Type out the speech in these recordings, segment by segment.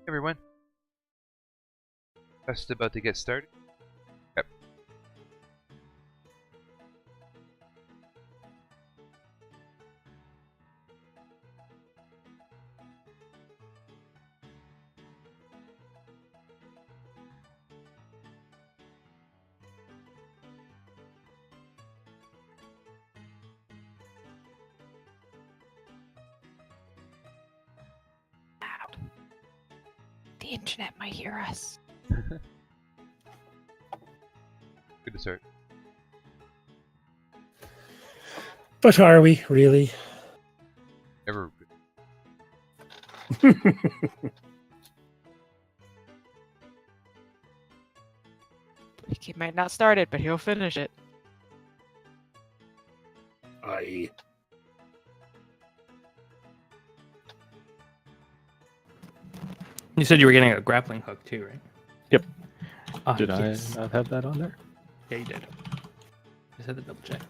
Everyone. Just about to get started. Yep. The internet might hear us. Good to start. But are we really? Ever. He might not start it, but he'll finish it. Aye. You said you were getting a grappling hook too, right? Yep. Oh, Did yes. I not have that on there? Yeah, you did. Just had to double check.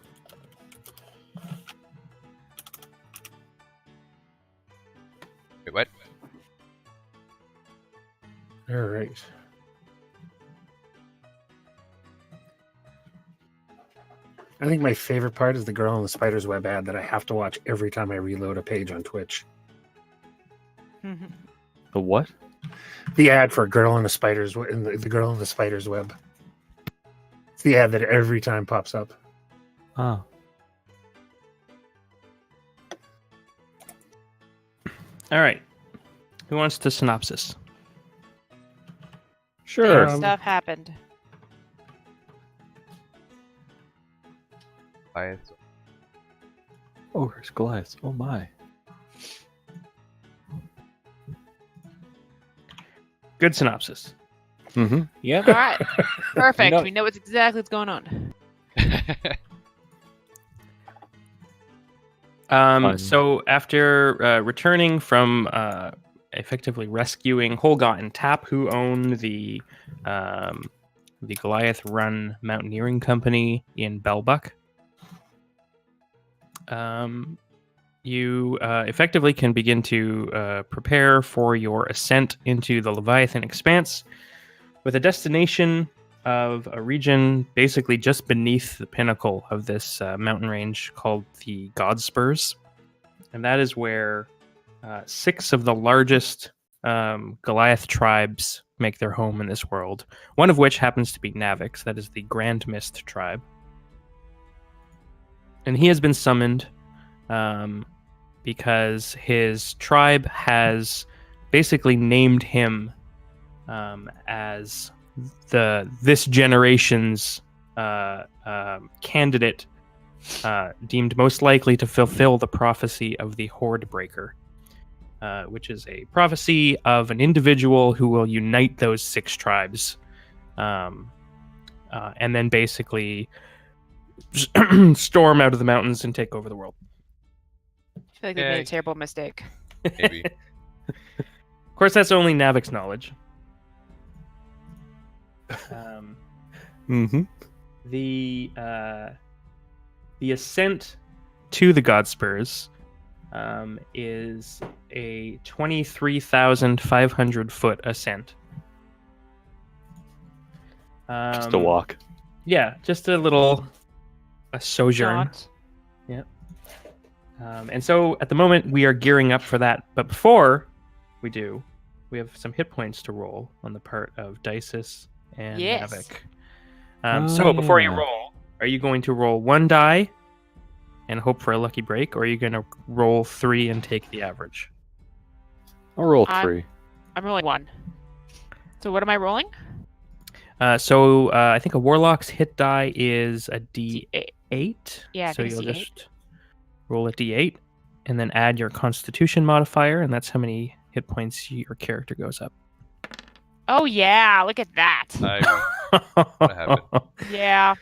Wait, what? All right. I think my favorite part is the girl in the spider's web ad that I have to watch every time I reload a page on Twitch. The what? The ad for girl in the spider's the girl in the spider's web. It's the ad that every time pops up. Oh. All right. Who wants to synopsis? Sure. Bad stuff happened. Bias. Oh, there's Goliath. Oh my. Good synopsis. Mm-hmm. Yep. All right. Perfect. know- We know what's exactly what's going on. Fun. So after returning from effectively rescuing Holgot and Tap, who own the Goliath Run Mountaineering Company in Belbuck, you effectively can begin to prepare for your ascent into the Leviathan Expanse with a destination of a region basically just beneath the pinnacle of this mountain range called the Godspurs. And that is where 6 of the largest Goliath tribes make their home in this world, one of which happens to be Navix, that is the Grand Mist tribe. And he has been summoned because his tribe has basically named him as this generation's candidate deemed most likely to fulfill the prophecy of the Horde Breaker, which is a prophecy of an individual who will unite those 6 tribes and then basically storm out of the mountains and take over the world. I feel like they made a terrible mistake. Maybe. Of course, that's only Navix knowledge. Mm-hmm. The ascent to the Godspurs is a 23,500 foot ascent. Just a walk. Yeah, just a sojourn. Jaunt. And so at the moment we are gearing up for that. But before we do, we have some hit points to roll on the part of Dices and Yes. Navik. So before you yeah. roll, are you going to roll 1 die and hope for a lucky break, or are you going to roll 3 and take the average? I'll roll I'm- 3. I'm rolling 1. So what am I rolling? So I think a Warlock's hit die is a D8. Yeah, I so think it's you'll D8. just roll a D8 and then add your Constitution modifier, and that's how many hit points your character goes up. Oh yeah, look at that. What happened? Yeah.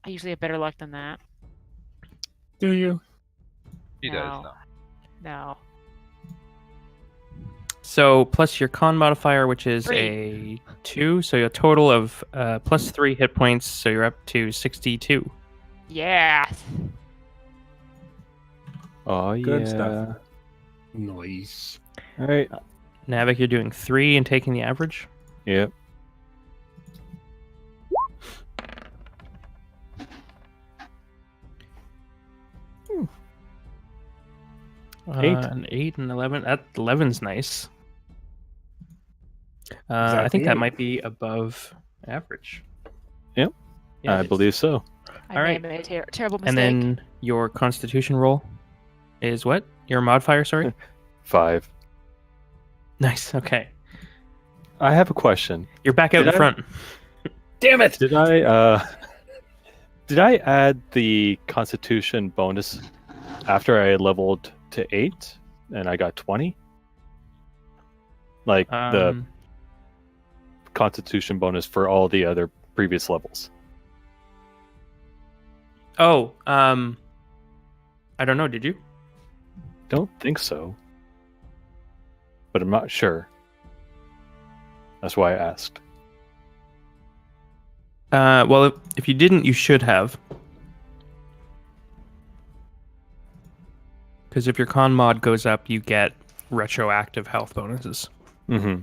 I usually have better luck than that. Do you? He does. No. No. No. So plus your con modifier, which is 3. a 2, so a total of plus 3 hit points, so you're up to 62. Yeah. Oh, Good yeah. stuff. Nice. All right. Navik, you're doing 3 and taking the average. Yep. Eight. An 8 and 11. That 11's nice. that I think the that eight? might be above average. Yep. Yeah, I it is. believe so. I All may right. have made a terrible mistake. And then your Constitution roll is what? Your modifier, sorry? 5. Nice. Okay. I have a question. You're back out Did in I- front. Damn it! Did I add the Constitution bonus after I leveled to 8 and I got 20? Like the Um, Constitution bonus for all the other previous levels. Oh, I don't know. Did you? Don't think so. But I'm not sure. That's why I asked. Well, if you didn't, you should have. Because if your con mod goes up, you get retroactive health bonuses. Mm-hmm.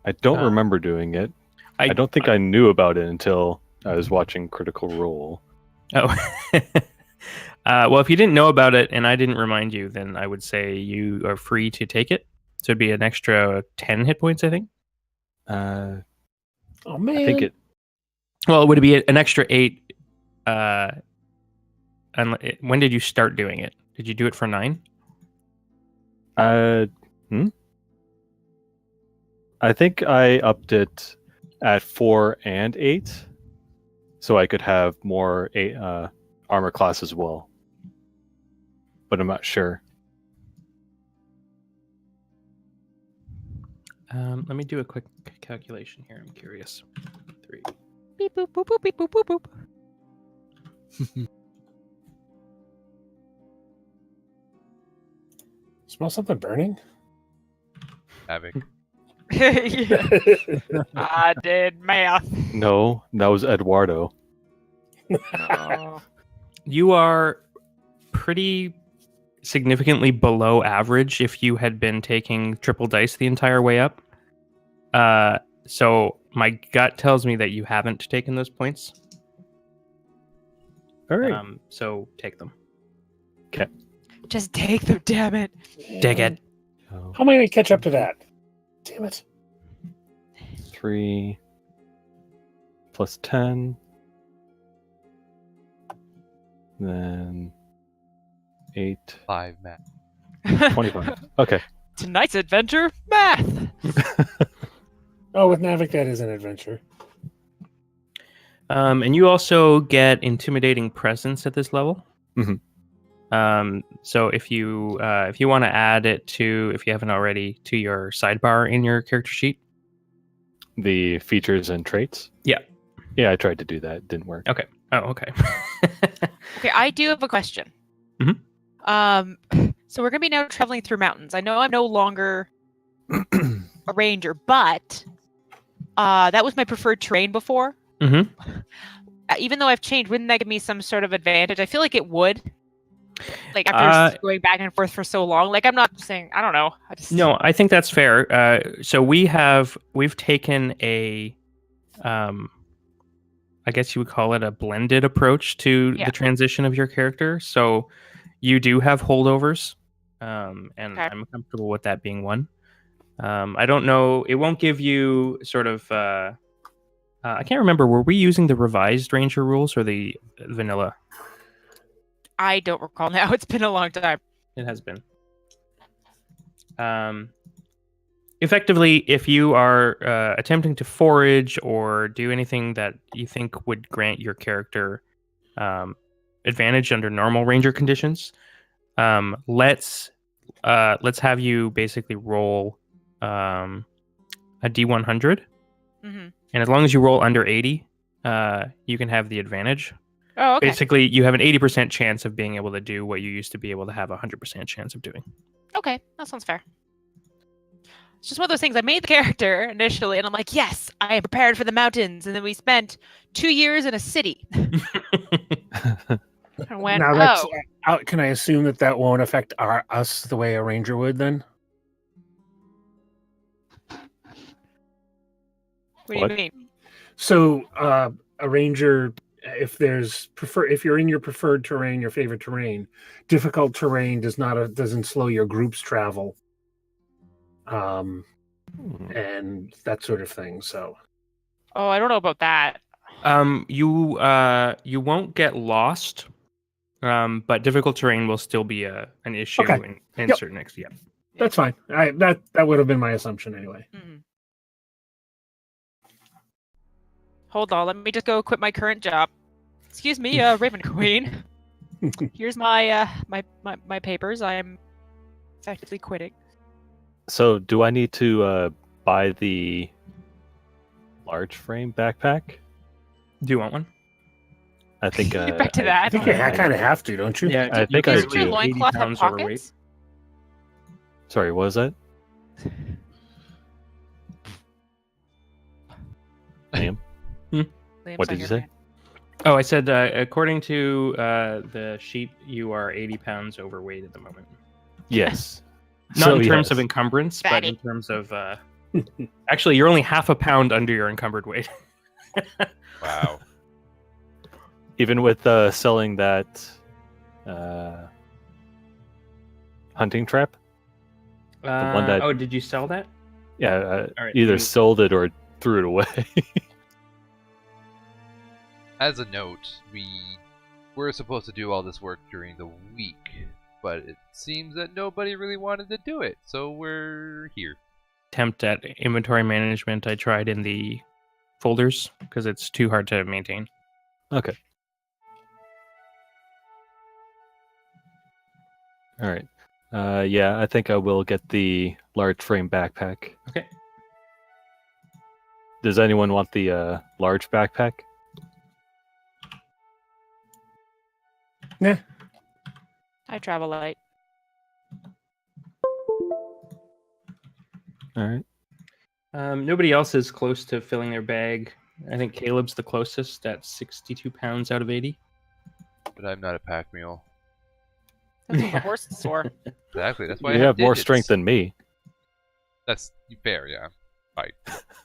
I don't Uh, remember doing it. I don't think I knew about it until I was watching Critical Role. Oh. Well, if you didn't know about it and I didn't remind you, then I would say you are free to take it. So it'd be an extra 10 hit points, I think. Uh, Oh man! I think it. Well, it would be an extra 8. When did you start doing it? Did you do it for 9? I think I upped it at 4 and 8, so I could have more armor class as well. But I'm not sure. Let me do a quick calculation here. I'm curious. 3. Beep boop boop boop beep boop boop boop. Smell something burning? Havoc. I did math. No, that was Eduardo. Oh. You are pretty significantly below average if you had been taking triple dice the entire way up. So my gut tells me that you haven't taken those points. All right. So take them. Just take them, damn it. Dig it. So, How am I going to catch up to that? Damn it. 3 plus 10. Then 8. 5, Matt. 25. Okay. Tonight's adventure, math. Oh, with Navik, that is an adventure. And you also get intimidating presence at this level. Mhm. So if you want to add it to, if you haven't already, to your sidebar in your character sheet. The features and traits? Yeah. Yeah, I tried to do that. It didn't work. Okay. Oh, okay. Okay, I do have a question. Mhm. So we're gonna be now traveling through mountains. I know I'm no longer a ranger, but that was my preferred terrain before. Mhm. Even though I've changed, wouldn't that give me some sort of advantage? I feel like it would. Like after going back and forth for so long. Like I'm not saying I don't know. I just... No, I think that's fair. So we've taken a, I guess you would call it a blended approach to Yeah. the transition of your character. So you do have holdovers, and Okay. I'm comfortable with that being one. I don't know. It won't give you sort of. I can't remember. Were we using the revised Ranger rules or the vanilla? I don't recall now. It's been a long time. It has been. Effectively, if you are attempting to forage or do anything that you think would grant your character advantage under normal ranger conditions, let's have you basically roll a D100, Mm-hmm. and as long as you roll under 80, you can have the advantage. Oh, okay. Basically, you have an 80% chance of being able to do what you used to be able to have a 100% chance of doing. Okay, that sounds fair. It's just one of those things. I made the character initially, and I'm like, yes, I am prepared for the mountains. And then we spent 2 years in a city. And went, Now that's, oh, Can I assume that won't affect us the way a ranger would then? What do What? you mean? So a ranger, if you're in your preferred terrain, your favorite terrain, difficult terrain doesn't slow your group's travel, and that sort of thing. So Oh, I don't know about that. You won't get lost, but difficult terrain will still be an issue Okay. in Yep. certain extent. Yeah. that's fine. That would have been my assumption anyway. Mhm. Hold on, let me just go quit my current job. Excuse me, Raven Queen. Here's my my papers. I am effectively quitting. So, do I need to buy the large frame backpack? Do you want one? I think. Back to that. I think you kind of have to, don't you? Yeah, I think I Doesn't your do. loincloth have 80 pounds overweight. pockets? Sorry, what was that? Liam? Liam's What on did you your say? hand. Oh, I said according to the sheet, you are 80 pounds overweight at the moment. Yes. Not So, in terms of yes. encumbrance, but Fatty. in terms of actually, you're only half a pound under your encumbered weight. Wow. Even with selling that hunting trap. one that- Oh, did you sell that? Yeah, All right, either you- sold it or threw it away. As a note, we were supposed to do all this work during the week, but it seems that nobody really wanted to do it, so we're here. Attempt at inventory management I tried in the folders because it's too hard to maintain. Okay. All right. Yeah, I think I will get the large frame backpack. Okay. Does anyone want the large backpack? Nah. I travel light. All right. Nobody else is close to filling their bag. I think Caleb's the closest at 62 pounds out of 80. But I'm not a pack mule. That's what the horse is for. Exactly, that's why You I have more digits. strength than me. That's fair, yeah. By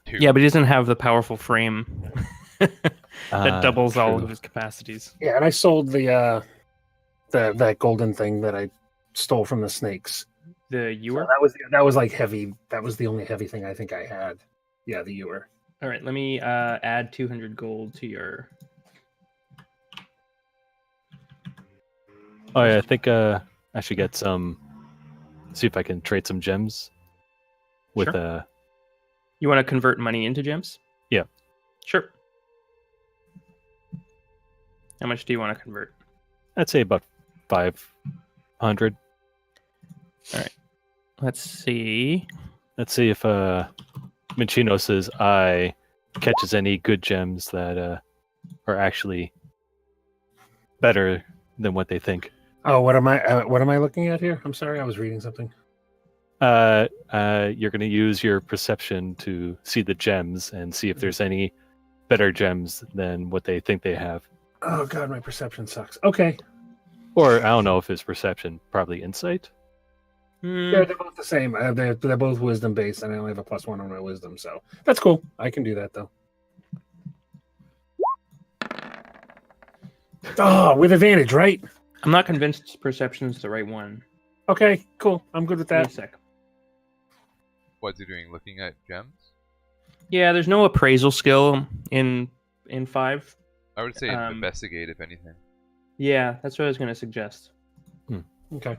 2. Yeah, but he doesn't have the powerful frame that doubles all true. of his capacities. Yeah, and I sold that golden thing that I stole from the snakes. The So ewer? that was like heavy. That was the only heavy thing I think I had. Yeah, the ewer. All right, let me add 200 gold to your. Oh yeah, I think I should get some. See if I can trade some gems with Sure. You want to convert money into gems? Yeah. Sure. How much do you want to convert? I'd say about 500. Let's see. Let's see if Minchino's eye catches any good gems that are actually better than what they think. Oh, what am I looking at here? I'm sorry, I was reading something. You're going to use your perception to see the gems and see if there's any better gems than what they think they have. Oh god, my perception sucks. Okay. Or I don't know if it's perception, probably insight. They're both the same. They're both wisdom based, and I only have a +1 on my wisdom, so that's cool. I can do that though. Oh, with advantage, right? I'm not convinced perception's the right one. Okay, cool. I'm good with Give me a that. sec. What's he doing? Looking at gems? Yeah, there's no appraisal skill in 5. I would say Um, investigate, if anything. Yeah, that's what I was going to suggest. Okay.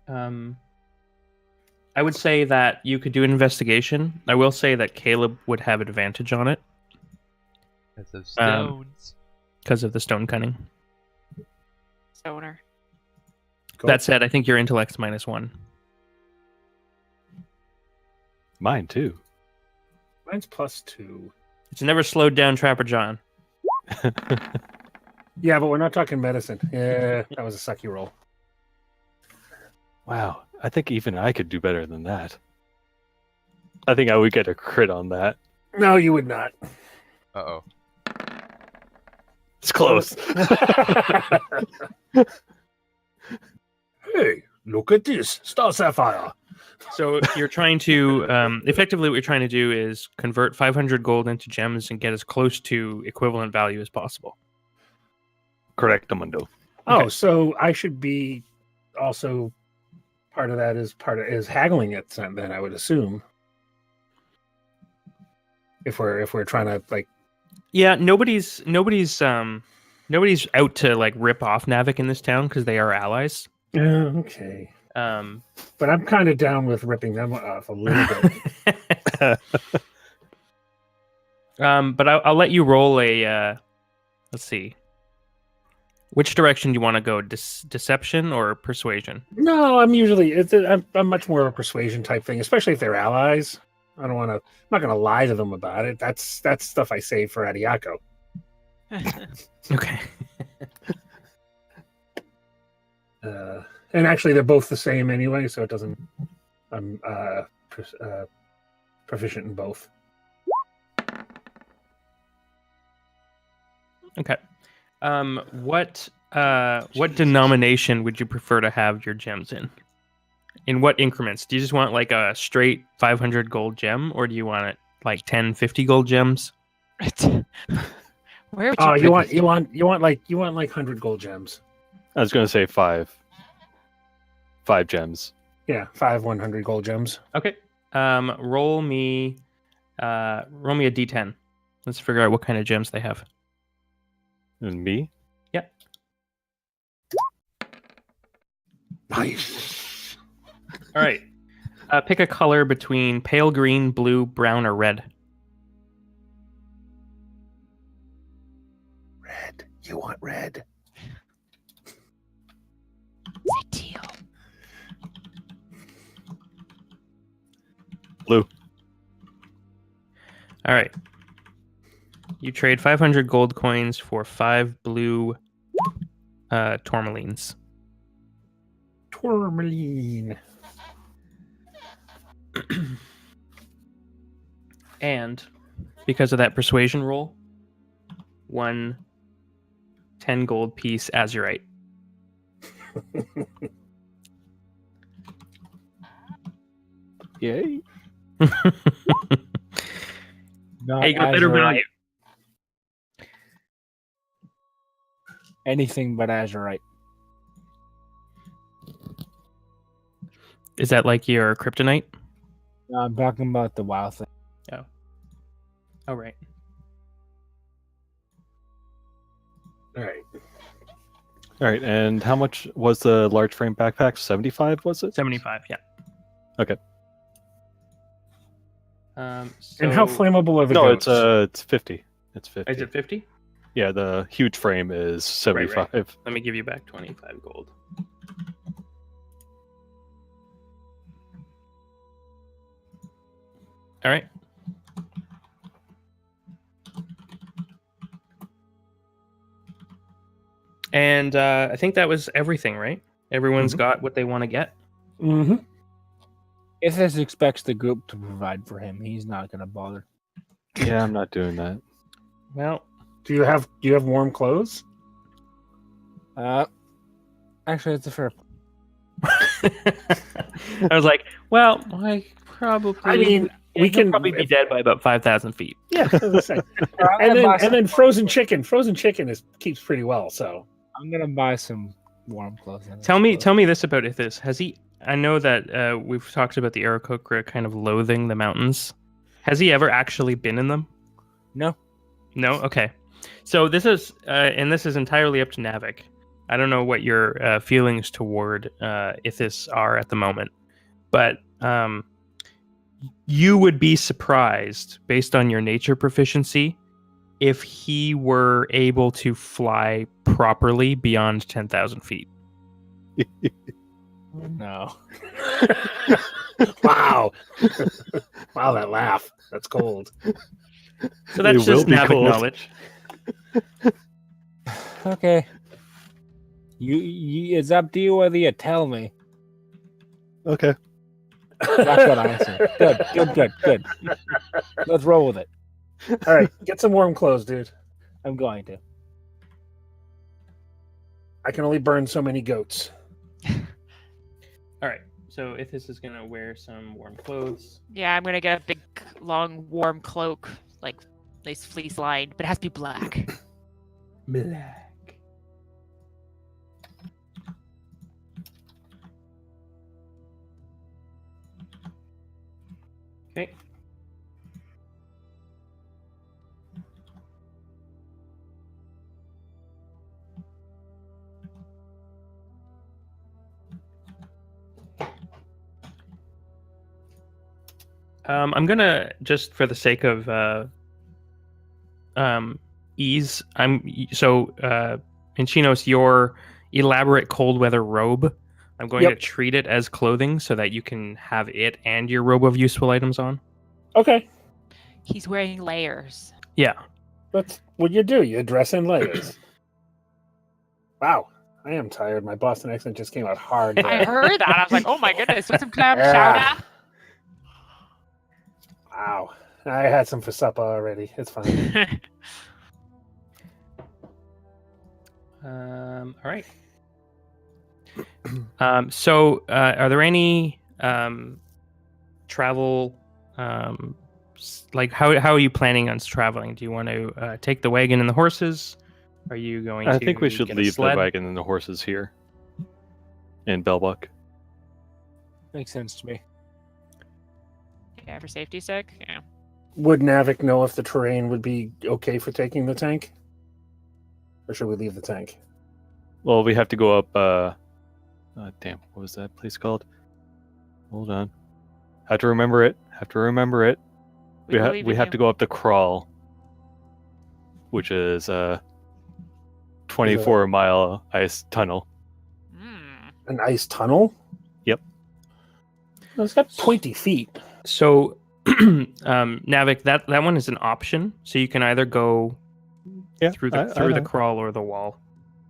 I would say that you could do an investigation. I will say that Caleb would have advantage on it It's those stones. because of the stone cunning. Stoner. Cool. That said, I think your intellect's -1. Mine too. Mine's +2. It's never slowed down Trapper John. Yeah, but we're not talking medicine. Yeah, that was a sucky roll. Wow, I think even I could do better than that. I think I would get a crit on that. No, you would not. Uh-oh. It's close. Look at this, Star Sapphire. So you're trying to effectively what you're trying to do is convert 500 gold into gems and get as close to equivalent value as possible. Correct, Amundo. Oh, Okay. so I should be also part of that is haggling it then, I would assume. If we're trying to like Yeah, nobody's out to like rip off Navik in this town because they are allies. okay. But I'm kind of down with ripping them off a little bit. But I'll let you roll a. Let's see. Which direction do you want to go? Deception or persuasion? No, I'm much more of a persuasion type thing, especially if they're allies. I don't want to. I'm not going to lie to them about it. That's stuff I save for Adiako. Okay. And actually, they're both the same anyway, so it doesn't. I'm proficient in both. Okay. What denomination would you prefer to have your gems in? In what increments? Do you just want like a straight 500 gold gem, or do you want it like 10, 50 gold gems? Where would Oh, you you want like 100 gold gems. I was going to say 5. 5 gems. Yeah, 5 100 gold gems. Okay. Roll me a d10. Let's figure out what kind of gems they have. And me? Yep. Nice. All right. Pick a color between pale green, blue, brown, or red. Red. You want red? teal? Blue. All right. You trade 500 gold coins for 5 blue tourmalines. Tourmaline. And because of that persuasion roll, 1 10 gold piece azurite. Yay. Not Hey, you got better Azurite. value. Anything but Azurite. Is that like your kryptonite? No, I'm talking about the WoW thing. Oh, right. All right. All right, and how much was the large frame backpack? 75, was it? 75, yeah. Okay. And how So- flammable are the No, goats? it's 50. It's 50. Is it 50? Yeah, the huge frame is 75. Let me give you back 25 gold. All right. And I think that was everything, right? Everyone's got what they want to get. Mm-hmm. Ithis expects the group to provide for him. He's not going to bother. Yeah, I'm not doing that. Well, Do you have warm clothes? Actually, it's a fair. I was like, well, I probably. I mean, yeah, we he'll can probably be dead by about 5,000 feet. Yeah, as I say. and then frozen chicken. Frozen chicken keeps pretty well. So I'm gonna buy some warm clothes. Tell me this about Ithis. Has he? I know that we've talked about the Aarakocra kind of loathing the mountains. Has he ever actually been in them? No. No. Okay. So this is and this is entirely up to Navik. I don't know what your feelings toward Ithis are at the moment, but you would be surprised, based on your nature proficiency, if he were able to fly properly beyond 10,000 feet. No. wow, wow, that laugh. That's cold. So that's It will just be Navik cold. knowledge. Okay. You. It's up to you whether you tell me. Okay. That's what I say. Good. Let's roll with it. All right, get some warm clothes, dude. I'm going to. I can only burn so many goats. All right. So Ithis is gonna wear some warm clothes. Yeah, I'm gonna get a big, long, warm cloak, like nice fleece lined, but it has to be black. Black. Okay. I'm gonna just for the sake of ease. Enchinos, your elaborate cold weather robe. I'm going to treat it as clothing so that you can have it and your robe of useful items on. Okay. He's wearing layers. Yeah. That's what you do. You dress in layers. Wow. I am tired. My Boston accent just came out hard. I heard that. I was like, oh my goodness, with some clam Yeah. chowder. Wow. I had some for supper already. It's fine. All right. Are there any travel? Like, how are you planning on traveling? Do you want to take the wagon and the horses? Are you going? I to think we should get a leave the sled? wagon and the horses here in Belbuck. Makes sense to me. Yeah, for safety's sake. Yeah. Would Navik know if the terrain would be okay for taking the tank? Or should we leave the tank? Well, we have to go up. Damn, what was that place called? Hold on. Have to remember it. We have to go up the crawl, which is 24-mile ice tunnel. Mm. An ice tunnel? Yep. Well, it's got 20 feet. So, Navik, that one is an option. So you can either go through the crawl or the wall.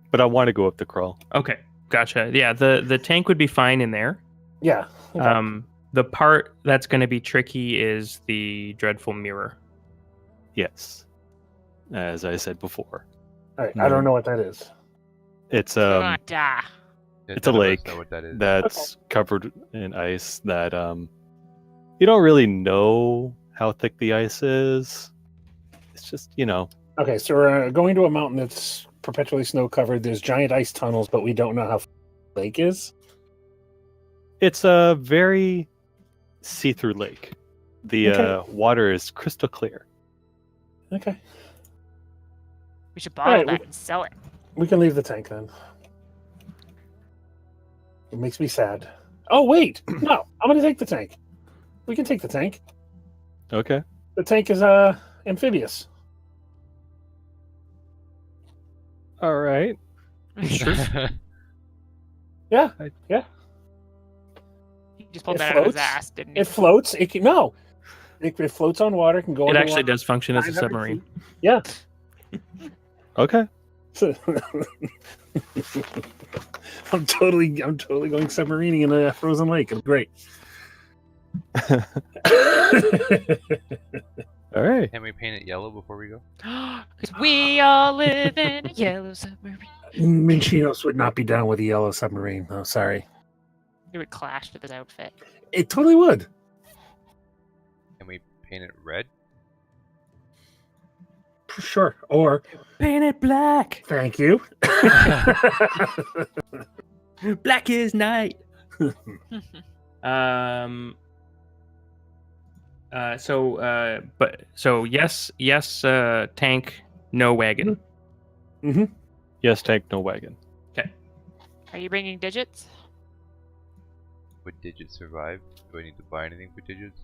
But I want to go up the crawl. Okay, gotcha. Yeah, the tank would be fine in there. Yeah. Okay. The part that's going to be tricky is the dreadful mirror. Yes, as I said before. All right. I don't know what that is. It's Die. it's a none of us lake know what that is. that's covered in ice that you don't really know how thick the ice is. It's just, Okay, so we're going to a mountain that's perpetually snow covered. There's giant ice tunnels, but we don't know how the lake is. it's a very see-through lake. The Okay. water is crystal clear. Okay. We should bottle Alright, that and sell it. We can leave the tank then. It makes me sad. Oh, wait. No, I'm going to take the tank. We can take the tank. Okay. The tank is amphibious. All right. Sure. Yeah. He just pulled It that out of his floats. ass, didn't he? It floats. It can no. It floats on water. It can go. It underwater. actually does function as a 900 submarine. feet. Yeah. Okay. I'm totally going submarining in a frozen lake. It's great. All right. Can we paint it yellow before we go? Because we all live in a yellow submarine. Minchinos would not be down with a yellow submarine. Oh, sorry. It would clash with his outfit. It totally would. Can we paint it red? Sure. Or Paint it black. thank you. Black is night. Yes, tank, no wagon. Yes, tank, no wagon. Are you bringing digits? Would digits survive? Do I need to buy anything for digits?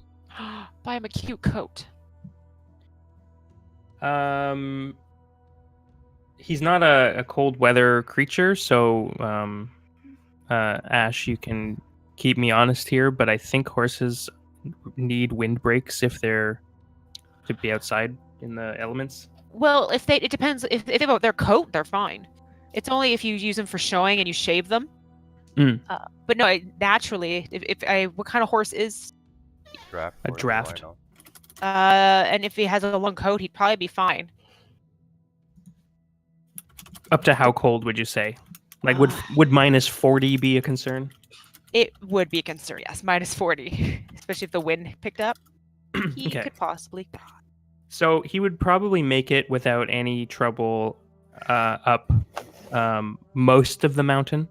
Buy him a cute coat. He's not a cold weather creature, so Ash, you can keep me honest here, but I think horses need windbreaks if they're to be outside in the elements. Well, it depends. If they about their coat, they're fine. It's only if you use them for showing and you shave them. Mm. But no, naturally, what kind of horse is? Draft. A or draft. rhino? And if he has a long coat, he'd probably be fine. Up to how cold would you say? Like, would minus 40 be a concern? It would be a concern, yes. -40, especially if the wind picked up. He Okay. could possibly. So he would probably make it without any trouble up most of the mountain.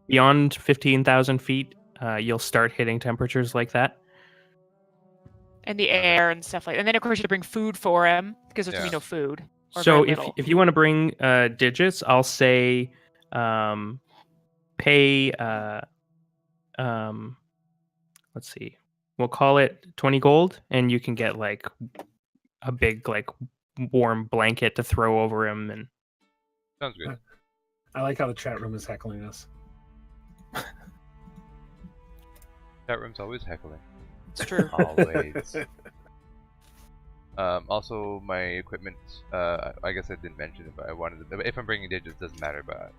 Beyond 15,000 feet, you'll start hitting temperatures like that. And the air and stuff like that. And then, of course, you have to bring food for him because there's going to be Yeah. no food. Or So very if little. you want to bring digits, I'll say pay let's see. We'll call it 20 gold and you can get like a big like warm blanket to throw over him and Sounds good. I like how the chat room is heckling us. Chat room's always heckling. It's true. Always. Also, my equipment. I guess I didn't mention it, but I wanted. If I'm bringing digits, doesn't matter. But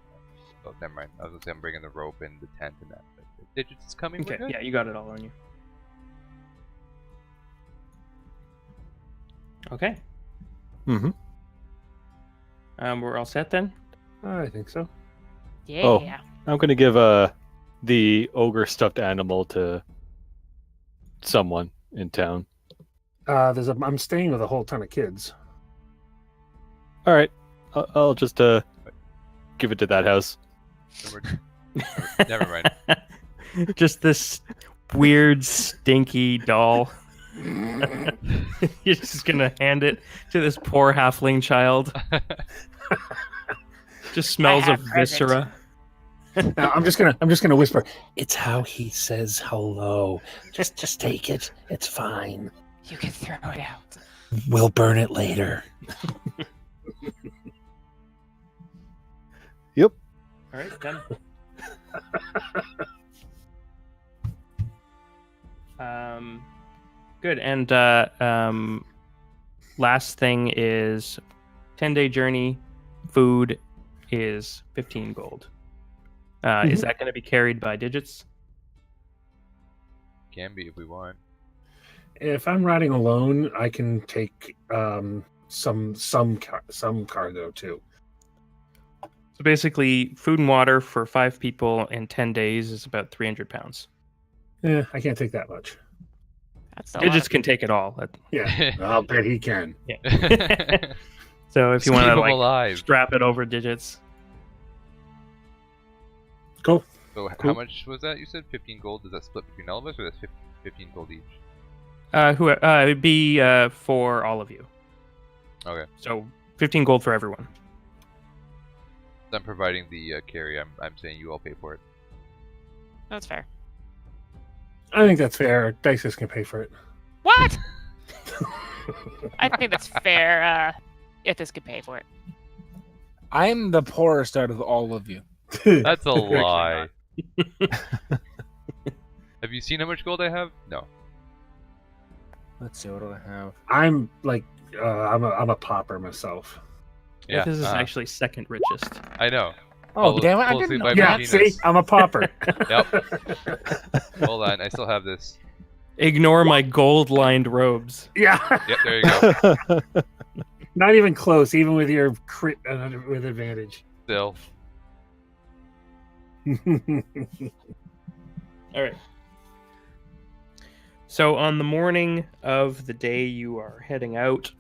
oh, never mind. I was gonna say I'm bringing the rope and the tent and that. But if digits is coming. okay, We're good. yeah, you got it all on you. Okay. Mm-hmm. We're all set then. I think so. Yeah. Oh. I'm gonna give the ogre stuffed animal to someone in town. I'm staying with a whole ton of kids. All right, I'll just give it to that house. Never mind. Just this weird, stinky doll. You're just gonna hand it to this poor halfling child. Just smells I of have present. viscera. Now, I'm just gonna whisper. It's how he says hello. Just take it. It's fine. You can throw it out. We'll burn it later. Yep. All right, done. Good. And last thing is 10-day journey. Food is 15 gold. Is that going to be carried by digits? Can be if we want. If I'm riding alone, I can take some cargo too. So basically, food and water for 5 people in 10 days is about 300 pounds. Yeah, I can't take that much. That's a Digits lot. can take it all. Yeah, I'll bet he can. So if you Keep want to him like alive. strap it over digits, Cool. So how Cool. much was that? You said 15 gold. Does that split between all of us, or that's 15 gold each? it'd be for all of you. Okay. So 15 gold for everyone. I'm providing the carry. I'm saying you all pay for it. That's fair. I think that's fair. Dices can pay for it. What? I think that's fair. If this could pay for it. I'm the poorest out of all of you. That's a lie. Have you seen how much gold I have? No. Let's see, what do I have? I'm like, I'm a pauper myself. Yeah. This is actually second richest. I know. Oh, Close- damn it, I closely didn't by know Yeah, that. Martinez. see, I'm a pauper. Yep. Hold on. I still have this. Ignore my gold-lined robes. Yeah, Yep. There you go. not even close. Even with your crit with advantage. Still. All right. So on the morning of the day you are heading out,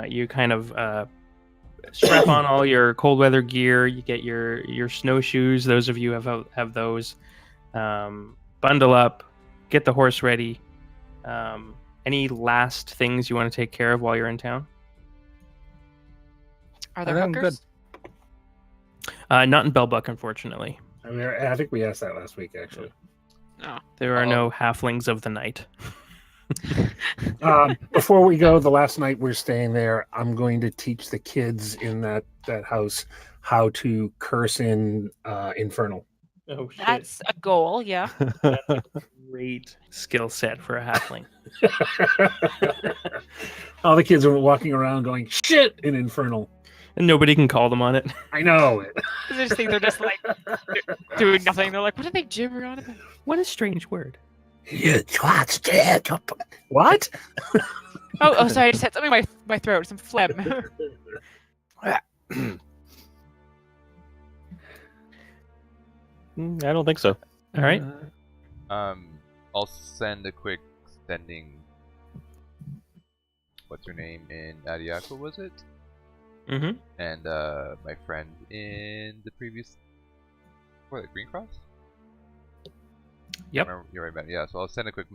you kind of strap on all your cold weather gear. You get your snowshoes. Those of you have those. Bundle up. Get the horse ready. Any last things you want to take care of while you're in town? Are there I think I'm hookers? Not in Bellbuck, unfortunately. I think we asked that last week, actually. No. There are no halflings of the night. Before we go, the last night we're staying there, I'm going to teach the kids in that house how to curse in Infernal. Oh shit! That's a goal, yeah. That's a great skill set for a halfling. All the kids are walking around going shit in Infernal. And nobody can call them on it. I know it. I just think they're just like doing nothing. They're like, what are they gibbering on about? What a strange word. What? Oh, sorry, I just had something in my throat, some phlegm. I don't think so. All right. I'll send a quick sending. What's her name in Adiaco, was it? Mm-hmm. And my friend in the previous, what, Green Cross? Yep. You're right, man. Yeah, so I'll send a quick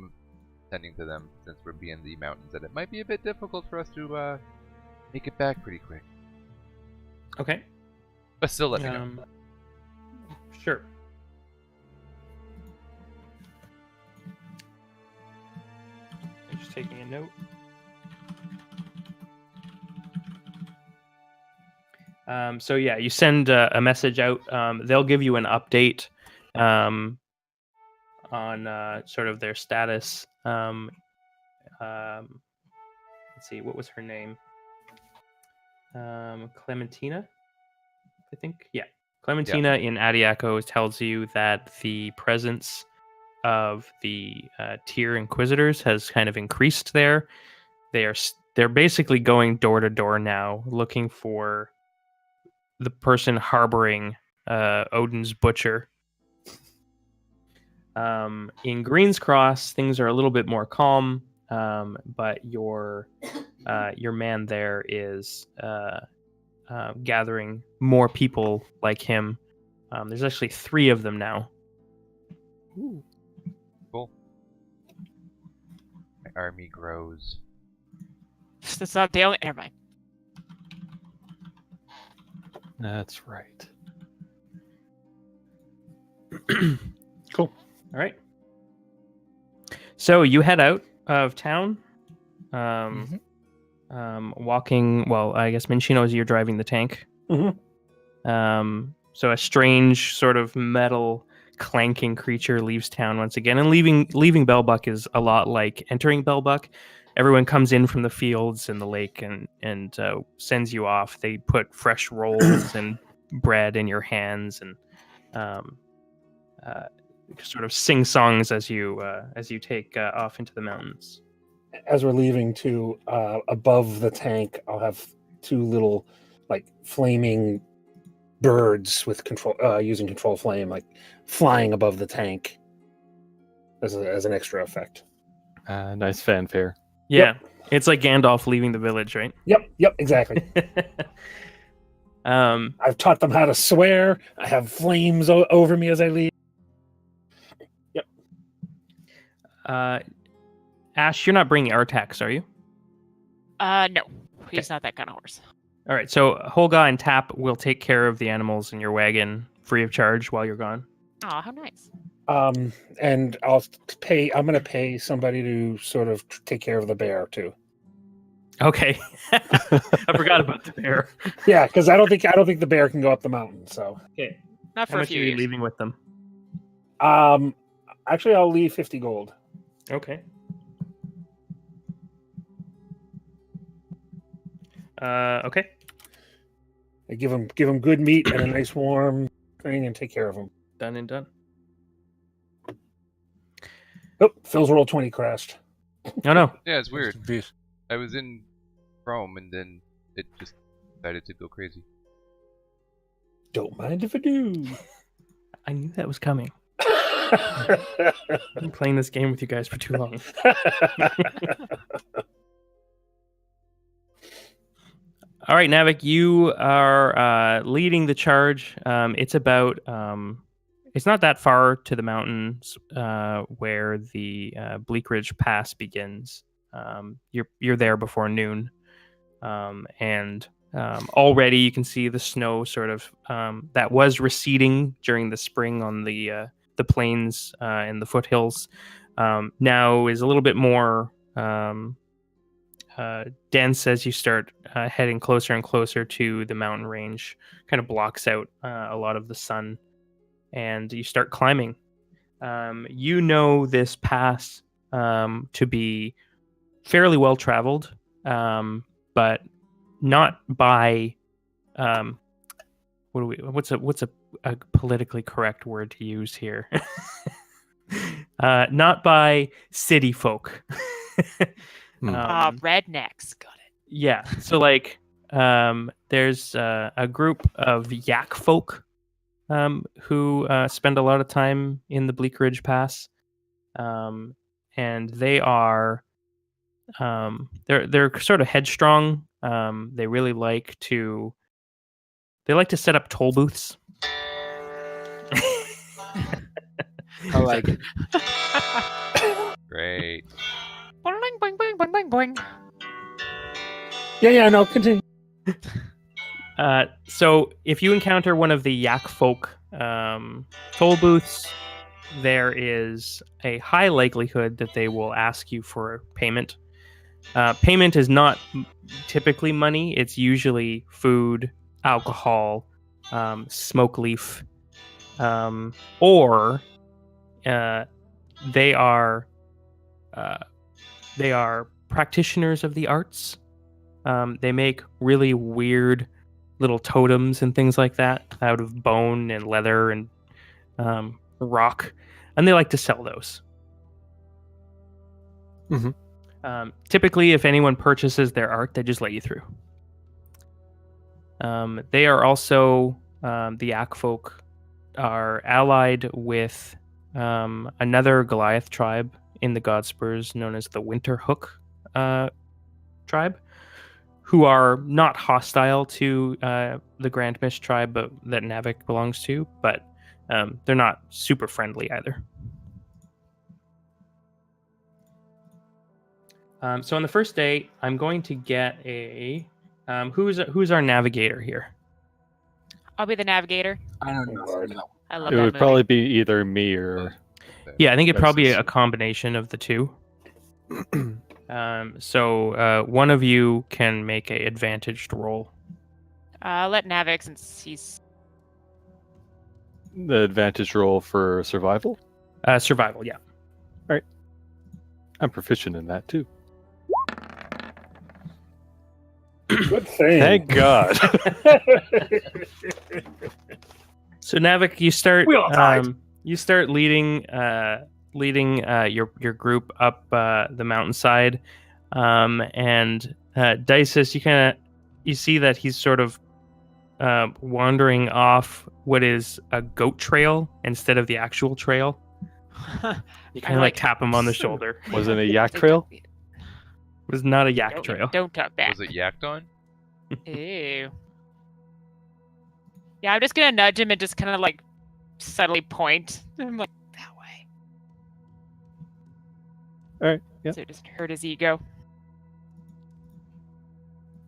sending to them since we're being the mountains, and it might be a bit difficult for us to make it back pretty quick. Okay. But still, let me know. Sure. I'm just taking a note. So yeah, you send a message out. They'll give you an update on sort of their status. Let's see, what was her name? Clementina, I think. Yeah, Clementina in Adiaco tells you that the presence of the Tier Inquisitors has kind of increased there. They're basically going door to door now, looking for the person harboring Odin's butcher. In Green's Cross, things are a little bit more calm, but your man there is gathering more people like him. There's actually 3 of them now. Ooh. Cool. My army grows. That's not the only. Never mind. That's right. Cool. All right. So you head out of town, walking. Well, I guess Minchino, you're driving the tank. Mm-hmm. So a strange sort of metal clanking creature leaves town once again, and leaving Bellbuck is a lot like entering Bellbuck. Everyone comes in from the fields and the lake and sends you off. They put fresh rolls and bread in your hands and sort of sing songs as you take off into the mountains. As we're leaving, to above the tank, I'll have 2 little like flaming birds with control using control flame, like flying above the tank as an extra effect. Nice fanfare. Yeah, it's like Gandalf leaving the village, right? Yep, exactly. I've taught them how to swear. I have flames over me as I leave. Yep. Ash, you're not bringing Artax, are you? No. He's not that kind of horse. All right, so Holga and Tap will take care of the animals in your wagon free of charge while you're gone. Oh, how nice. And I'm going to pay somebody to sort of take care of the bear too. Okay. I forgot about the bear. Yeah, because I don't think the bear can go up the mountain. So okay. Not for How a much few are you years. leaving with them? Actually, I'll leave 50 gold. Okay. Okay. I give them good meat and a nice warm thing, and take care of them. Done and done. Oh, Phil's roll 20 crashed. Oh no. Yeah, it's weird. I was in Chrome and then it just decided to go crazy. Don't mind if I do. I knew that was coming. I've been playing this game with you guys for too long. All right, Navik, you are leading the charge. It's about it's not that far to the mountains where the Bleak Ridge Pass begins. You're there before noon, and already you can see the snow sort of that was receding during the spring on the plains and the foothills. Now is a little bit more dense as you start heading closer and closer to the mountain range. Kind of blocks out a lot of the sun, and you start climbing. You know this pass to be fairly well traveled, but not by what's a politically correct word to use here? Not by city folk. Rednecks. Got it. Yeah. So like there's a group of yak folk who spend a lot of time in the Bleak Ridge Pass. and they are they're sort of headstrong. They really like to set up toll booths. I like it. Great. Boing, boing, boing, boing, boing, boing. Yeah, no, continue. So if you encounter one of the Yak folk toll booths, there is a high likelihood that they will ask you for payment. Payment is not typically money. It's usually food, alcohol, smoke leaf, or they are practitioners of the arts. They make really weird little totems and things like that out of bone and leather and rock, and they like to sell those. Typically, if anyone purchases their art, they just let you through. They are also, the Yak folk are allied with another Goliath tribe in the Godspurs known as the Winterhook tribe, who are not hostile to the Grand Mist tribe that Navik belongs to, but they're not super friendly either. So on the first day, I'm going to get a who's our navigator here? I'll be the navigator. I don't know. Lord. No. I love It that would movie. probably be either me or. Yeah, I think it'd probably be Alexis. a combination of the two. So one of you can make a advantaged roll. I'll let Navik, since he's... The advantage roll for survival? Survival, yeah. I'm proficient in that too. Good thing. Thank God. So Navik, you start We all died. leading your group up the mountainside, and Dices, you see that he's sort of wandering off what is a goat trail instead of the actual trail. You kind of like tap him on the shoulder. Was it a yak trail? It was not a yak trail. Don't talk back. Was it yacked on? Ew. Yeah, I'm just gonna nudge him and just kind of like subtly point. I'm like, that way. Alright, yeah. So it just hurt his ego.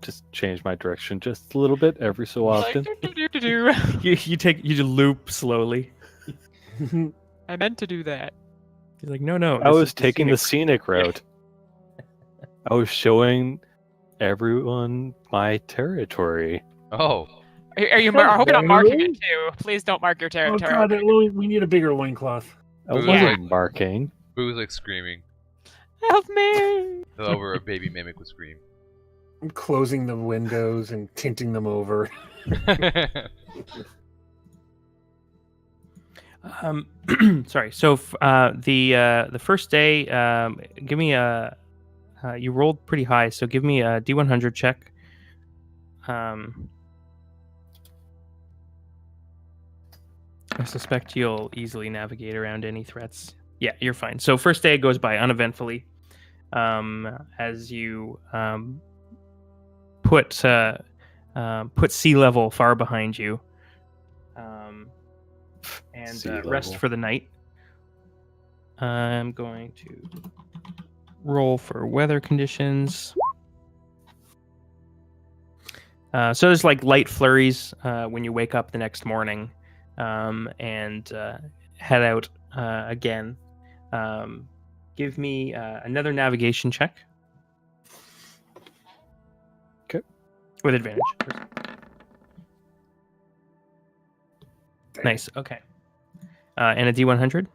Just change my direction just a little bit every so often. You loop slowly. I meant to do that. He's like, no. I this was is taking the scenic scenic route. I was showing everyone my territory. Oh, Are you Hello, hoping I'm marking Lou. it too? Please don't mark your Oh territory. god, Louis, we need a bigger loincloth. I Boo's wasn't like- marking. Boo's like screaming. Help me! Over a baby mimic would scream. I'm closing the windows and tinting them over. Sorry. So the first day, give me a. You rolled pretty high, so give me a D100 check. I suspect you'll easily navigate around any threats. Yeah, you're fine. So first day goes by uneventfully, as you put sea level far behind you, and Sea rest level. for the night. I'm going to roll for weather conditions. So there's like light flurries when you wake up the next morning, and head out again. Give me another navigation check. Okay. With advantage. Nice. Okay. And a D100.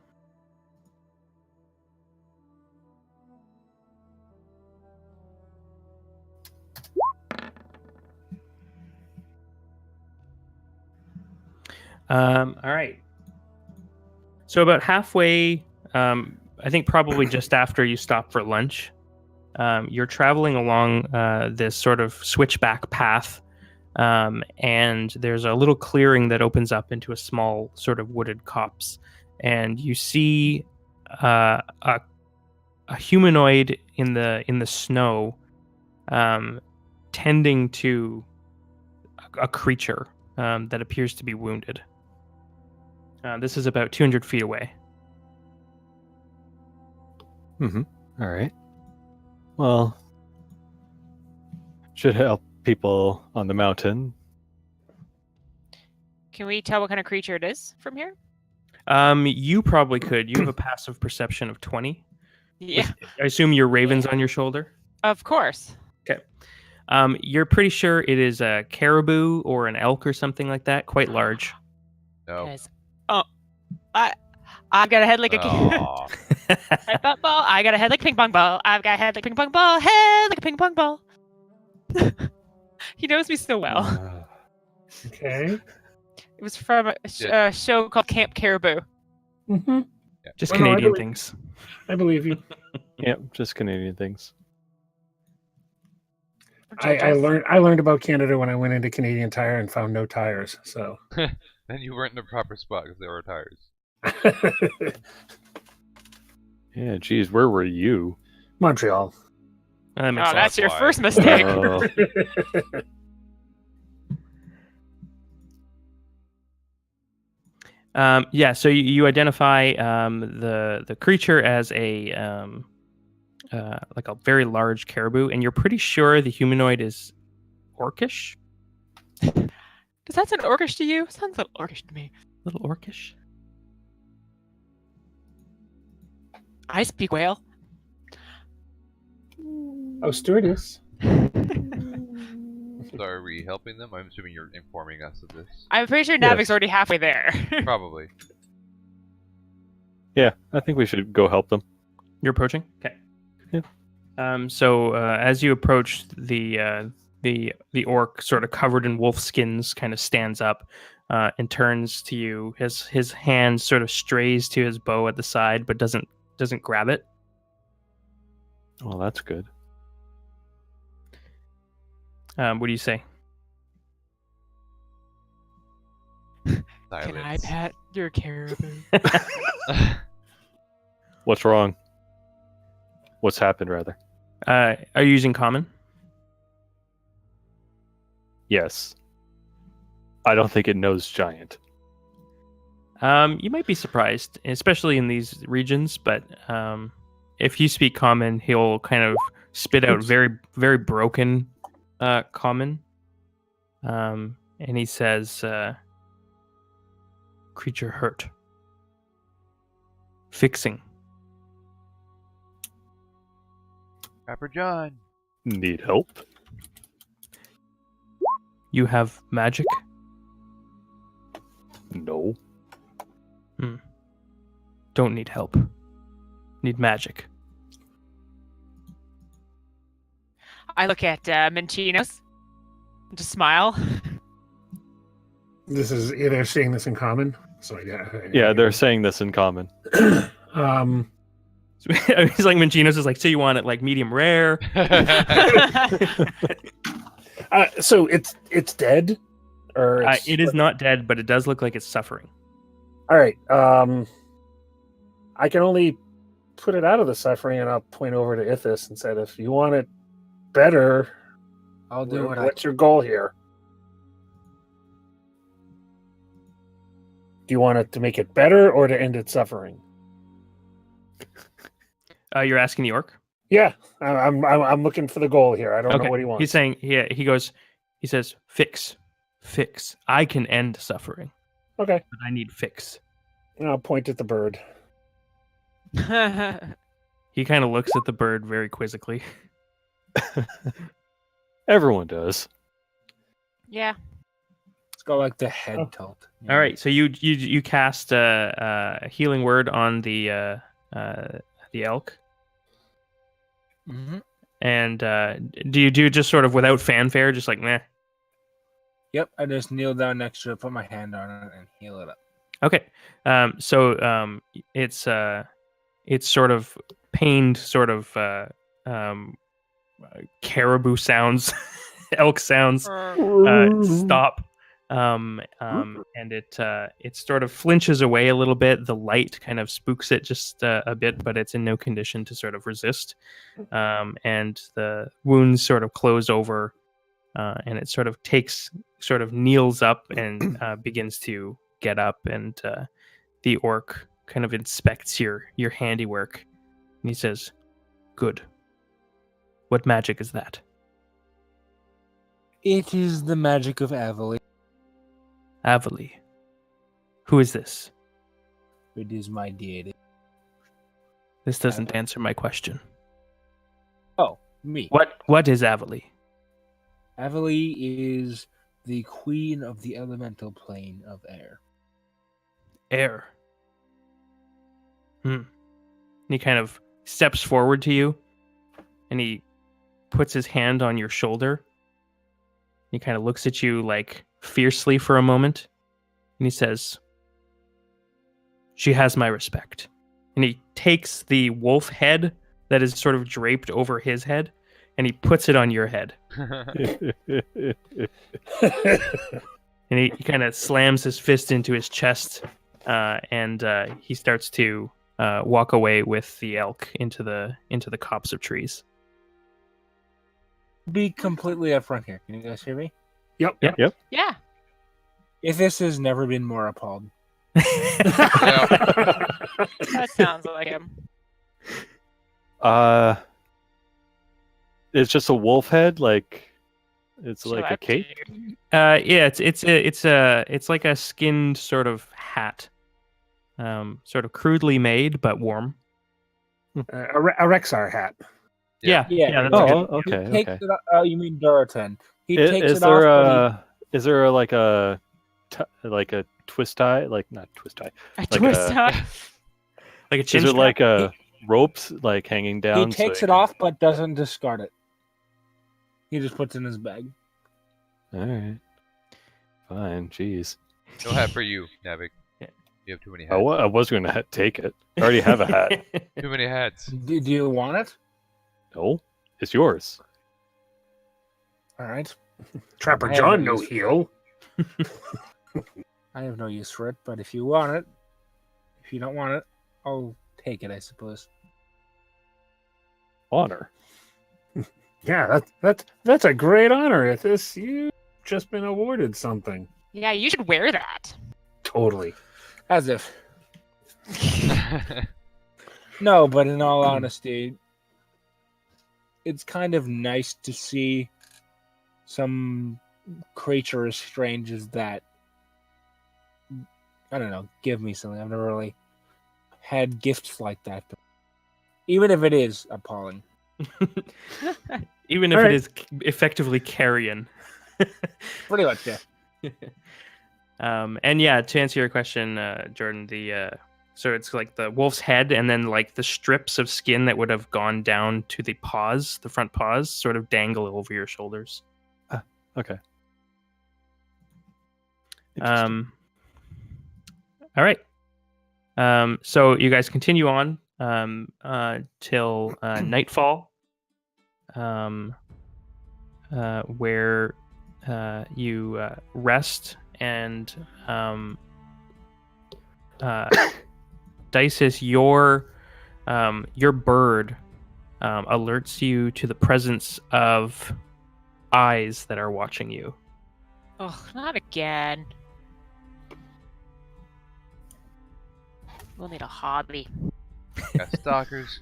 All right. So about halfway, I think probably just after you stop for lunch, you're traveling along this sort of switchback path, and there's a little clearing that opens up into a small sort of wooded copse, and you see a humanoid in the snow, tending to a creature that appears to be wounded. This is about 200 feet away. Mm-hmm. All right. Well, should help people on the mountain. Can we tell what kind of creature it is from here? You probably could. You have a passive perception of 20. Yeah, I assume your raven's on your shoulder. of course. Okay. You're pretty sure it is a caribou or an elk or something like that, quite large. No. 'Cause- Oh, I've got a head like a Aw. Red ball. I got a head like a ping pong ball. I've got a head like a ping pong ball. Head like a ping pong ball. He knows me so well. Okay. It was from a show called Camp Caribou. Mm-hmm. Just Well, no, I Canadian believe- things. I believe you. Yep, just Canadian things. I learned about Canada when I went into Canadian Tire and found no tires. So Then you weren't in the proper spot because there were tires. Yeah, geez, where were you? Montreal. That makes Oh, sense. that's your why. first mistake. Oh, Yeah, so you identify the creature as a like a very large caribou, and you're pretty sure the humanoid is orcish, Does that sound orcish to you? Sounds a little orcish to me. little orcish. I speak whale. Oh, stewardess. So are we helping them? I'm assuming you're informing us of this. I'm pretty sure Yes. Navik's already halfway there. Probably. yeah, I think we should go help them. You're approaching. Okay. Yeah. So as you approach, the orc, sort of covered in wolf skins, kind of stands up and turns to you. His hand sort of strays to his bow at the side, but doesn't grab it. Well, that's good. What do you say? Can I Silence. pet your caribou? What's wrong? What's happened, rather? Are you using common? Yes. I don't think it knows giant. You might be surprised, especially in these regions, but if you speak common, he'll kind of spit out very, very broken common. And he says, creature hurt. Fixing. Rapper John. Need help? You have magic? No. Don't need help. Need magic. I look at Minchinos. Just smile. This is they're saying this in common. So Yeah, they're saying this in common. He's like, Minchinos is like, so you want it like medium rare? So it's dead, or It is not dead, but it does look like it's suffering. all right. I can only put it out of the suffering, and I'll point over to Ithis and said, if you want it better, I'll do what what's your goal here? Do you want it to make it better or to end its suffering? You're asking the orc? Yeah, I'm looking for the goal here. I don't know what he wants. He's saying, he says, fix. I can end suffering, Okay, but I need fix. and I'll point at the bird. He kind of looks at the bird very quizzically. Everyone does. Yeah. Let's go like the head tilt. All right, so you cast a healing word on the elk, Mm-hmm. and do you do it just sort of without fanfare, just like meh? Yep, I just kneel down next to it, put my hand on it, and heal it up. Okay, so it's sort of pained, sort of caribou sounds, elk sounds stop, and it sort of flinches away a little bit. The light kind of spooks it just a bit, but it's in no condition to sort of resist. And the wounds sort of close over, and it sort of kneels up and begins to get up. And the orc kind of inspects your handiwork, and he says, "Good. What magic is that?" It is the magic of Avali. Avali. Who is this? It is my deity. This doesn't answer my question. Oh, me. What is Avali? Avali is the queen of the elemental plane of air. Air. And he kind of steps forward to you, and he puts his hand on your shoulder. He kind of looks at you like fiercely for a moment, and he says, "She has my respect." And he takes the wolf head that is sort of draped over his head, and he puts it on your head. And he kind of slams his fist into his chest, and he starts to walk away with the elk into the copse of trees. Be completely upfront here. Can you guys hear me? Yep. Yeah. If this has never been more appalled. That sounds like him. It's just a wolf head, like it's Shall like I a cape. Yeah, it's like a skinned sort of hat, sort of crudely made but warm. A Rexar hat. Yeah, Yeah. that's Oh, good. okay, He takes okay. it off, you mean Dorotan. He takes Is it there off. is there like a twist tie, like not twist tie? A Like twist a- tie. Like a chin Is it strap. like a ropes like hanging down? He takes so it off but doesn't discard it. He just puts it in his bag. All right, fine. Jeez, No hat for you, Navik. Yeah. You have too many I hats. was going to take it. I already have a hat. Too many hats. Do you want it? No, it's yours. All right. Trapper I John, haven't no used- heel. I have no use for it, but if you want it, if you don't want it, I'll take it, I suppose. Honor. Yeah, that's a great honor. If this you've just been awarded something. Yeah, you should wear that. Totally. As if. No, but in all honesty, it's kind of nice to see some creature as strange as that. I don't know, give me something. I've never really had gifts like that. Even if it is appalling. Even if Alright. it is effectively carrion. Pretty much, yeah. And yeah, to answer your question, Jordan, so it's like the wolf's head, and then like the strips of skin that would have gone down to the paws, the front paws, sort of dangle over your shoulders. Okay. All right. So you guys continue on till nightfall, where you rest, and Dices, your bird alerts you to the presence of eyes that are watching you. Oh, not again. We'll need a hobby. Got stalkers.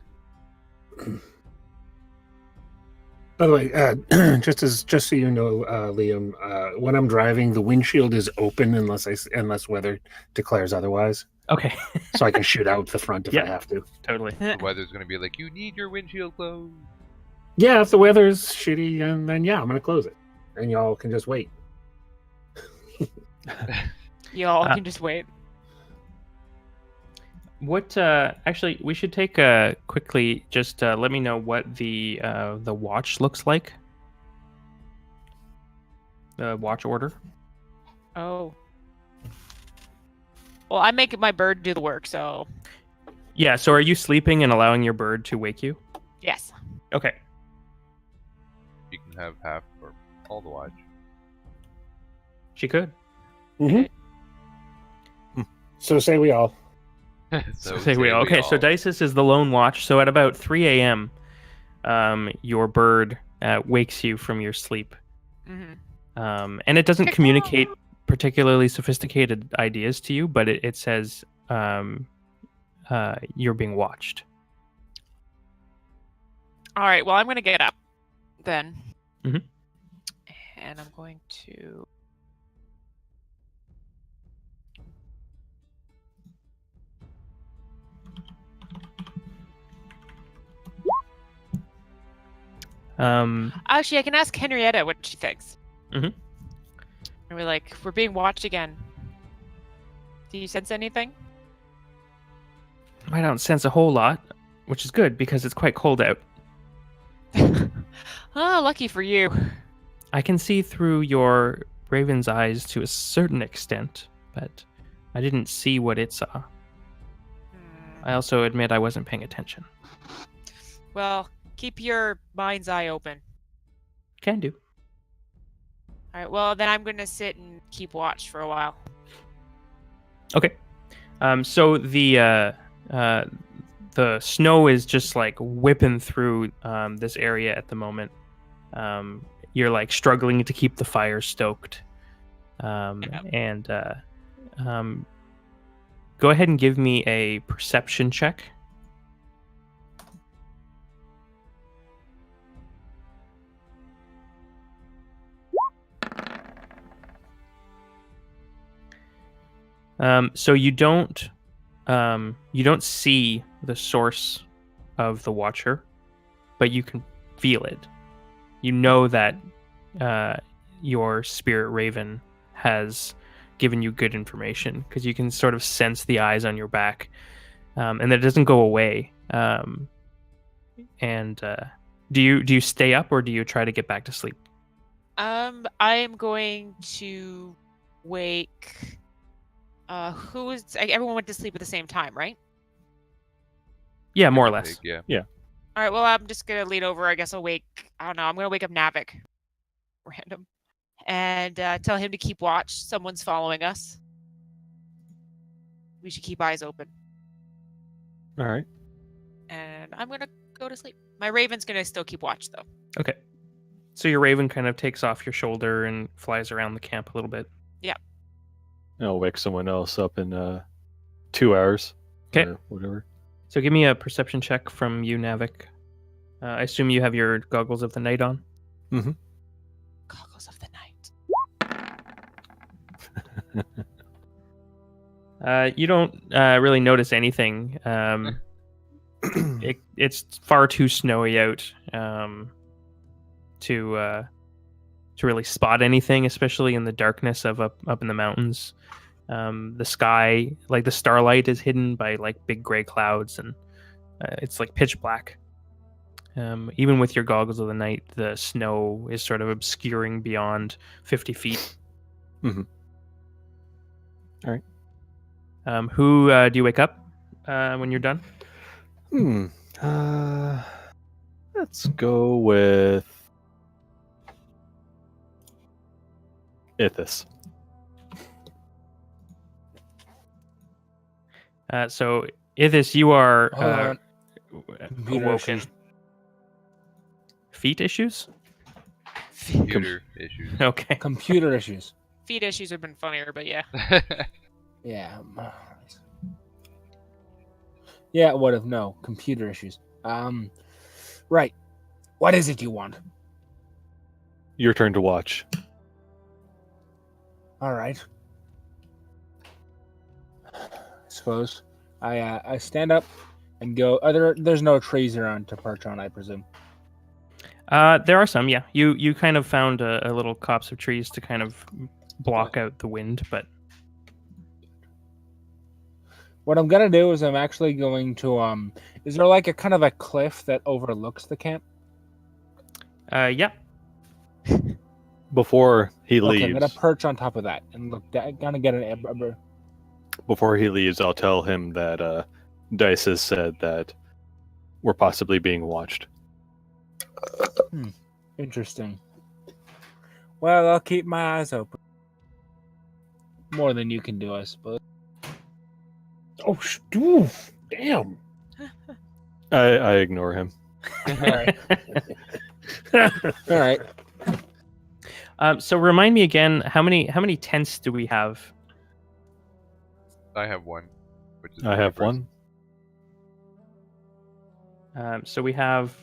By the way, just so you know, Liam, when I'm driving, the windshield is open unless weather declares otherwise, Okay, so I can shoot out the front if Yeah. I have to. totally. The weather's gonna be like, you need your windshield closed. Yeah, if the weather's shitty, and then yeah, I'm gonna close it, and y'all can just wait. Y'all Uh, can just wait. What? Actually, we should take quickly. Just let me know what the watch looks like. The watch order. Oh. Well, I make my bird do the work, so Yeah. So, are you sleeping and allowing your bird to wake you? yes. Okay. You can have half or all the watch. She could. Mhm. So say we all. So Say we all. Okay, so Dices is the lone watch. So at about 3 a.m., your bird wakes you from your sleep. Mm-hmm. And it doesn't communicate particularly sophisticated ideas to you, but it says you're being watched. All right. Well, I'm going to get up then. Mhm. And I'm going to. Actually, I can ask Henrietta what she thinks. Mhm. And we're like, we're being watched again. Do you sense anything? I don't sense a whole lot, which is good because it's quite cold out. Oh, lucky for you. I can see through your raven's eyes to a certain extent, but I didn't see what it saw. I also admit I wasn't paying attention. Well, keep your mind's eye open. Can do. All right. Well, then I'm going to sit and keep watch for a while. Okay. So the snow is just like whipping through this area at the moment. You're like struggling to keep the fire stoked. And go ahead and give me a perception check. So you don't see the source of the Watcher, but you can feel it. You know that your spirit raven has given you good information because you can sort of sense the eyes on your back, and that it doesn't go away. Do you stay up or do you try to get back to sleep? I am going to wake. Everyone went to sleep at the same time, right? Yeah, more or less. Yeah. All right. Well, I'm just gonna lean over. I guess I'll wake. I don't know. I'm gonna wake up Navik, random, and tell him to keep watch. Someone's following us. We should keep eyes open. All right. And I'm gonna go to sleep. My raven's gonna still keep watch though. Okay. So your raven kind of takes off your shoulder and flies around the camp a little bit. Yeah. I'll wake someone else up in 2 hours. Okay. Or whatever. So give me a perception check from you, Navik. I assume you have your goggles of the night on. Mm-hmm. Goggles of the night. You don't really notice anything. It's far too snowy out to really spot anything, especially in the darkness of up in the mountains. The sky, like the starlight, is hidden by like big gray clouds, and it's like pitch black. Even with your goggles of the night, the snow is sort of obscuring beyond 50 feet. Mm-hmm. All right. Who do you wake up when you're done? Let's go with Ithis. So, Ithis, you are Hold on. Computer awoken. issues. Feet issues? Computer issues. Okay. Computer issues. Feet issues have been funnier, but yeah. Yeah. Yeah, what if no? Computer issues. Right. What is it you want? Your turn to watch. All right. I suppose I stand up and go. There's no trees around to perch on, I presume. There are some, yeah. You kind of found a little copse of trees to kind of block out the wind, but what I'm gonna do is I'm actually going to Is there like a kind of a cliff that overlooks the camp? Yeah. Before he leaves, Okay, I'm gonna perch on top of that and look. Gonna get an. Before he leaves, I'll tell him that Dice has said that we're possibly being watched. Interesting. Well, I'll keep my eyes open. more than you can do, I suppose. Oh, ooh, damn. I ignore him. All right. All right. So remind me again, how many tents do we have? I have one. Which is I have 20 one. So we have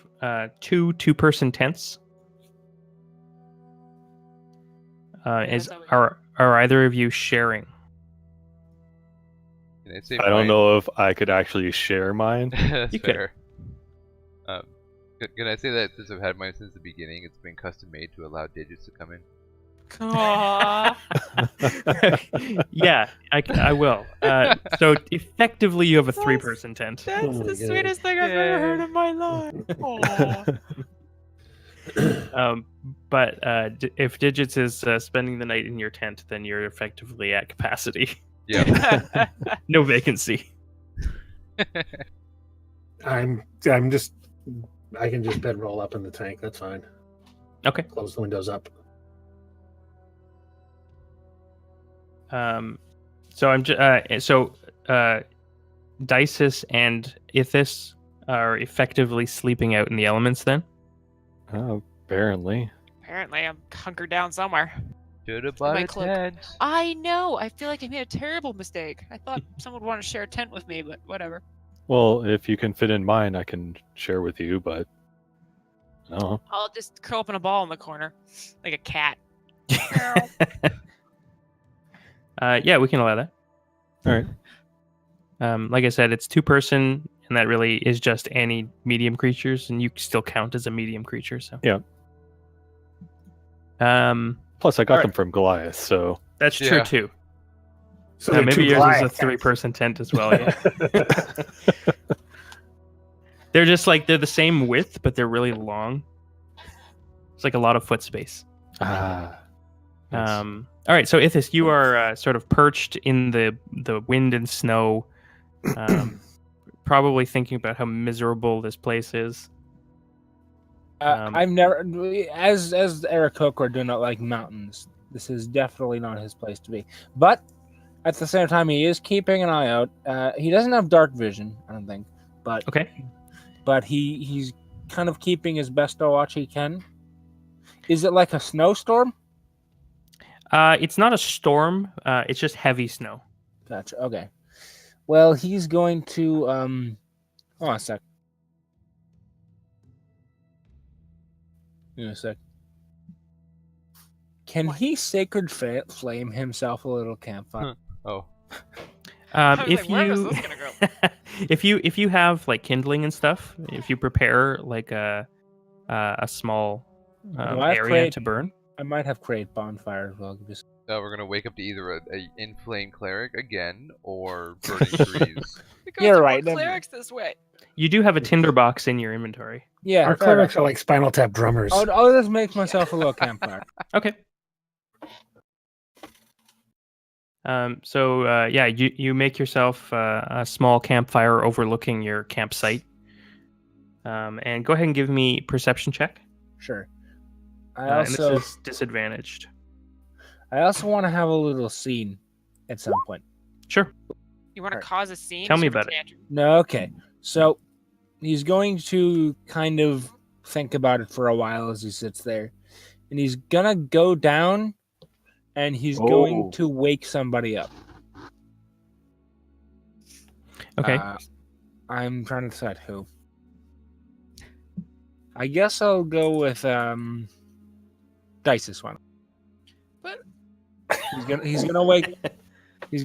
two-person tents. that's how we go. Are either of you sharing? Can I say I don't mine? know if I could actually share mine. That's You could. fair. Can I say that since I've had mine since the beginning, it's been custom made to allow digits to come in? Aw. Yeah, I will. So effectively, you have a three-person tent. That's Oh my the God. sweetest thing I've ever heard in my life. Aw. But if Digits is spending the night in your tent, then you're effectively at capacity. Yeah. No vacancy. I'm just. I can just bedroll up in the tank. That's fine. Okay. Close the windows up. So I'm just Dices and Ithis are effectively sleeping out in the elements. Then Oh, apparently. Apparently, I'm hunkered down somewhere. Should have my bought a cloak. tent. I know. I feel like I made a terrible mistake. I thought someone would want to share a tent with me, but whatever. Well, if you can fit in mine, I can share with you, but no. I'll just curl up in a ball in the corner, like a cat. yeah, we can allow that. All right. Like I said, it's two-person, and that really is just any medium creatures, and you still count as a medium creature. So Yeah. Plus, I got them from Goliath, so that's Yeah. true too. So they're Maybe two yours is a Goliath three-person tent as well. Yeah. They're just like they're the same width, but they're really long. It's like a lot of foot space. nice. All right, so Ithis, you are sort of perched in the wind and snow, probably thinking about how miserable this place is. I've never, as Eric Hooker, do not like mountains. This is definitely not his place to be. But at the same time, he is keeping an eye out. He doesn't have dark vision, I don't think. But Okay. But he's kind of keeping his best watch he can. Is it like a snowstorm? It's not a storm. It's just heavy snow. Gotcha. Okay. Well, he's going to hold on a sec. Give me a sec. Can he sacred flame himself a little campfire? Oh. I was If like, where was you this gonna go? if you have like kindling and stuff, if you prepare like a small Do I have area create- to burn. I might have create bonfire as well. Just Now we're gonna wake up to either a inflamed cleric again or burning trees. We go You're through right, more then- clerics this way. You do have a tinderbox in your inventory. yeah. Our fair clerics enough. are like Spinal Tap drummers. I'll just make myself a little campfire. Okay. So yeah, you make yourself a small campfire overlooking your campsite. And go ahead and give me perception check. Sure. And this is disadvantaged. I also want to have a little scene at some point. Sure. You want to Alright. cause a scene? Tell me Sort of about it. tantrum? No, okay. So he's going to kind of think about it for a while as he sits there. And he's gonna go down and he's going to wake somebody up. Okay. I'm trying to decide who. I guess I'll go with Dice's one. But He's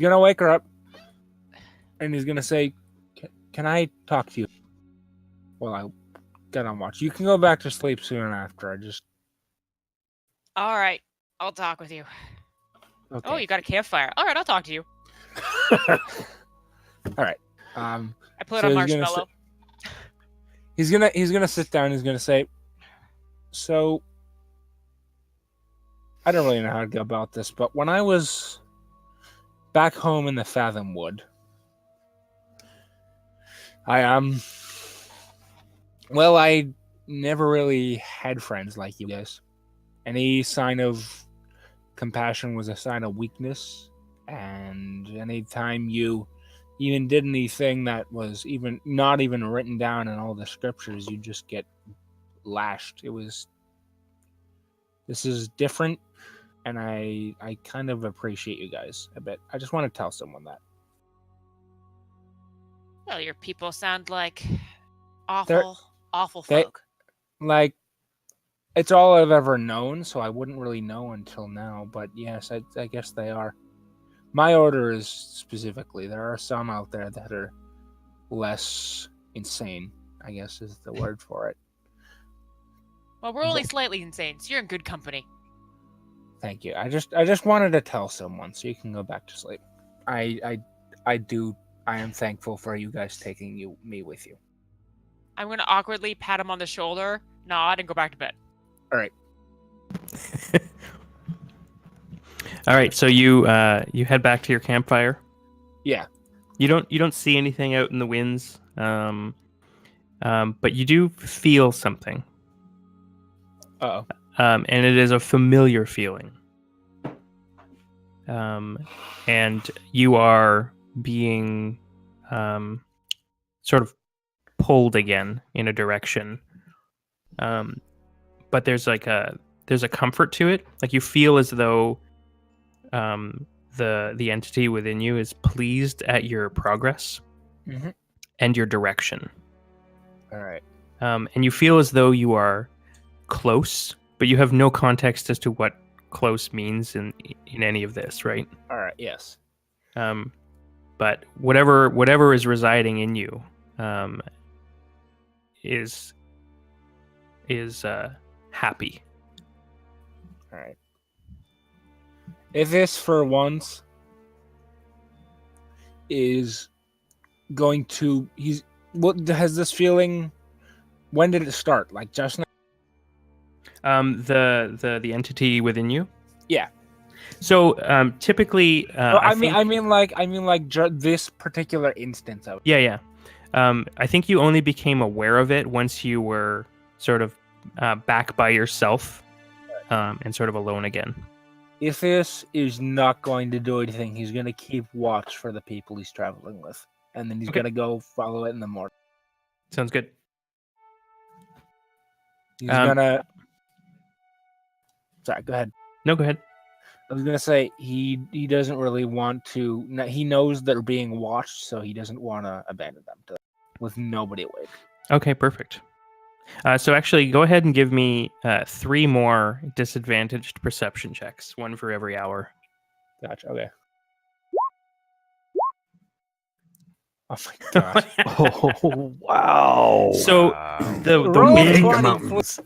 gonna wake her up, and he's gonna say, "Can I talk to you?" Well, I get on watch. You can go back to sleep soon after. I just all right, I'll talk with you. okay. Oh, you got a campfire. All right, I'll talk to you. All right. I put So a he's gonna marshmallow. He's gonna sit down. He's gonna say, "So, I don't really know how to go about this, but when I was back home in the Fathom Wood, I well, I never really had friends like you guys. Any sign of compassion was a sign of weakness, And anytime you even did anything that was even not even written down in all the scriptures, you just get lashed. This is different, and I kind of appreciate you guys a bit. I just want to tell someone that. Well, your people sound like awful they- folk. Like, it's all I've ever known, so I wouldn't really know until now. But yes, I guess they are. My order is specifically. There are some out there that are less insane, I guess is the word for it. Well, we're only slightly insane, so you're in good company. Thank you. I just wanted to tell someone so you can go back to sleep. I am thankful for you guys taking me with you. I'm gonna awkwardly pat him on the shoulder, nod, and go back to bed. All right. All right, so you head back to your campfire. Yeah. You don't see anything out in the winds, but you do feel something. Uh-oh. And it is a familiar feeling. And you are being sort of pulled again in a direction. But there's a comfort to it. Like you feel as though the entity within you is pleased at your progress and your direction. All right. And you feel as though you are close, but you have no context as to what close means in any of this, right? All right. Yes. But whatever is residing in you is happy. All right. If this for once is going to what has this feeling? When did it start? Like just now? The entity within you. Yeah. So typically, I mean this particular instance of it. Yeah. I think you only became aware of it once you were sort of back by yourself and sort of alone again. If this is not going to do anything, he's going to keep watch for the people he's traveling with, and then he's going to go follow it in the morning. Sounds good. He's gonna. Sorry, go ahead. No, go ahead. I was gonna say he doesn't really want to. He knows they're being watched, so he doesn't want to abandon them with nobody awake. Okay, perfect. So actually, go ahead and give me 3 more disadvantaged perception checks, 1 for every hour. Gotcha. Okay. Oh my gosh. Oh wow! So the Big wind, mountains.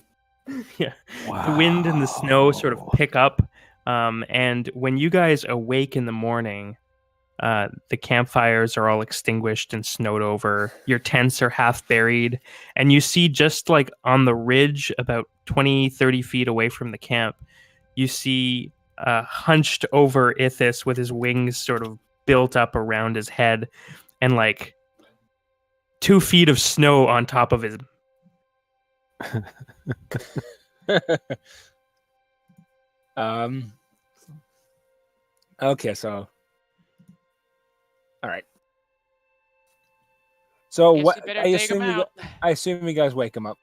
yeah, Wow. the wind and the snow sort of pick up, and when you guys awake in the morning, the campfires are all extinguished and snowed over. Your tents are half buried, and you see just like on the ridge about 20-30 feet away from the camp, you see hunched over Ithis with his wings sort of built up around his head and like 2 feet of snow on top of his. Okay, so all right. So Guess what? you better I dig 'em assume out. I assume you guys wake him up.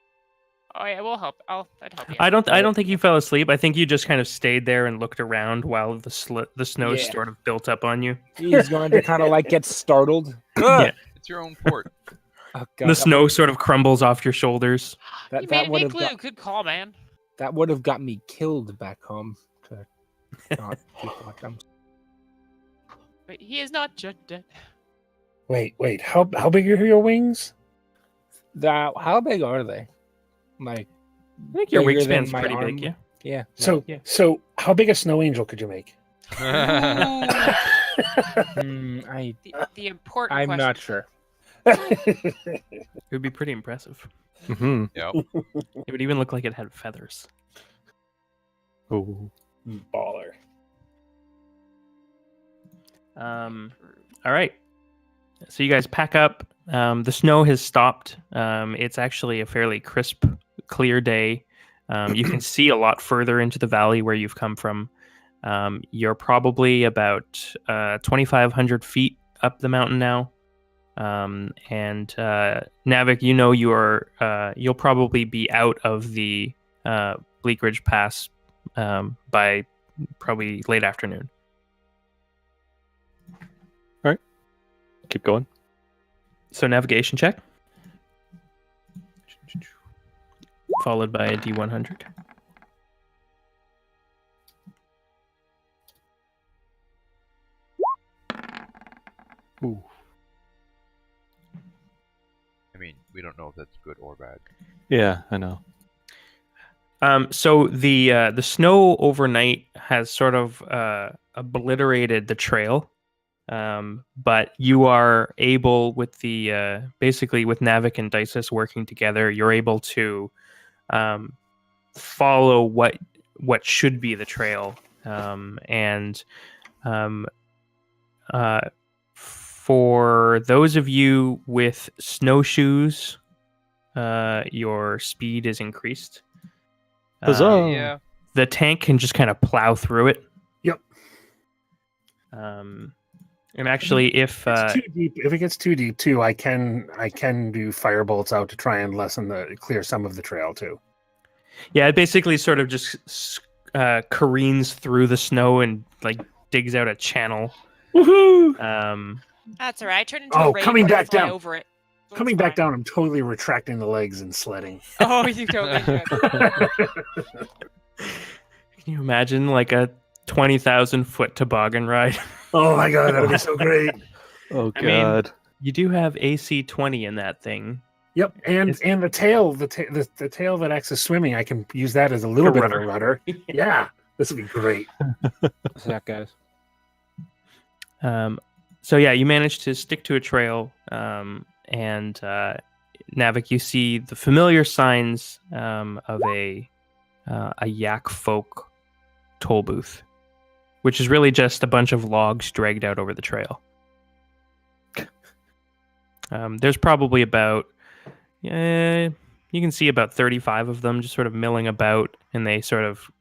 Oh yeah, we'll help. I'd help you. I don't think you fell asleep. I think you just kind of stayed there and looked around while the snow Yeah. sort of built up on you. He's going to kind of like get startled. Yeah. It's your own port. Oh, The God, that snow sort of crumbles off your shoulders. That- you that made would me have clue. got- Good call, man. That would have got me killed back home. To not keep watching. But he is not just dead. Wait. How big are your wings? How big are they? Like, I think your Bigger than wingspan's my pretty arm. big, yeah. yeah. So how big a snow angel could you make? The important I'm question. not sure. It would be pretty impressive. Mm-hmm. Yep. It would even look like it had feathers. Oh. Baller. All right. So you guys pack up. The snow has stopped. It's actually a fairly crisp, clear day. You can see a lot further into the valley where you've come from. You're probably about 2,500 feet up the mountain now. And Navik, you'll probably be out of the Bleak Ridge Pass by probably late afternoon. All right, keep going. So navigation check, followed by a D100. Ooh. I mean, we don't know if that's good or bad. Yeah, I know. So the snow overnight has sort of obliterated the trail, but you are able, with the basically with Navik and Dysus working together, you're able to follow what should be the trail, and for those of you with snowshoes, your speed is increased. Huzzah! Yeah. The tank can just kind of plow through it. Yep. And actually, if It's too deep, if it gets too deep too, I can do firebolts out to try and clear some of the trail too. yeah, it basically sort of just careens through the snow and like digs out a channel. Woohoo! That's all right. I turned into a raven coming and back fly down. over it. So Coming it's back fine. down, I'm totally retracting the legs and sledding. Oh, you totally should. Can you imagine like a 20,000 foot toboggan ride? Oh my god, that would be so great. Oh I mean, god. You do have AC 20 in that thing. Yep, and the tail, the tail that acts as swimming, I can use that as a little bit of a rudder. Yeah, this would be great. What's that, guys? So yeah, you managed to stick to a trail, and Navik, you see the familiar signs of a yak folk toll booth, which is really just a bunch of logs dragged out over the trail. There's probably about, you can see about 35 of them just sort of milling about, and they sort of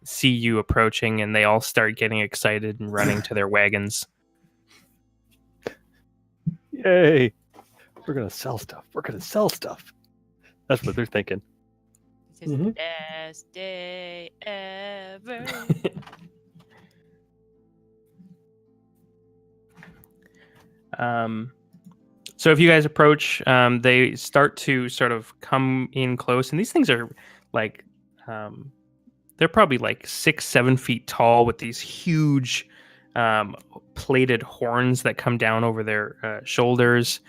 see you approaching, and they all start getting excited and running to their wagons. Yay! We're gonna sell stuff. We're gonna sell stuff. That's what they're thinking. This is the best day ever. So if you guys approach, they start to sort of come in close, and these things are like, they're probably like 6-7 feet tall with these huge plated horns that come down over their shoulders.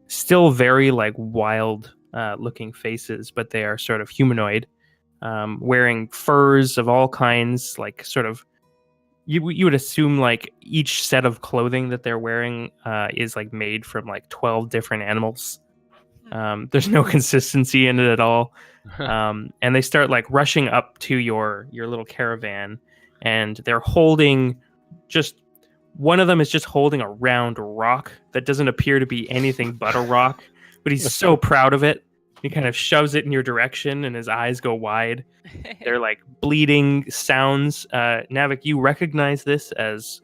Still very like wild looking faces, but they are sort of humanoid, wearing furs of all kinds, like sort of, you would assume like each set of clothing that they're wearing is like made from like 12 different animals. There's no consistency in it at all. And they start like rushing up to your little caravan, and they're holding just, one of them is just holding a round rock that doesn't appear to be anything but a rock, but he's so proud of it. He kind of shoves it in your direction, and his eyes go wide. They're like bleeding sounds. Navik, you recognize this as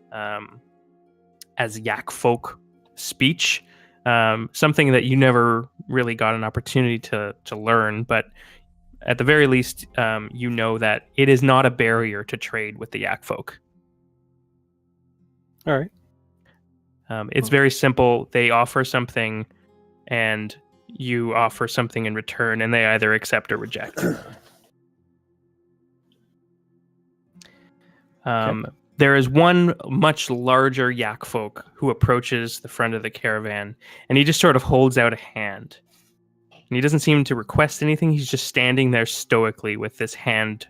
yak folk speech, something that you never really got an opportunity to learn, but at the very least, you know that it is not a barrier to trade with the yak folk. All right. It's very simple. They offer something, and you offer something in return, and they either accept or reject. There is one much larger yak folk who approaches the front of the caravan, and he just sort of holds out a hand. And he doesn't seem to request anything. He's just standing there stoically with this hand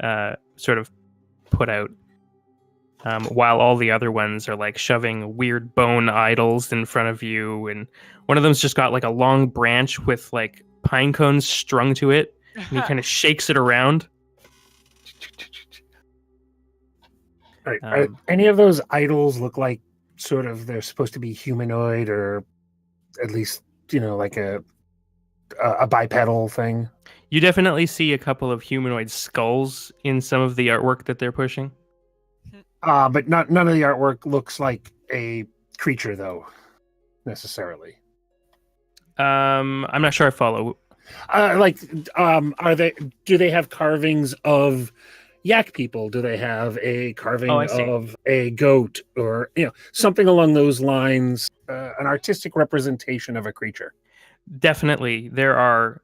sort of put out. While all the other ones are like shoving weird bone idols in front of you, and one of them's just got like a long branch with like pine cones strung to it, and he kind of shakes it around. All right. Are any of those idols look like sort of they're supposed to be humanoid, or at least like a a bipedal thing. You definitely see a couple of humanoid skulls in some of the artwork that they're pushing. But none of the artwork looks like a creature, though, necessarily. I'm not sure I follow. Are they? Do they have carvings of yak people? Do they have a carving of a goat, or something along those lines? An artistic representation of a creature. Definitely, there are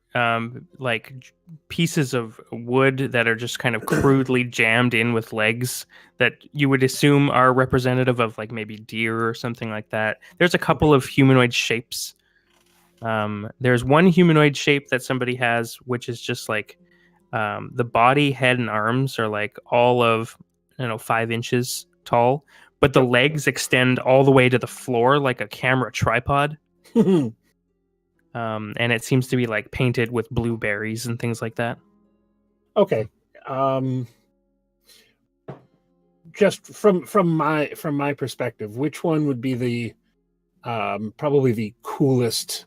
pieces of wood that are just kind of crudely jammed in with legs that you would assume are representative of like maybe deer or something like that. There's a couple of humanoid shapes. There's one humanoid shape that somebody has, which is just like the body, head, and arms are like all of 5 inches tall, but the legs extend all the way to the floor like a camera tripod. And it seems to be like painted with blueberries and things like that. Okay. Just from my perspective, which one would be the probably the coolest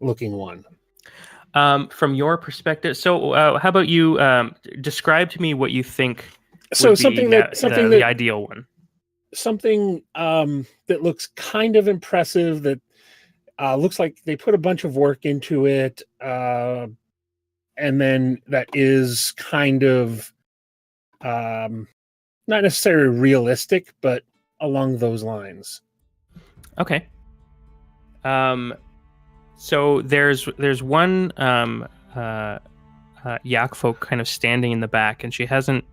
looking one? From your perspective, so how about you describe to me what you think so would something be that the ideal one? Something that looks kind of impressive, that looks like they put a bunch of work into it, and then that is kind of not necessarily realistic, but along those lines. Okay. So there's one yak folk kind of standing in the back, and she hasn't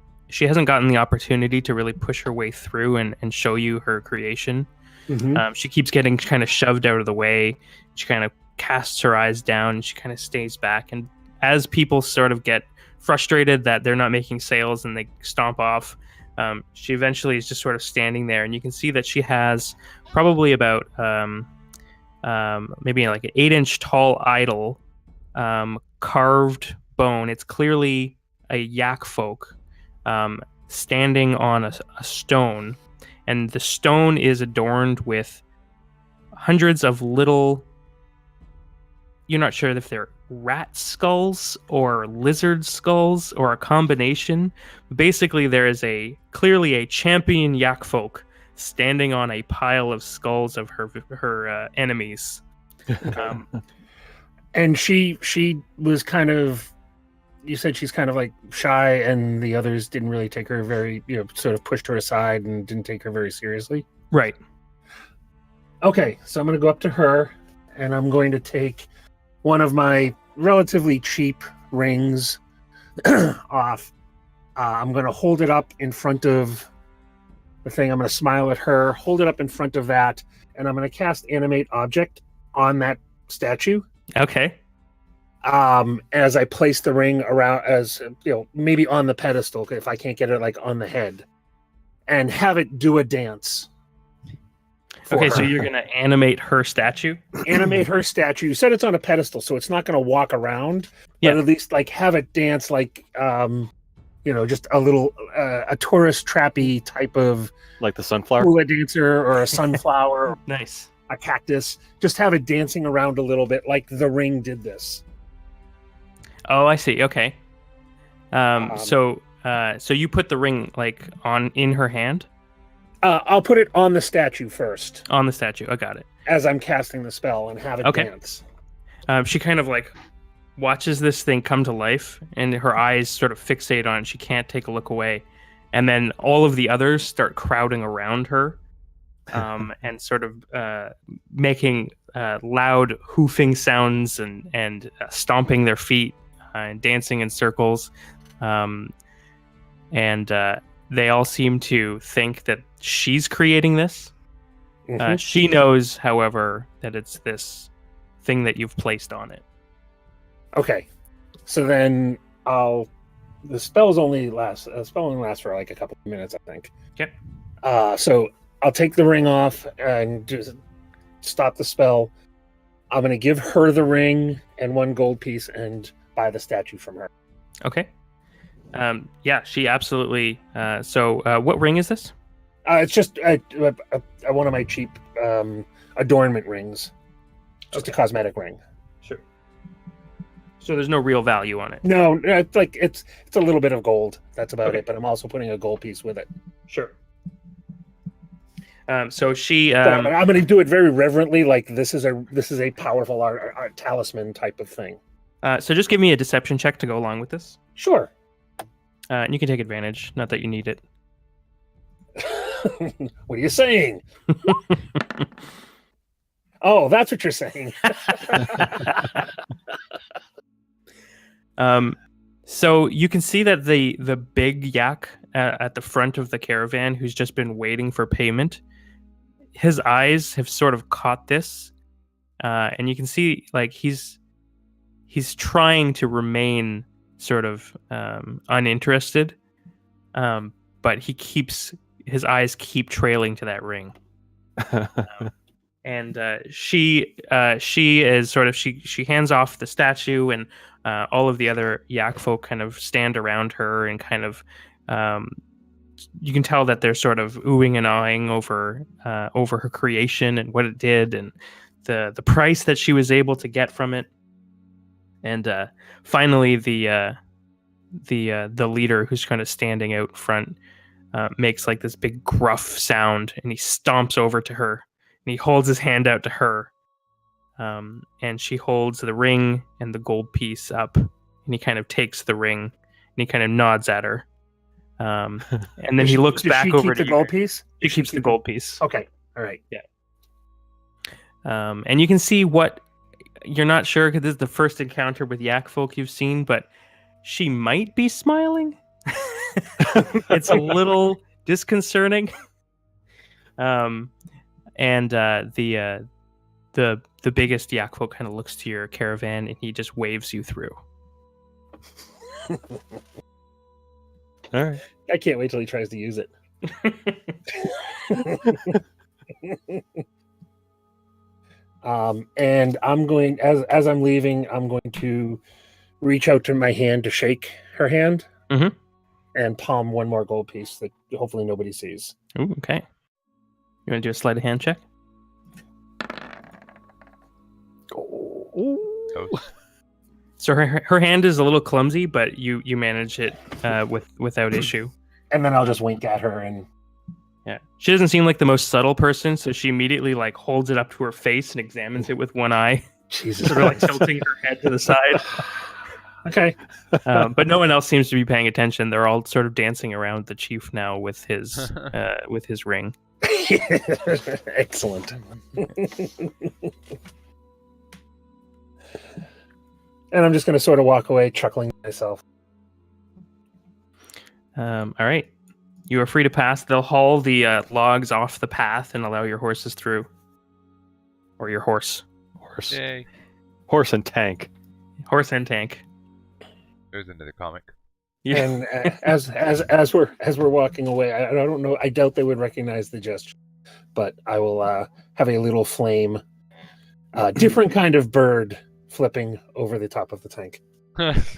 gotten the opportunity to really push her way through and show you her creation. Mm-hmm. She keeps getting kind of shoved out of the way. She kind of casts her eyes down, and she kind of stays back. And as people sort of get frustrated that they're not making sales and they stomp off, she eventually is just sort of standing there. And you can see that she has probably about maybe like an 8-inch tall idol, carved bone. It's clearly a yak folk standing on a stone. And the stone is adorned with hundreds of little, you're not sure if they're rat skulls or lizard skulls or a combination. Basically, there is clearly a champion yak folk standing on a pile of skulls of her enemies. And she was kind of, you said she's kind of like shy, and the others didn't really take her very, sort of pushed her aside and didn't take her very seriously. Right. Okay, so I'm going to go up to her, and I'm going to take one of my relatively cheap rings off. I'm going to hold it up in front of the thing. I'm going to smile at her, hold it up in front of that, and I'm going to cast Animate Object on that statue. Okay. As I place the ring around, as maybe on the pedestal, if I can't get it like on the head, and have it do a dance. Okay, so you're gonna animate her statue. Animate her statue. You said it's on a pedestal, so it's not gonna walk around. Yeah. But at least like have it dance like just a little a tourist trappy type of, like the sunflower, hula dancer or a sunflower. Nice. A cactus. Just have it dancing around a little bit, like the ring did this. Oh, I see. Okay. So you put the ring like in her hand? I'll put it on the statue first. On the statue. I got it. As I'm casting the spell, and have it dance. She kind of like watches this thing come to life, and her eyes sort of fixate on it. She can't take a look away. And then all of the others start crowding around her, and sort of making loud hoofing sounds and stomping their feet and dancing in circles. And they all seem to think that she's creating this. Mm-hmm. She knows, however, that it's this thing that you've placed on it. Okay, so then the spell only lasts for like a couple of minutes, I think. Okay. So I'll take the ring off and just stop the spell. I'm going to give her the ring and 1 gold piece and buy the statue from her. Okay. Yeah, she absolutely. So what ring is this? It's just one of my cheap adornment rings. Just a cosmetic ring. Sure. So there's no real value on it. No, it's like it's a little bit of gold. That's about it. But I'm also putting a gold piece with it. Sure. So she. I'm going to do it very reverently, like this is a powerful art talisman type of thing. So just give me a deception check to go along with this. Sure. And you can take advantage. Not that you need it. What are you saying? Oh, that's what you're saying. So you can see that the big yak at the front of the caravan, who's just been waiting for payment, his eyes have sort of caught this, and you can see like he's trying to remain sort of uninterested, but his eyes keep trailing to that ring. And she is sort of she hands off the statue, and all of the other yak folk kind of stand around her and kind of you can tell that they're sort of oohing and ahhing over her creation and what it did and the price that she was able to get from it. And finally the leader, who's kind of standing out front, makes like this big gruff sound, and he stomps over to her. And he holds his hand out to her, and she holds the ring and the gold piece up, and he kind of takes the ring, and he kind of nods at her, and then he looks back over to the gold piece. She keeps the gold piece. Okay, all right, yeah. And you can see what you're not sure, because this is the first encounter with yak folk you've seen, but she might be smiling. It's a little disconcerting. And the biggest yak folk kind of looks to your caravan, and he just waves you through. All right. I can't wait till he tries to use it. And I'm going, as I'm leaving, I'm going to reach out to my hand to shake her hand, and palm one more gold piece that hopefully nobody sees. Ooh, okay. You want to do a sleight of hand check? Oh. So her hand is a little clumsy, but you manage it without issue. And then I'll just wink at her, and yeah, she doesn't seem like the most subtle person, so she immediately like holds it up to her face and examines it with one eye. Jesus, sort of like tilting her head to the side. Okay. But no one else seems to be paying attention. They're all sort of dancing around the chief now with his ring. Excellent. And I'm just going to sort of walk away, chuckling to myself. All right. You are free to pass. They'll haul the logs off the path and allow your horses through. Or your horse. Yay. Horse and tank. Horse and tank. There's another comic. Yeah. And as we're walking away, I don't know. I doubt they would recognize the gesture, but I will have a little flame, different kind of bird, flipping over the top of the tank. Thanks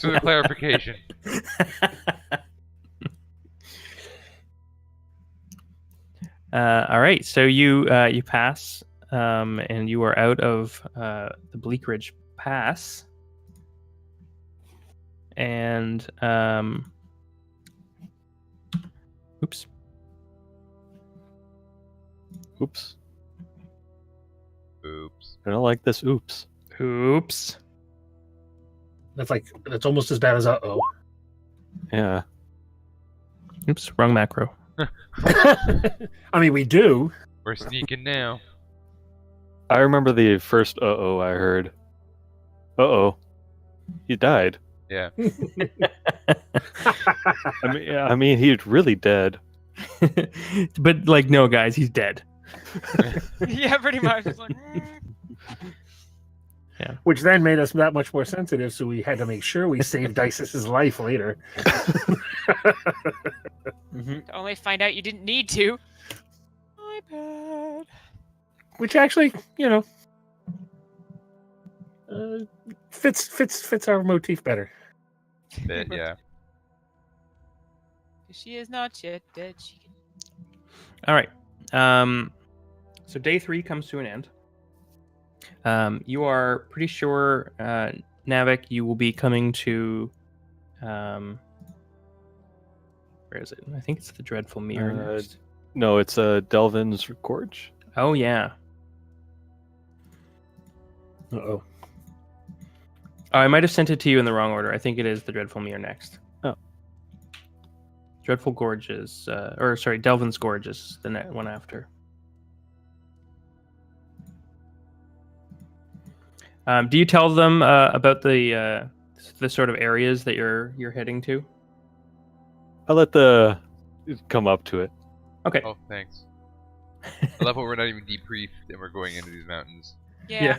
for the clarification. All right, so you pass, and you are out of the Bleak Ridge Pass, and oops. I don't like this. Oops. That's almost as bad as uh-oh. Yeah. Oops, wrong macro. I mean, we do. We're sneaking now. I remember the first uh-oh I heard. Uh-oh. He died. Yeah. I mean, he's really dead. But, like, no, guys, he's dead. Yeah, pretty much. It's like, Yeah. Which then made us that much more sensitive, so we had to make sure we saved Isis' life later. to only find out you didn't need to. My bad. Which actually, fits our motif better. Bit, yeah. She is not yet dead. All right. So day 3 comes to an end. You are pretty sure, Navik, you will be coming to. Where is it? I think it's the Dreadful Mirror next. No, it's Delvin's Gorge. Oh yeah. Uh-oh. Oh, I might have sent it to you in the wrong order. I think it is the Dreadful Mirror next. Oh. Dreadful Gorge is, Delvin's Gorge is the one after. Do you tell them about the sort of areas that you're heading to? I'll let the come up to it. Okay. Oh, thanks. I love how we're not even debriefed and we're going into these mountains. Yeah.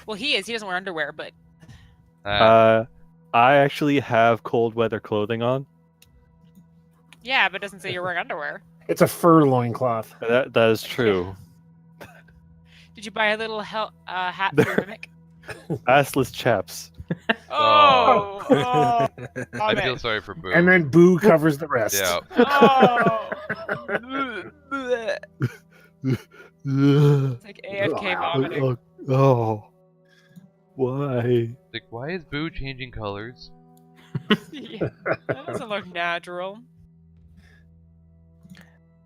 Well, he is. He doesn't wear underwear, but I actually have cold weather clothing on. yeah, but it doesn't say you're wearing underwear. It's a fur loincloth. That is true. Did you buy a little hat for your mimic? Assless chaps. I feel sorry for Boo. And then Boo covers the rest. Yeah. It's like AFK vomiting. Oh. Why? Like, why is Boo changing colors? Yeah, that doesn't look natural.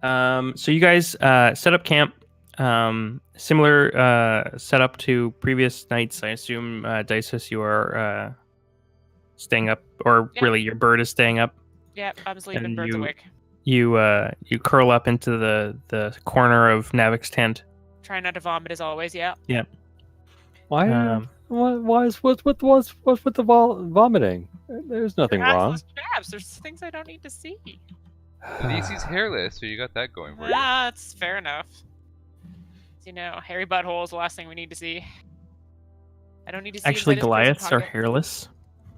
So you guys set up camp. Similar setup to previous nights. I assume, Dices, you are staying up, or really your bird is staying up. Yeah, I'm sleeping. And Bird's awake. You curl up into the corner of Navik's tent. Trying not to vomit as always. Yeah. Yeah. Why? What's with the vomiting? There's nothing wrong. Chaps. There's things I don't need to see. Nisi's hairless, so you got that going for you. That's fair enough. You know, hairy butthole is the last thing we need to see. I don't need to see. Actually, inside his Goliaths prison are pocket. hairless.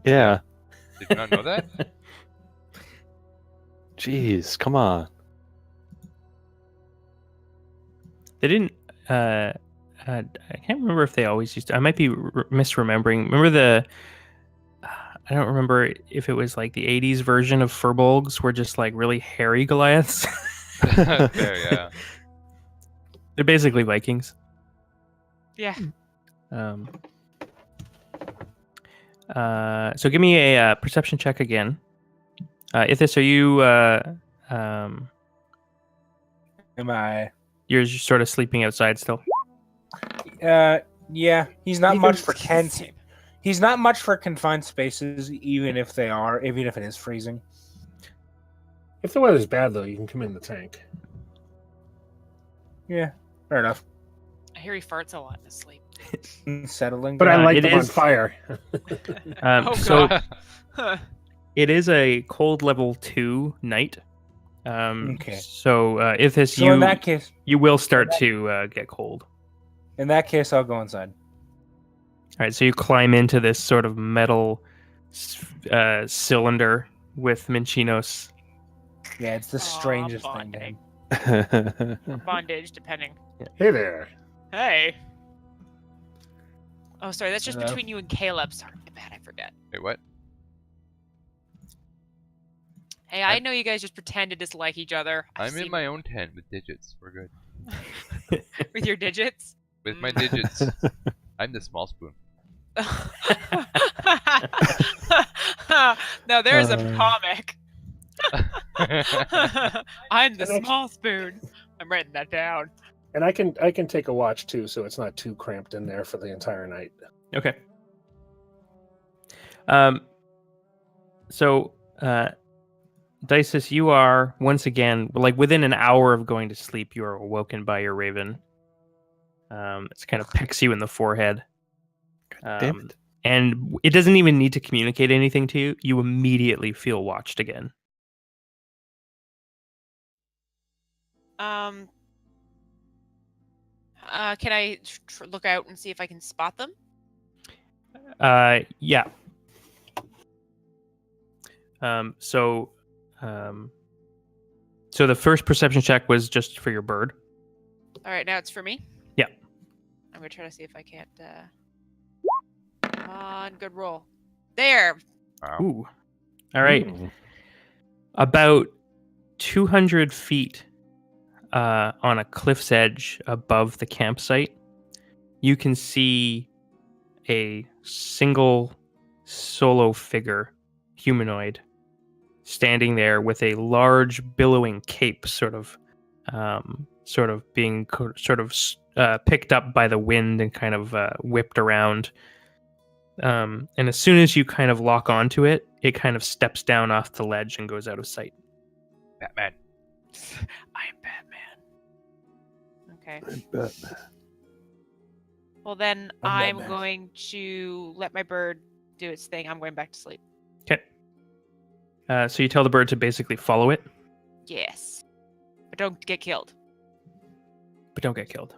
Yeah. Did you not know that? Jeez, come on. They didn't. I can't remember if they always used to. I might be misremembering. Remember the. I don't remember if it was like the '80s version of Furbolgs were just like really hairy Goliaths. Fair, yeah. They're basically Vikings. Yeah. So give me a perception check again. Ithis, are you? Am I? You're just sort of sleeping outside still. Yeah. He's not much for Same. tent. He's not much for confined spaces, even if it is freezing. If the weather's bad, though, you can come in the tank. Yeah, fair enough. I hear he farts a lot in his sleep. Settling. But I down. like it them on is- fire. Oh So god. it is a cold level 2 night. Okay. So Ithis, So in that case, you will start to get cold. I'll go inside. All right, so you climb into this sort of metal cylinder with Minchinos. Yeah, it's the Aw, strangest thing. bonding. Man. Or bondage, depending. Hey there. Hey. Oh, sorry. That's just Hello? between you and Caleb. Sorry, my bad. I forget. Wait, what? Hey, I know you guys just pretend to dislike each other. I'm in my own tent with digits. We're good. with your digits. With my digits. I'm the small spoon. Now there's a comic. I'm the That small spoon. I'm writing that down. And I can take a watch too, so it's not too cramped in there for the entire night. Okay. So, Dices, you are once again, like within an hour of going to sleep, you are awoken by your raven. It's kind of pecks you in the forehead. Damn it. And it doesn't even need to communicate anything to you. You immediately feel watched again. Can I look out and see if I can spot them? Yeah. So the first perception check was just for your bird. All right, now it's for me. Yeah. I'm gonna try to see if I can't. Come on, good roll. There. Wow. Ooh. All right. Mm. About 200 feet on a cliff's edge above the campsite, you can see a single solo figure, humanoid, standing there with a large billowing cape, sort of being picked up by the wind and kind of whipped around. And as soon as you kind of lock onto it, it kind of steps down off the ledge and goes out of sight. Batman. I am Batman. Okay. I'm Batman. Well, then I'm I'm Batman. going to let my bird do its thing. I'm going back to sleep. Okay. So you tell the bird to basically follow it, Yes. But don't get killed. but don't get killed.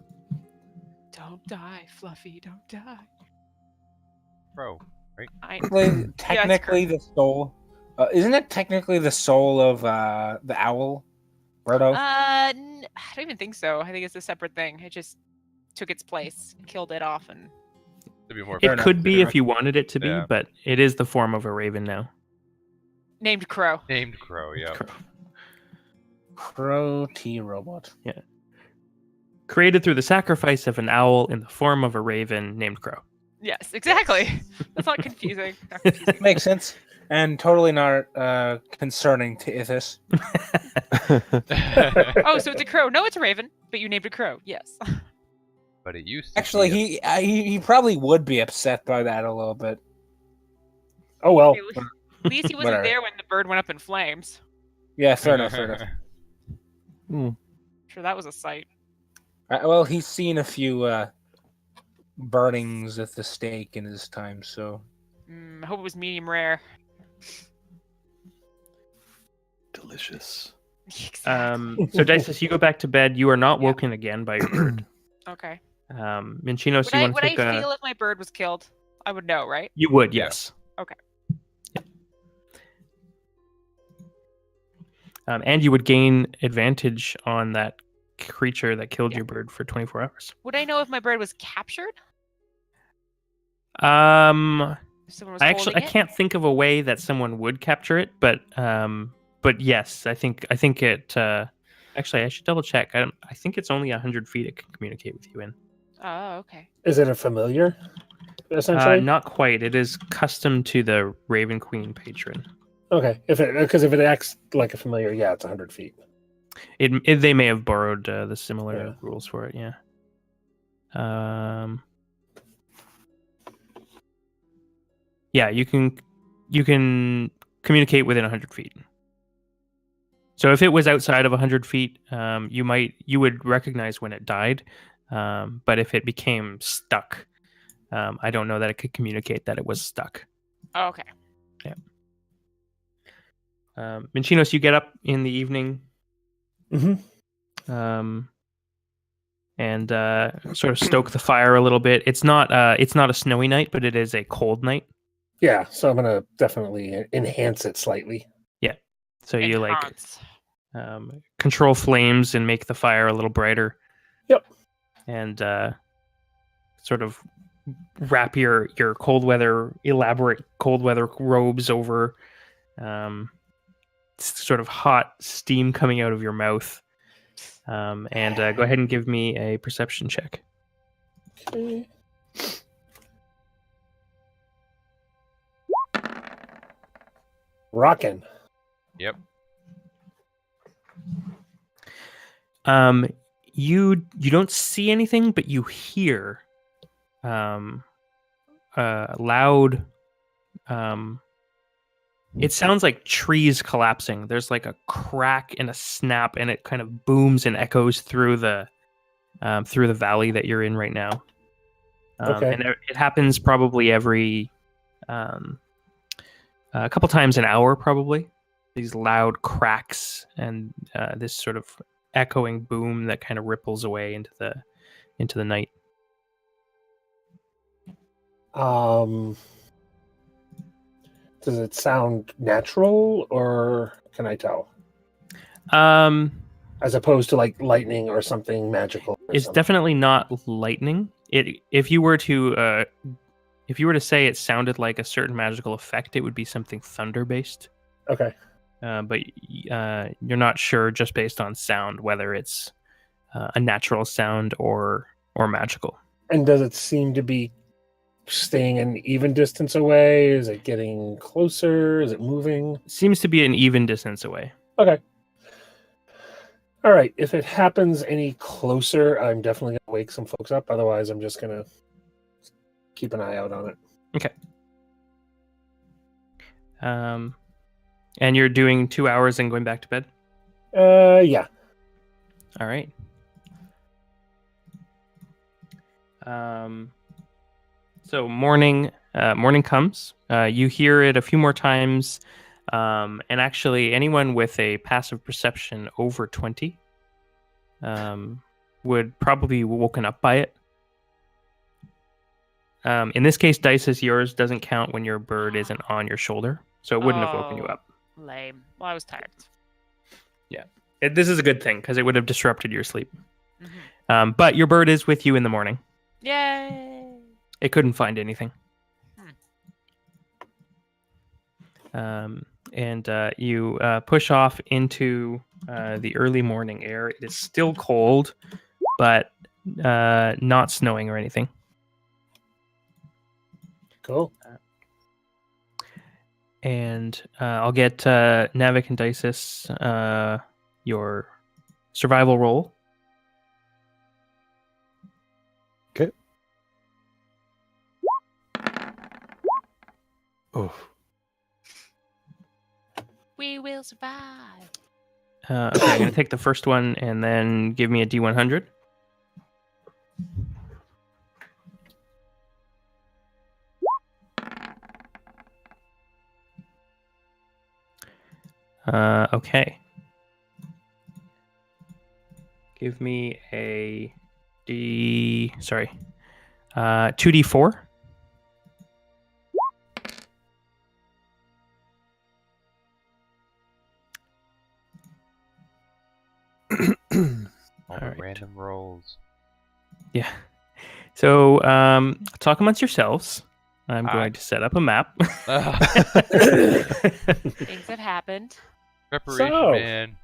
Don't die, Fluffy. Don't die. Bro. Technically, the soul. Isn't it technically the soul of the owl, Roto? I don't even think so. I think it's a separate thing. It just took its place, killed it off, and To be more It fair. could be if you wanted it to be, Yeah. but it is the form of a raven now. named Crow. Named Crow, yeah. Crow T robot. Created through the sacrifice of an owl in the form of a raven named Crow. Yes, exactly. That's not confusing. Not confusing. Makes sense. And totally not concerning to Ithis. Oh, so it's a crow. No, it's a raven, but you named it Crow. Yes. But it used to Actually, be he probably would be upset by that a little bit. Oh well. At least he wasn't Whatever. there when the bird went up in flames. Yeah, fair enough. Fair enough. Sure, that was a sight. Well, he's seen a few burnings at the stake in his time, so I hope it was medium rare. Delicious. Exactly. So Dices, you go back to bed. You are not woken again by your bird. Okay. Minchinos, Would you I, want would to I take a... feel if my bird was killed? I would know, right? You would, Yeah. yes. Okay. And you would gain advantage on that creature that killed Yeah. your bird for 24 hours. Would I know if my bird was captured? I If someone was actually holding it? can't think of a way that someone would capture it, but yes, I think it. Actually, I should double check. I think it's only 100 feet it can communicate with you in. Oh, okay. Is it a familiar? Essentially. Not quite. It is custom to the Raven Queen patron. Okay. If it acts like a familiar, yeah, it's 100 feet. They may have borrowed the similar Yeah. rules for it. Yeah. Yeah, you can communicate within 100 feet. So if it was outside of 100 feet, you would recognize when it died. But if it became stuck, I don't know that it could communicate that it was stuck. Oh, okay. Minchinos, you get up in the evening. Mm-hmm. And sort of stoke the fire a little bit. It's not a snowy night, but it is a cold night. Yeah, so I'm gonna definitely enhance it slightly. So you like Enhance. control flames and make the fire a little brighter. Yep. And sort of wrap your elaborate cold weather robes over sort of hot steam coming out of your mouth. And go ahead and give me a perception check. Okay. Rockin'. Yep. You don't see anything, but you hear loud. It sounds like trees collapsing. There's like a crack and a snap, and it kind of booms and echoes through the valley that you're in right now. Okay. And it happens probably every a couple times an hour, probably. These loud cracks and this sort of echoing boom that kind of ripples away into the night. Does it sound natural, or can I tell? As opposed to like lightning or something magical. Or It's something. definitely not lightning. If you were to say it sounded like a certain magical effect, it would be something thunder based. Okay. But you're not sure just based on sound whether it's a natural sound or magical. And does it seem to be staying an even distance away? Is it getting closer? Is it moving? Seems to be an even distance away. Okay. All right. If it happens any closer, I'm definitely going to wake some folks up. Otherwise, I'm just going to keep an eye out on it. Okay. And you're doing 2 hours and going back to bed? Yeah. All right. So morning comes. You hear it a few more times, and actually, anyone with a passive perception over 20 would probably be woken up by it. In this case, dice is yours. Doesn't count when your bird isn't on your shoulder, so it wouldn't have woken you up. Lame. Well, I was tired. Yeah, this is a good thing because it would have disrupted your sleep. Mm-hmm. But your bird is with you in the morning. Yay! It couldn't find anything. And you push off into the early morning air. It is still cold, but not snowing or anything. Cool. And I'll get Navik and Dices your survival roll. Okay. Oh. We will survive. Okay, I'm going to take the first one and then give me a D100. Okay. Give me a 2D4. All the random rolls. Yeah. So, talk amongst yourselves. I'm going to set up a map. Things have happened. Preparation, man.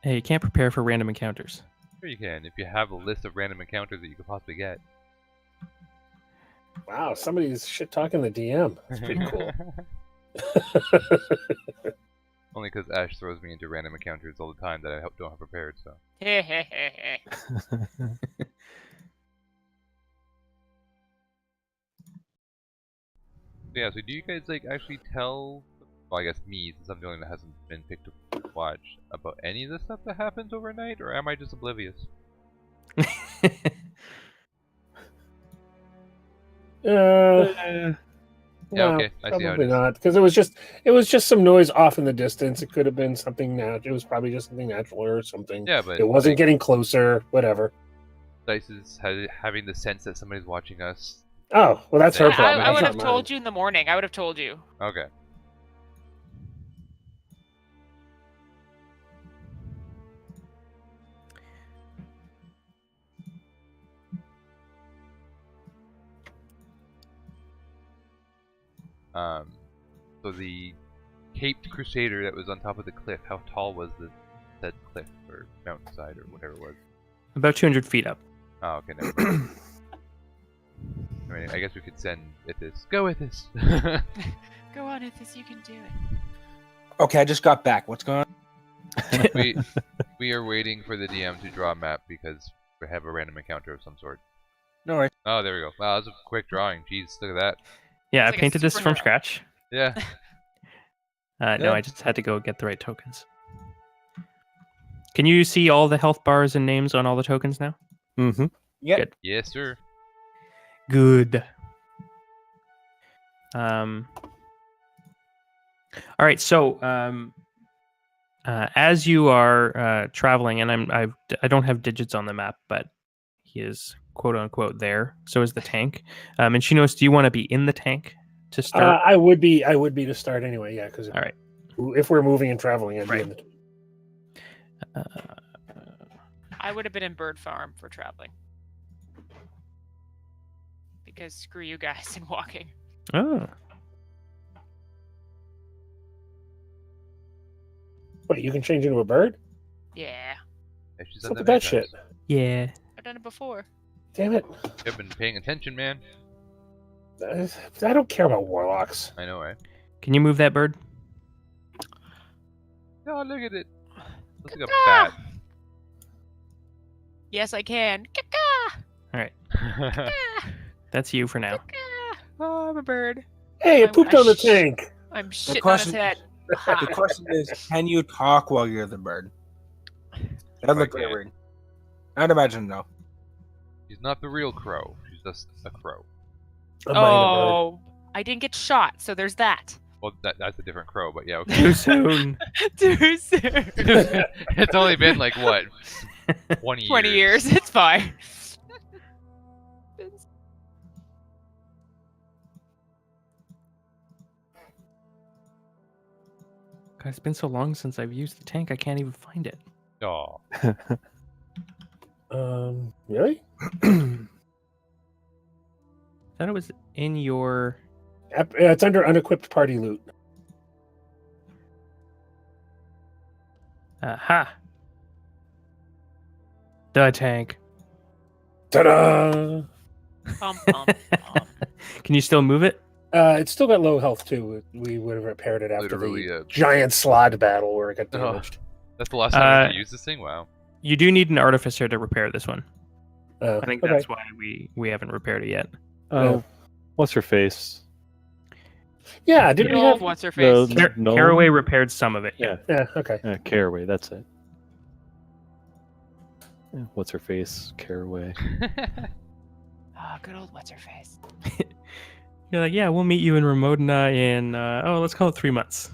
Hey, you can't prepare for random encounters. Sure you can, if you have a list of random encounters that you could possibly get. Wow, somebody's shit talking the DM. That's pretty cool. Only because Ash throws me into random encounters all the time that I don't have prepared, so. Yeah, so do you guys actually tell, well, I guess me, since I'm the only one that hasn't been picked to watch, about any of the stuff that happens overnight, or am I just oblivious? Yeah, okay, I see how it probably is. not, because it was just some noise off in the distance. It could have been something natural. It was probably just something natural or something. Yeah, but it wasn't getting closer. Whatever. Dice is having the sense that somebody's watching us. Oh, well, that's her problem. I would have told you in the morning. I would have told you. Okay. So the caped crusader that was on top of the cliff, how tall was said cliff or mountainside or whatever it was? About 200 feet up. Oh, okay, never mind. I mean, I guess we could send Ithis. Go Ithis! Go on, Ithis, you can do it. Okay, I just got back. What's going on? we are waiting for the DM to draw a map because we have a random encounter of some sort. No worries. Oh, there we go. Wow, that was a quick drawing. Jeez, look at that. Yeah, It's I like a painted this from superhero. scratch. Yeah. No, I just had to go get the right tokens. Can you see all the health bars and names on all the tokens now? Mm-hmm. Yep. Good. Yes, sir. Good. All right. So, as you are traveling, and I don't have digits on the map, but he is quote unquote there. So is the tank. And she knows. Do you want to be in the tank to start? I would be to start anyway. Yeah, because All right. if we're moving and traveling, I'd be in the. I would have been in Bird Farm for traveling. Because screw you guys and walking. Oh. Wait, you can change into a bird? Yeah. Yeah, she's What's done up with many that shit? times. Yeah. I've done it before. Damn it! You've been paying attention, man. I don't care about warlocks. I know, right? Can you move that bird? Oh, look at it. Looks like a Caw. bat. Yes, I can. Caw-caw. All right, Caw. that's you for now. Caw. Oh, I'm a bird. Hey, it I pooped on the wish. tank. I'm shitting on his question- head. The question is, can you talk while you're the bird? That'd look can't. weird. I'd imagine no. She's not the real crow. She's just a crow. A minor bird. Oh, I didn't get shot, so there's that. Well, that's a different crow, but yeah, okay. Too soon. Too soon. It's only been like, what? 20 years. It's fine. God, it's been so long since I've used the tank, I can't even find it. Oh. Really? I thought it was in your. It's under unequipped party loot. Aha. The tank. Ta-da! Pum, pum, pum. Can you still move it? It's still got low health too. We would have repaired it after Literally, the giant slod battle where it got Oh. damaged. That's the last time I ever used this thing? Wow. You do need an artificer to repair this one. Oh, I think okay. that's why we haven't repaired it yet. What's her face? Yeah, didn't we have? What's her face? The- No. Caraway repaired some of it. Yeah. Yeah, okay. Caraway, that's it. Yeah, what's her face? Caraway. Oh, good old what's her face. You're like, yeah, we'll meet you in Remodina in let's call it 3 months.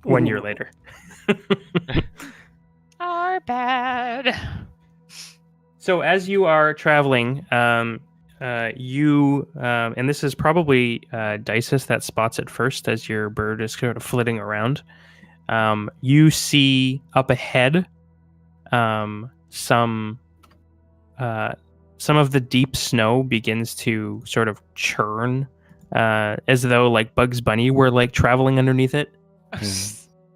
1 year Ooh. later. Our bad. So as you are traveling, you and this is probably Dices that spots it first as your bird is sort of flitting around. You see up ahead some of the deep snow begins to sort of churn, as though like Bugs Bunny were like traveling underneath it.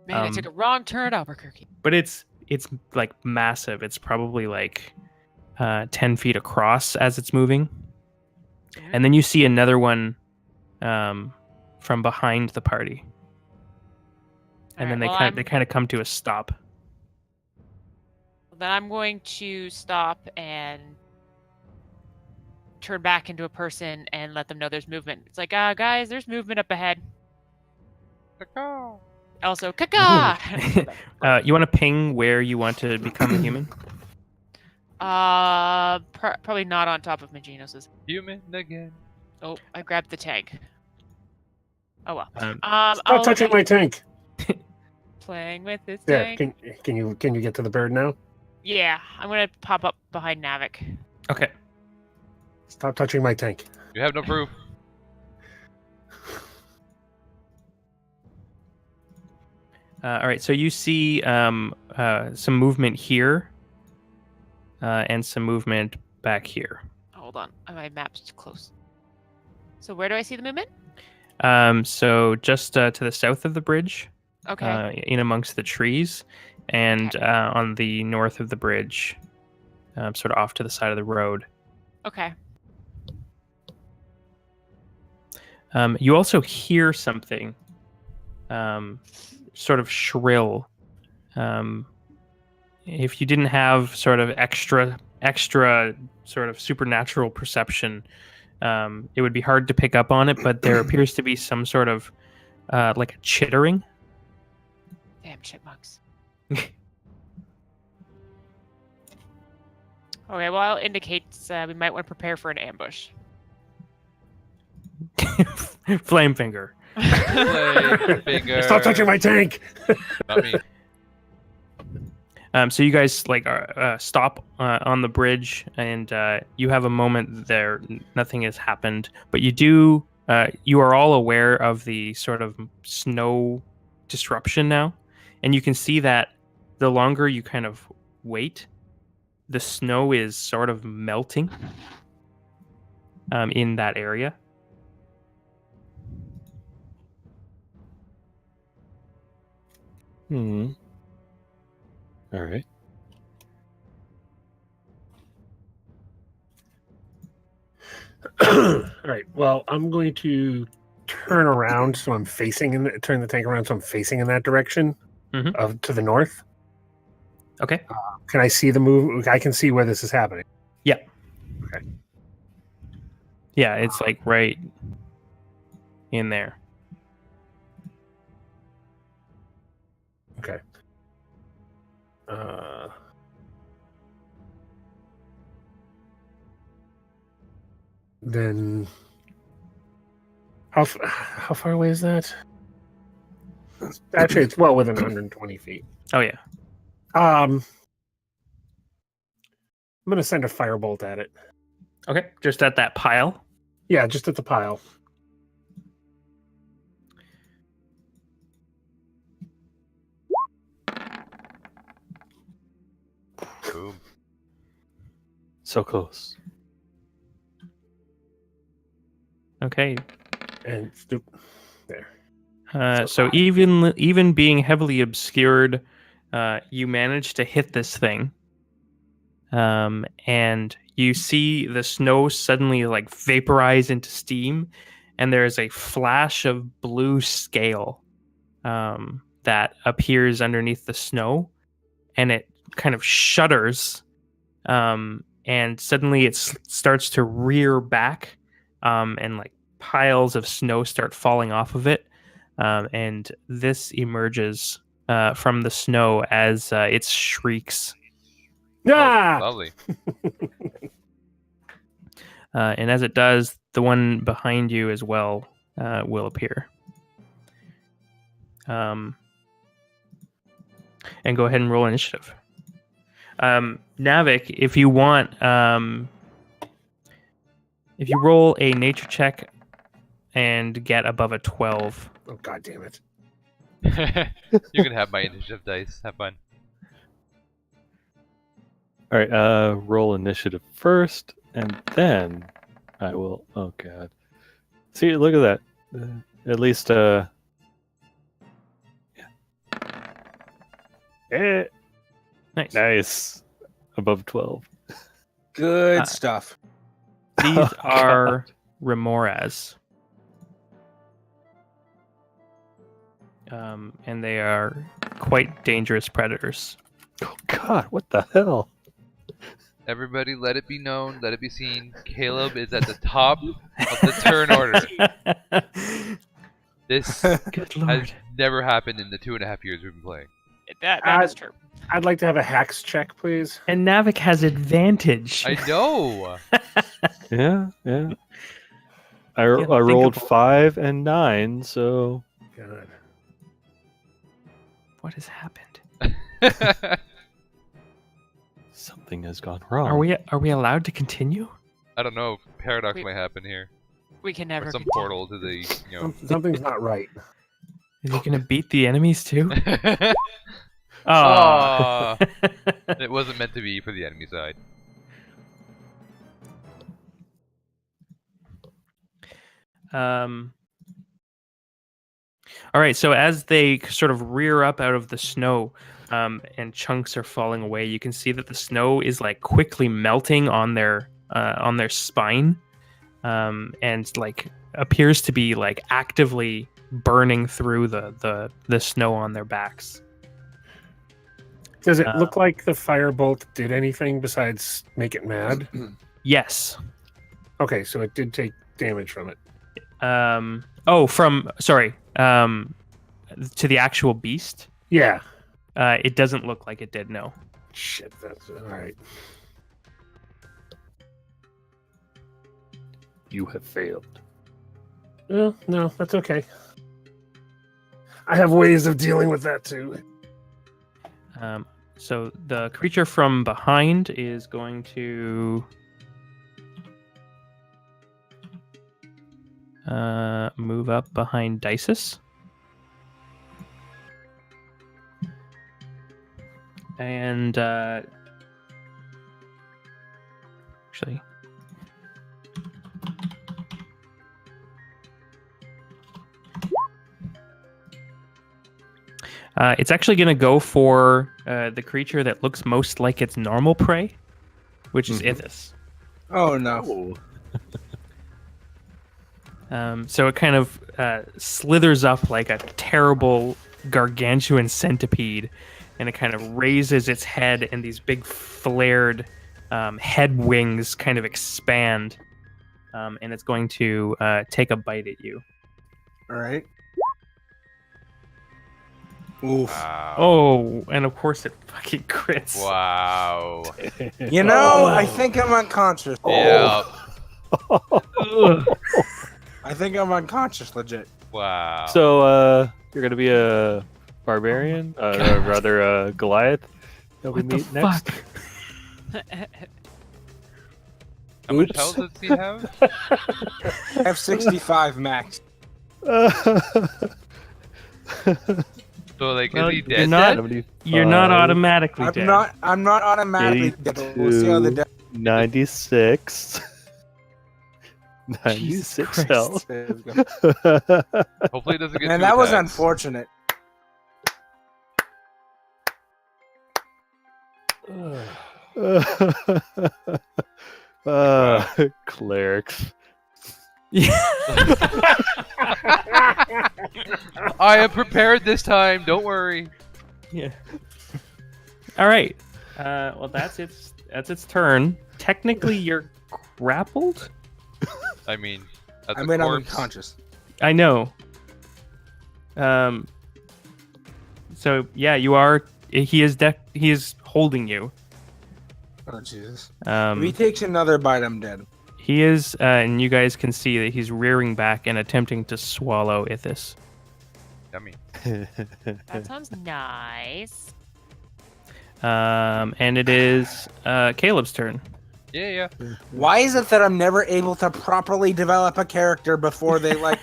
Man, I took a wrong turn at Albuquerque. But it's like massive. It's probably like 10 feet across as it's moving. And then you see another one from behind the party. And then they kind of come to a stop. Then I'm going to stop and turn back into a person and let them know there's movement. It's like, guys, there's movement up ahead. Caw-caw. Also, caca. You want to ping where you want to become a human? Probably not on top of Maginos's. Human again. Oh, I grabbed the tank. Oh well. Stop touching my tank. Playing with this Yeah, tank. can you get to the bird now? Yeah, I'm gonna pop up behind Navik. Okay. Stop touching my tank. You have no proof. All right. So you see some movement here, and some movement back here. Hold on, my map's close. So where do I see the movement? So just to the south of the bridge, Okay. in amongst the trees, and on the north of the bridge, sort of off to the side of the road. Okay. You also hear something sort of shrill. If you didn't have sort of extra sort of supernatural perception, it would be hard to pick up on it, but there appears to be some sort of like a chittering. Damn chipmunks. Okay, well, it indicates we might want to prepare for an ambush. Flame finger. Finger. Stop touching my tank. Not me. So you guys like stop on the bridge, and you have a moment there. Nothing has happened, but you do. You are all aware of the sort of snow disruption now, and you can see that the longer you kind of wait, the snow is sort of melting in that area. All right. All right. Well, I'm going to turn around so I'm turn the tank around so I'm facing in that direction to the north. Okay. Can I see the move? I can see where this is happening. Yeah. Okay. Yeah, it's like right in there. Okay. Then how far away is that? Actually, it's well within 120 feet. Oh yeah. I'm gonna send a firebolt at it. Okay. Just at that pile. Yeah, just at the pile. Boom. So close. And Okay. there. So even being heavily obscured, you manage to hit this thing, and you see the snow suddenly like vaporize into steam, and there's a flash of blue scale that appears underneath the snow, and it kind of shudders, and suddenly it starts to rear back, and like piles of snow start falling off of it. And this emerges from the snow as it shrieks. Ah! Oh, lovely. And as it does, the one behind you as well will appear. And go ahead and roll initiative. Navik, if you want, if you roll a nature check and get above a 12. Oh, God damn it. You can have my initiative dice. Have fun. All right, roll initiative first, and then I will. Oh God! See, look at that. At least, yeah. Nice. Above 12. Good stuff. These Oh, are remoras. And they are quite dangerous predators. Oh God! What the hell? Everybody, let it be known, let it be seen. Caleb is at the top of the turn order. This Good has lord. never happened in the 2.5 years we've been playing. That is true. I'd like to have a hacks check, please. And Navik has advantage. I know. Yeah. I The rolled unthinkable. 5 and 9, so God. What has happened? something has gone wrong. Are we allowed to continue? I don't know. Paradox We- might happen here. We can never. Or some continue. portal to the, you know. Something's not right. Is he gonna beat the enemies too? Aw. It wasn't meant to be for the enemy side. All right, so as they sort of rear up out of the snow, and chunks are falling away, you can see that the snow is like quickly melting on their spine, and like appears to be like actively burning through the snow on their backs. Does it look like the firebolt did anything besides make it mad? Yes. Okay, so it did take damage from it. To the actual beast. Yeah. It doesn't look like it did. No. Shit, that's all right. You have failed. Well, no, that's okay. I have ways of dealing with that too. So the creature from behind is going to move up behind Dices. And actually, it's actually going to go for the creature that looks most like its normal prey, which is Ithis. Oh no. So it kind of slithers up like a terrible gargantuan centipede, and it kind of raises its head, and these big flared head wings kind of expand, and it's going to take a bite at you. All right. Oof. Wow. Oh, and of course it fucking crits. Wow. You know, I think I'm unconscious. Yeah. Ugh. I think I'm unconscious, legit. Wow. So, you're gonna be a barbarian, or rather a Goliath that we What the meet next. fuck? How much Oops. health does he have? I have 65 max. So like, Well, is he you're dead? not- dead? You're not 75, automatically dead. I'm not automatically dead. We'll see how the 82, death 96. 96 Christ. health. There we go. Hopefully it doesn't get Man, too that was attacks. unfortunate. Clerics. I am prepared this time. Don't worry. Yeah. All right. Well, that's its turn. Technically, you're grappled. I mean, that's I a mean, I'm corpse. unconscious. I know. So yeah, you are. He is holding you. Oh, Jesus. If he Um. takes another bite, I'm dead. He is, and you guys can see that he's rearing back and attempting to swallow Ithis. Yummy. That sounds nice. And it is Caleb's turn. Yeah. Why is it that I'm never able to properly develop a character before they, like,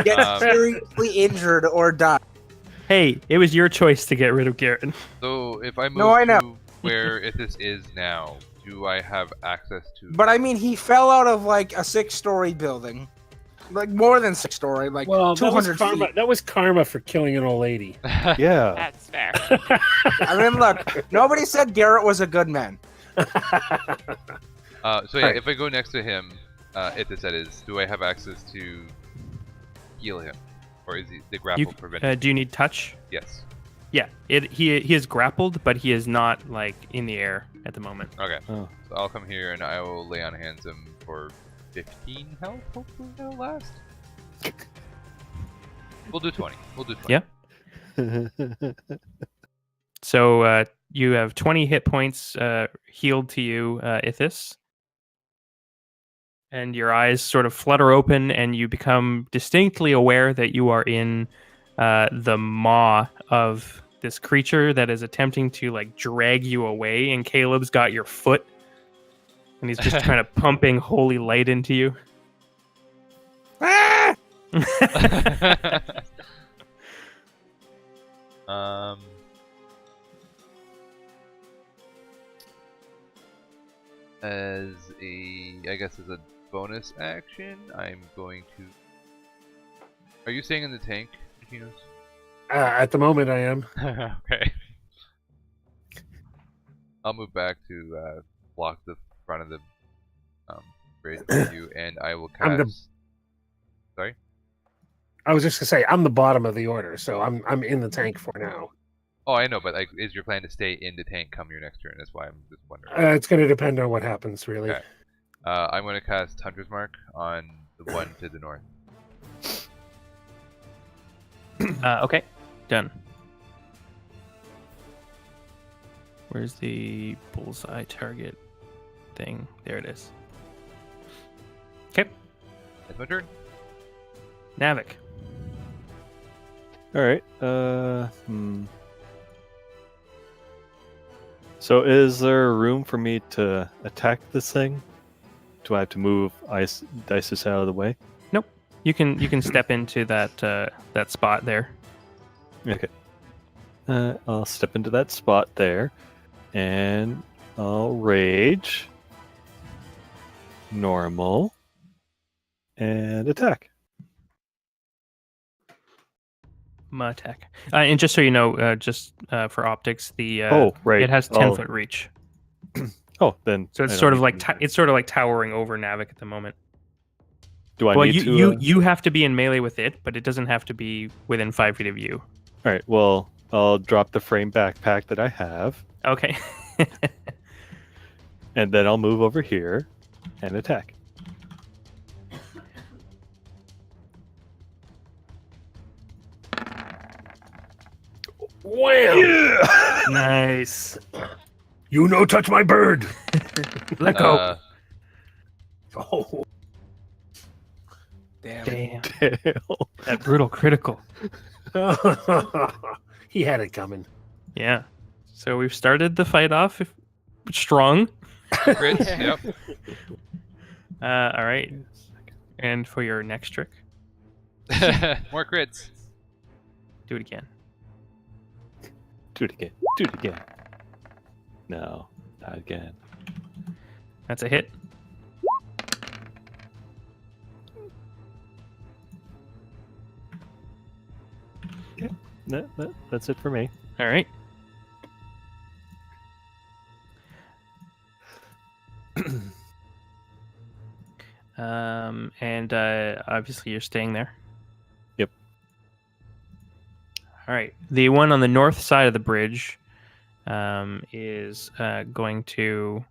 get seriously injured or die? Hey, it was your choice to get rid of Garrett. So if I move No, I know. to where Ithis is now, do I have access to? But I mean, he fell out of, like, a 6-story building. Like, more than 6-story, like, Well, that was 200 karma. feet. That was karma for killing an old lady. Yeah. That's fair. I mean, look, nobody said Garrett was a good man. So yeah, Right. if I go next to him, Ithis that is, do I have access to heal him, or is he the grapple prevented? Do you need touch? Yes. Yeah, he is grappled, but he is not like in the air at the moment. Okay. Oh. So I'll come here and I will lay on hands him for 15 health. Hopefully that'll last. We'll do 20. We'll do 20. Yeah. So you have 20 hit points healed to you, Ithis. And your eyes sort of flutter open, and you become distinctly aware that you are in the maw of this creature that is attempting to like drag you away. And Caleb's got your foot, and he's just kind of pumping holy light into you. Ah! As a bonus action, I'm going to. Are you staying in the tank, Kinos? At the moment, I am. Okay. I'll move back to block the front of the bridge with you, and I will I'm the- cast. Sorry. I was just gonna say I'm the bottom of the order, so I'm in the tank for now. Oh, I know, but like, is your plan to stay in the tank come your next turn? That's why I'm just wondering. It's gonna depend on what happens, really. Okay. I'm going to cast Hunter's Mark on the one to the north. Okay, done. Where's the bullseye target thing? There it is. Okay, That's my turn. Navik. All right. So, is there room for me to attack this thing? Do I have to move Isis out of the way? You can step into that spot there. Okay. I'll step into that spot there, and I'll rage, normal, and attack. My attack. And just so you know, just for optics, the Right. it has 10-foot reach. Oh, then. So it's I don't sort of need like to- it's sort of like towering over Navik at the moment. Do I Well, need to? you have to be in melee with it, but it doesn't have to be within 5 feet of you. All right. Well, I'll drop the frame backpack that I have, Okay. and then I'll move over here and attack. Wham! Yeah! Nice. You no touch my bird. Let go. Oh, Damn. Damn. Damn. That brutal critical. he had it coming. Yeah. So we've started the fight off strong. Crits, yep. All right. And for your next trick, More crits. do it again. Do it again. Do it again. No, not again. That's a hit. That's it for me. All right. And obviously you're staying there. Yep. All right. The one on the north side of the bridge is going to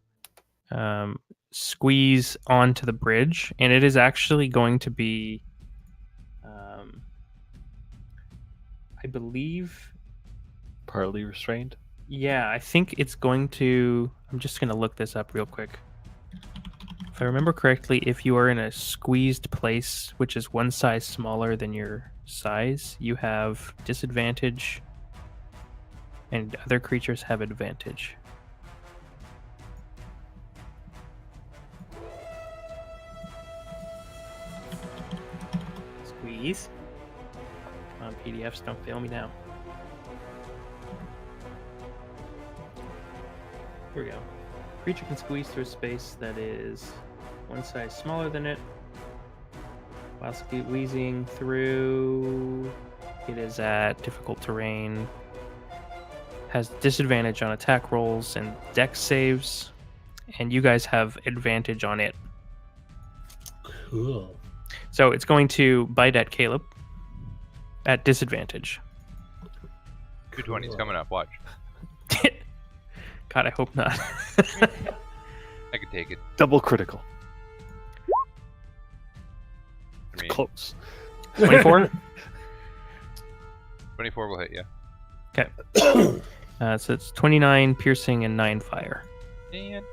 squeeze onto the bridge, and it is actually going to be, I believe, Partly restrained. yeah, I think it's going to. I'm just going to look this up real quick. If I remember correctly, if you are in a squeezed place, which is one size smaller than your size, you have disadvantage, and other creatures have advantage. Squeeze. Come on, PDFs, don't fail me now. Here we go. Creature can squeeze through a space that is one size smaller than it. While squeezing through, it is at difficult terrain. Has disadvantage on attack rolls and dex saves. And you guys have advantage on it. Cool. So it's going to bite at Caleb at disadvantage. 220's coming up, watch. God, I hope not. I could take it. Double critical. I mean, Close. 24? 24 will hit, yeah. Okay. So it's 29 piercing and 9 fire. And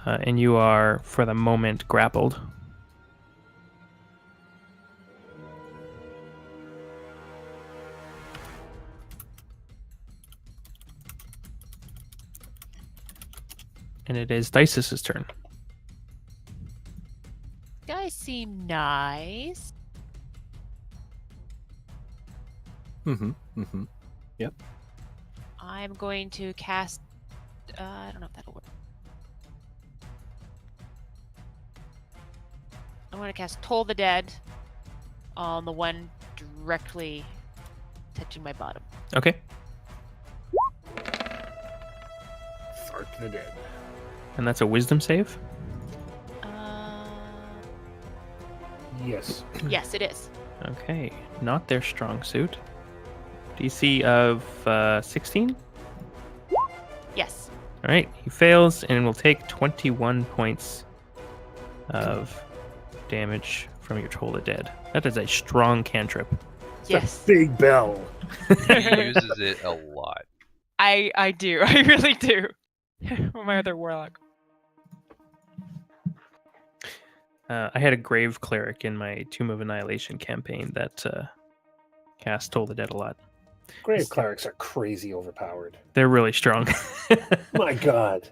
And you are, for the moment, grappled. And it is Dice's turn. Guys seem nice. Mm-hmm. Mm-hmm. I'm going to cast. I don't know if that'll work. I want to cast Toll the Dead on the one directly touching my bottom. Okay. Fart the dead. And that's a wisdom save? Yes. Yes, it is. Okay. Not their strong suit. DC of 16? Yes. Alright, he fails and will take 21 points of damage from your Toll the Dead. That is a strong cantrip. Yes. Big bell. he uses it a lot. I do. I really do. My other warlock. I had a Grave Cleric in my Tomb of Annihilation campaign that cast Toll the Dead a lot. Grave clerics are crazy overpowered. They're really strong. My God.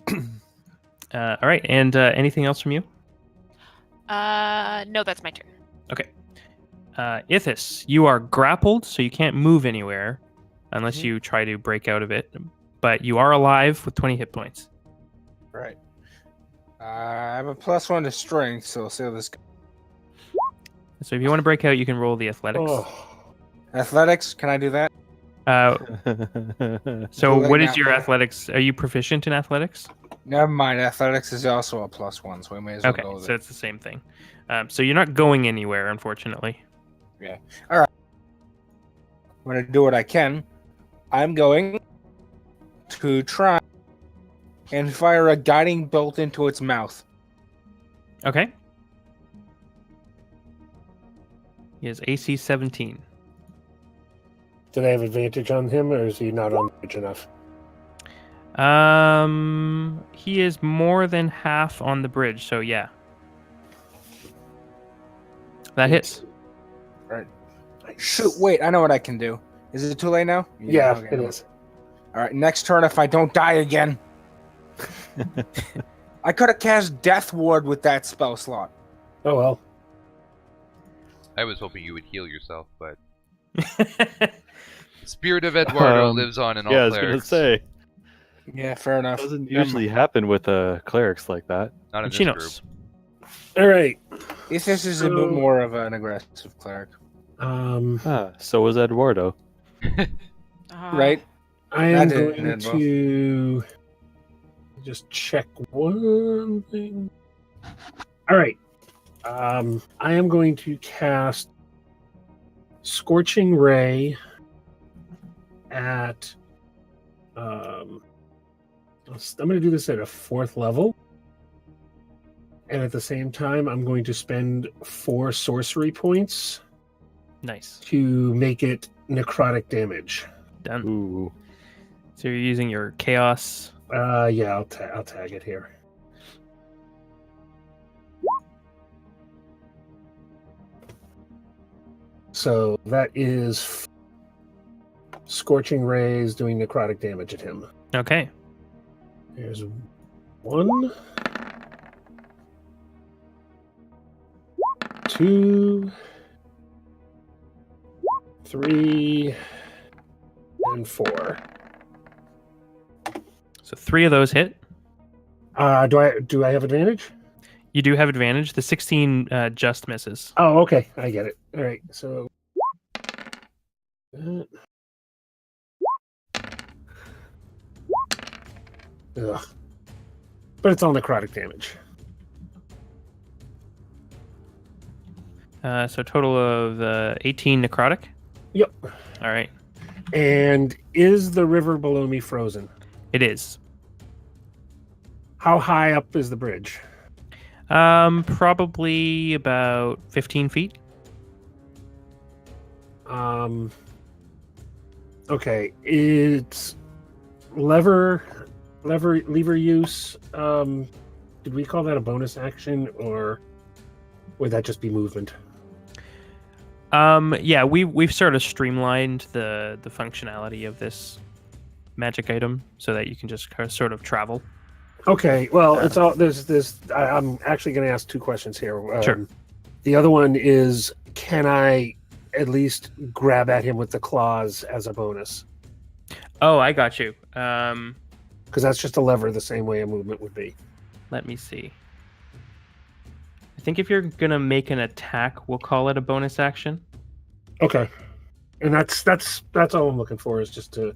All right, and anything else from you? No, that's my turn. Okay. Ithis, you are grappled, so you can't move anywhere unless you try to break out of it. But you are alive with 20 hit points. Right. I have a +1 to strength, so we'll see how this goes. So if you want to break out, you can roll the athletics. Oh, Athletics, can I do that? So Do it what is now. your athletics? Are you proficient in athletics? Never mind. Athletics is also a +1, so we may as well Okay, go with so it. it's the same thing. So you're not going anywhere, unfortunately. I'm gonna do what I can. I'm going to try and fire a guiding bolt into its mouth. Okay. He has AC 17. Do they have advantage on him, or is he not on bridge enough? He is more than half on the bridge, so yeah. That hits. Right. Shoot, wait, I know what I can do. Is it too late now? Yeah, okay. it is. Alright, next turn if I don't die again. I could have cast Death Ward with that spell slot. Oh well. I was hoping you would heal yourself, but the spirit of Eduardo lives on in all Yeah, I was clerics. gonna say. Yeah, fair enough. Doesn't usually happen with clerics like that. Not in this group. Chinos. All right. If this is a bit more of an aggressive cleric. So was Eduardo. Right? I am That didn't going end well. to just check one thing. All right. I am going to cast Scorching Ray at. I'm going to do this at a 4th level. And at the same time, I'm going to spend 4 sorcery points Nice. to make it necrotic damage. Done. Ooh. So you're using your chaos. Yeah, I'll tag it here. So that is Scorching Rays doing necrotic damage at him. Okay. There's 1, 2, 3, and 4. So 3 of those hit. Do I have advantage? You do have advantage. The 16 just misses. Oh, okay. I get it. All right. So. Ugh. But it's all necrotic damage. So total of 18 necrotic. Yep. All right. And is the river below me frozen? It is. How high up is the bridge? Probably about 15 feet. Okay. It's lever use. Did we call that a bonus action, or would that just be movement? Yeah, we've sort of streamlined the functionality of this magic item so that you can just sort of travel. Okay, well, it's all I'm actually going to ask 2 questions here. Sure. The other one is, can I at least grab at him with the claws as a bonus? Oh, I got you. Because that's just a lever the same way a movement would be. Let me see. I think if you're gonna make an attack, we'll call it a bonus action. Okay, and that's all I'm looking for, is just to.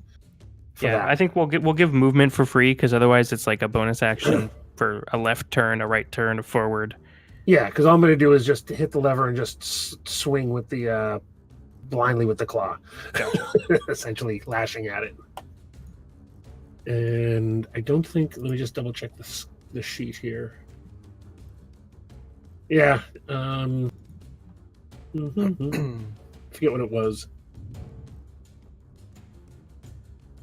Yeah, I think we'll give movement for free, because otherwise it's like a bonus action for a left turn, a right turn, a forward. Yeah, because all I'm going to do is just hit the lever and just swing with the blindly with the claw, essentially lashing at it. And I don't think. Let me just double check the sheet here. Yeah. Forget what it was.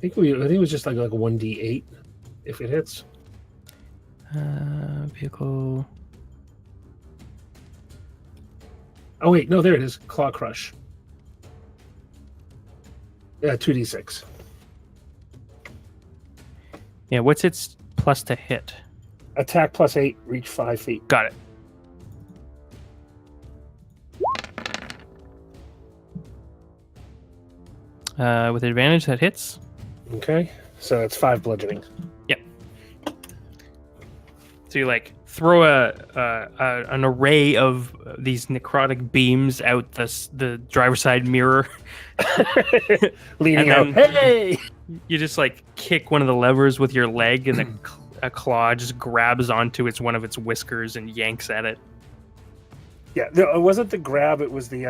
I think it was just like a 1d8 if it hits. Vehicle. Oh wait, no, there it is. Claw Crush. Yeah, 2d6. Yeah, what's its plus to hit? Attack +8, reach 5 feet. Got it. With advantage, that hits. Okay, so it's 5 bludgeoning. Yep. So you like throw an array of these necrotic beams out the driver's side mirror, Leaning out. then- Hey! You just like kick one of the levers with your leg, and a claw just grabs onto one of its whiskers and yanks at it. Yeah, no, it wasn't the grab. It was the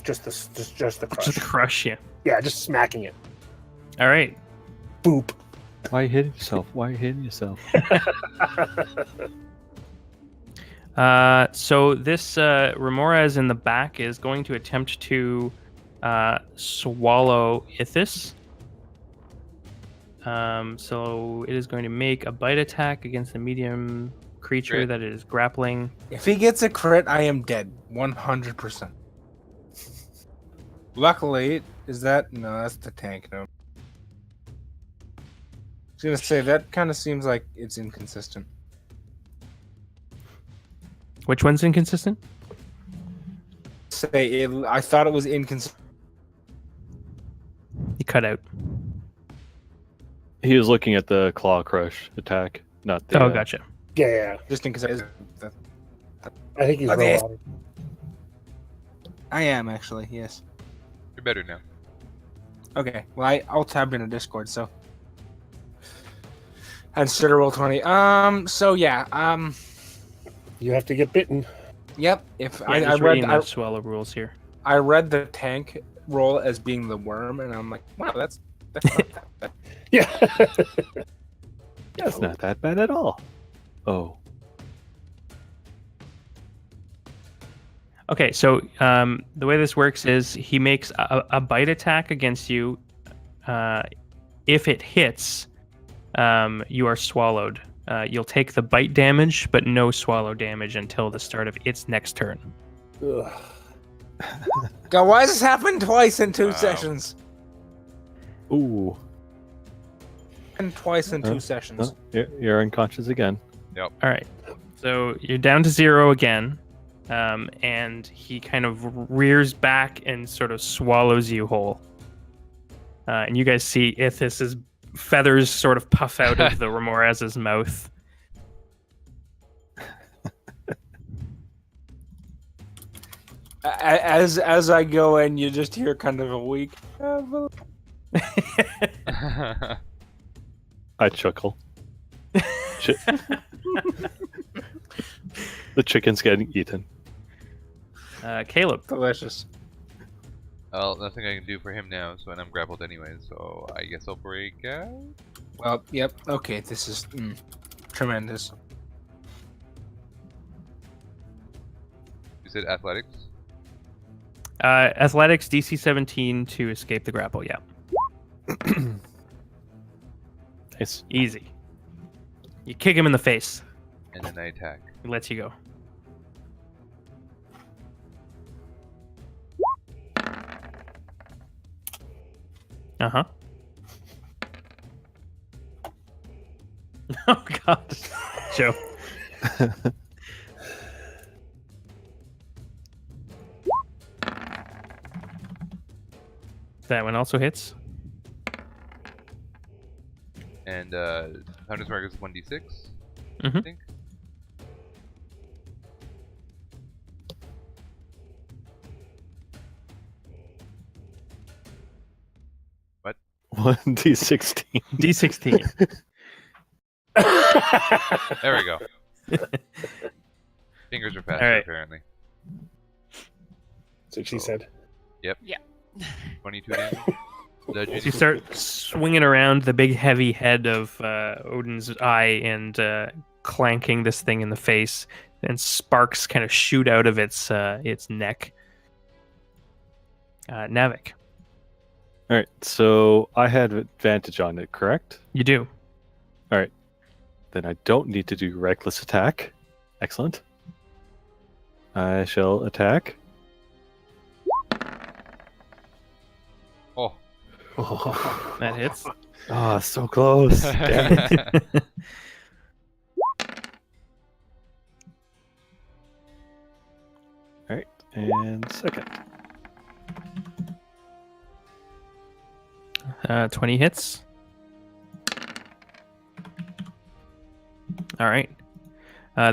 just the crush. Just a crush, yeah. Yeah, just smacking it. All right. Boop. Why are you hitting yourself? Why are you hitting yourself? So this Remorez in the back is going to attempt to swallow Ithis. So it is going to make a bite attack against the medium creature Crit. that it is grappling. If he gets a crit, I am dead. 100%. Luckily, is that... No, that's the tank, no. I was gonna say, that kind of seems like it's inconsistent. Which one's inconsistent? I thought it was inconsistent. You cut out. He was looking at the claw crush attack, not the. Gotcha. Yeah. Just in case I think he's Okay. rolling. I am, actually, yes. You're better now. Okay, well, I'll tab in a Discord, so... And start roll 20. So yeah, You have to get bitten. yep. If Yeah, I just read reading the swallow rules here. I read the tank roll as being the worm, and I'm like, wow, that's not that bad. Yeah. That's not that bad at all. Oh. Okay, so the way this works is he makes a bite attack against you. If it hits, you are swallowed. You'll take the bite damage, but no swallow damage until the start of its next turn. Ugh. God, why does this happen twice in 2 Wow. sessions? Ooh. And twice in Huh? 2 sessions. You're unconscious again. All right, so you're down to 0 again, and he kind of rears back and sort of swallows you whole. And you guys see Ithis' feathers sort of puff out of the Remorez's mouth. As I go in, you just hear kind of a weak. I chuckle. The chicken's getting eaten. Caleb. Delicious. Well, nothing I can do for him now, so I'm grappled anyway, so I guess I'll break out. Well, yep. Okay, this is tremendous. You said athletics? Athletics DC 17 to escape the grapple. Yeah, Nice. easy. You kick him in the face. And then I attack. He lets you go. Uh-huh. Oh god. Joe. That one also hits. And Hunter's Mark is 1d6, I Mhm. think. What? 1d16. D16. There we go. Fingers are faster, Alright. apparently. That's what she said. 22 damage. As you start swinging around the big heavy head of Odin's eye and clanking this thing in the face, and sparks kind of shoot out of its neck. Navik, All right, so I had advantage on it, correct? you do. Then I don't need to do reckless attack. Excellent. I shall attack. Oh. That hits. Oh, so close. Damn it. All right, and second. 20 hits. All right.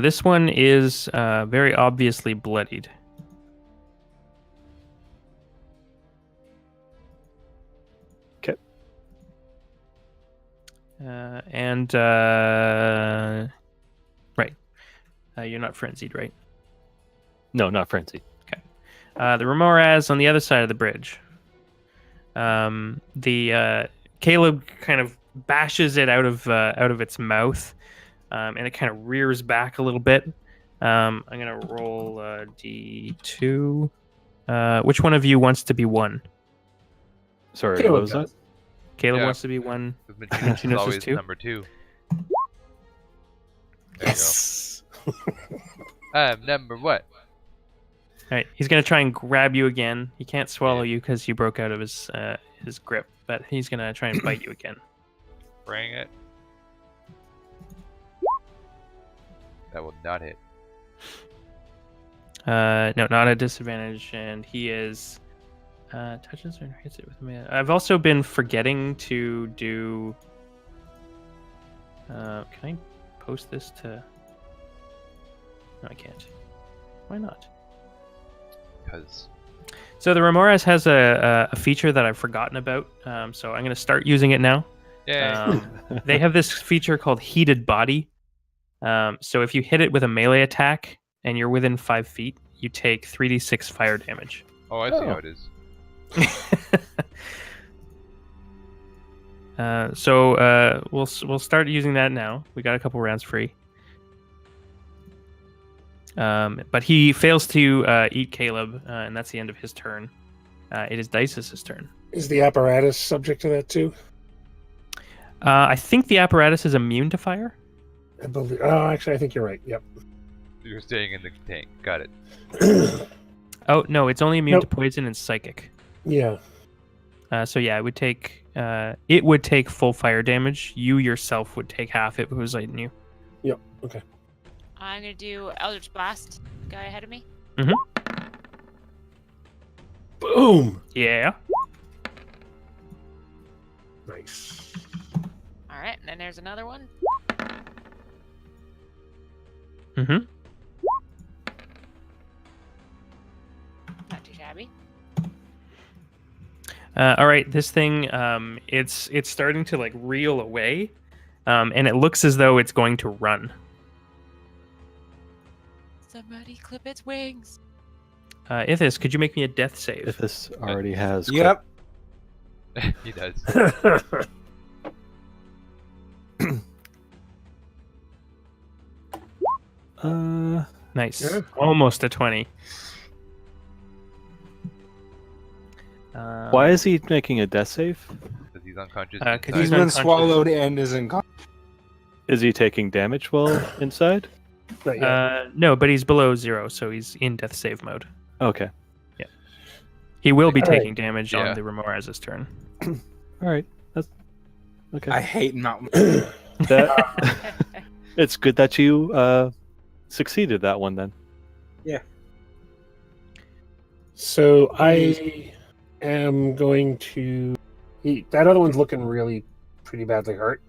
This one is very obviously bloodied. Okay. And You're not frenzied, right? No, not frenzy. The Remoraz on the other side of the bridge. Caleb kind of bashes it out of its mouth, and it kind of rears back a little bit. I'm gonna roll D2. Which one of you wants to be one? Sorry, Caleb what was does. that? Caleb Yeah. wants to be one. Because Michinos is is always two? number 2. There Yes. you go. I'm number what? All right, he's gonna try and grab you again. He can't swallow you because you broke out of his grip, but he's gonna try and bite you again. Bring it. That will not hit. No, not a disadvantage, and he is touches or hits it with me. I've also been forgetting to do. Can I post this to? No, I can't. Why not? Because So the Remoraz has a feature that I've forgotten about. So I'm going to start using it now. yeah, They have this feature called Heated Body. So if you hit it with a melee attack and you're within 5 feet, you take 3d6 fire damage. oh, I see how it is. So we'll start using that now. We got a couple rounds free. But he fails to eat Caleb, and that's the end of his turn. It is Dice's turn. Is the apparatus subject to that too? I think the apparatus is immune to fire. I believe. Oh, actually, I think you're right. Yep. You're staying in the tank. Got it. Oh no, it's only immune to Nope. poison and psychic. Yeah. So yeah, it would take full fire damage. You yourself would take half if it was lighting you. Yep. Okay. I'm gonna do Eldritch Blast. Guy ahead of me. Boom. Yeah. Nice. All right, and then there's another one. Mm-hmm. Not too shabby. All right, this thing, it's starting to like reel away, and it looks as though it's going to run. Somebody clip its wings. Ithis, could you make me a death save? If this already has. Yep. He does. Nice. Yeah. Almost a 20. Why is he making a death save? Because he's unconscious. 'cause inside. He's been unconscious. swallowed and is in. Is he taking damage while inside? Not yet. No, but he's below 0, so he's in death save mode. Okay. He will be All right. taking damage Yeah. on the Remoraz's turn. All right. That's okay. I hate mountain. That, it's good that you succeeded that one then. So I am going to. That other one's looking really pretty badly hurt.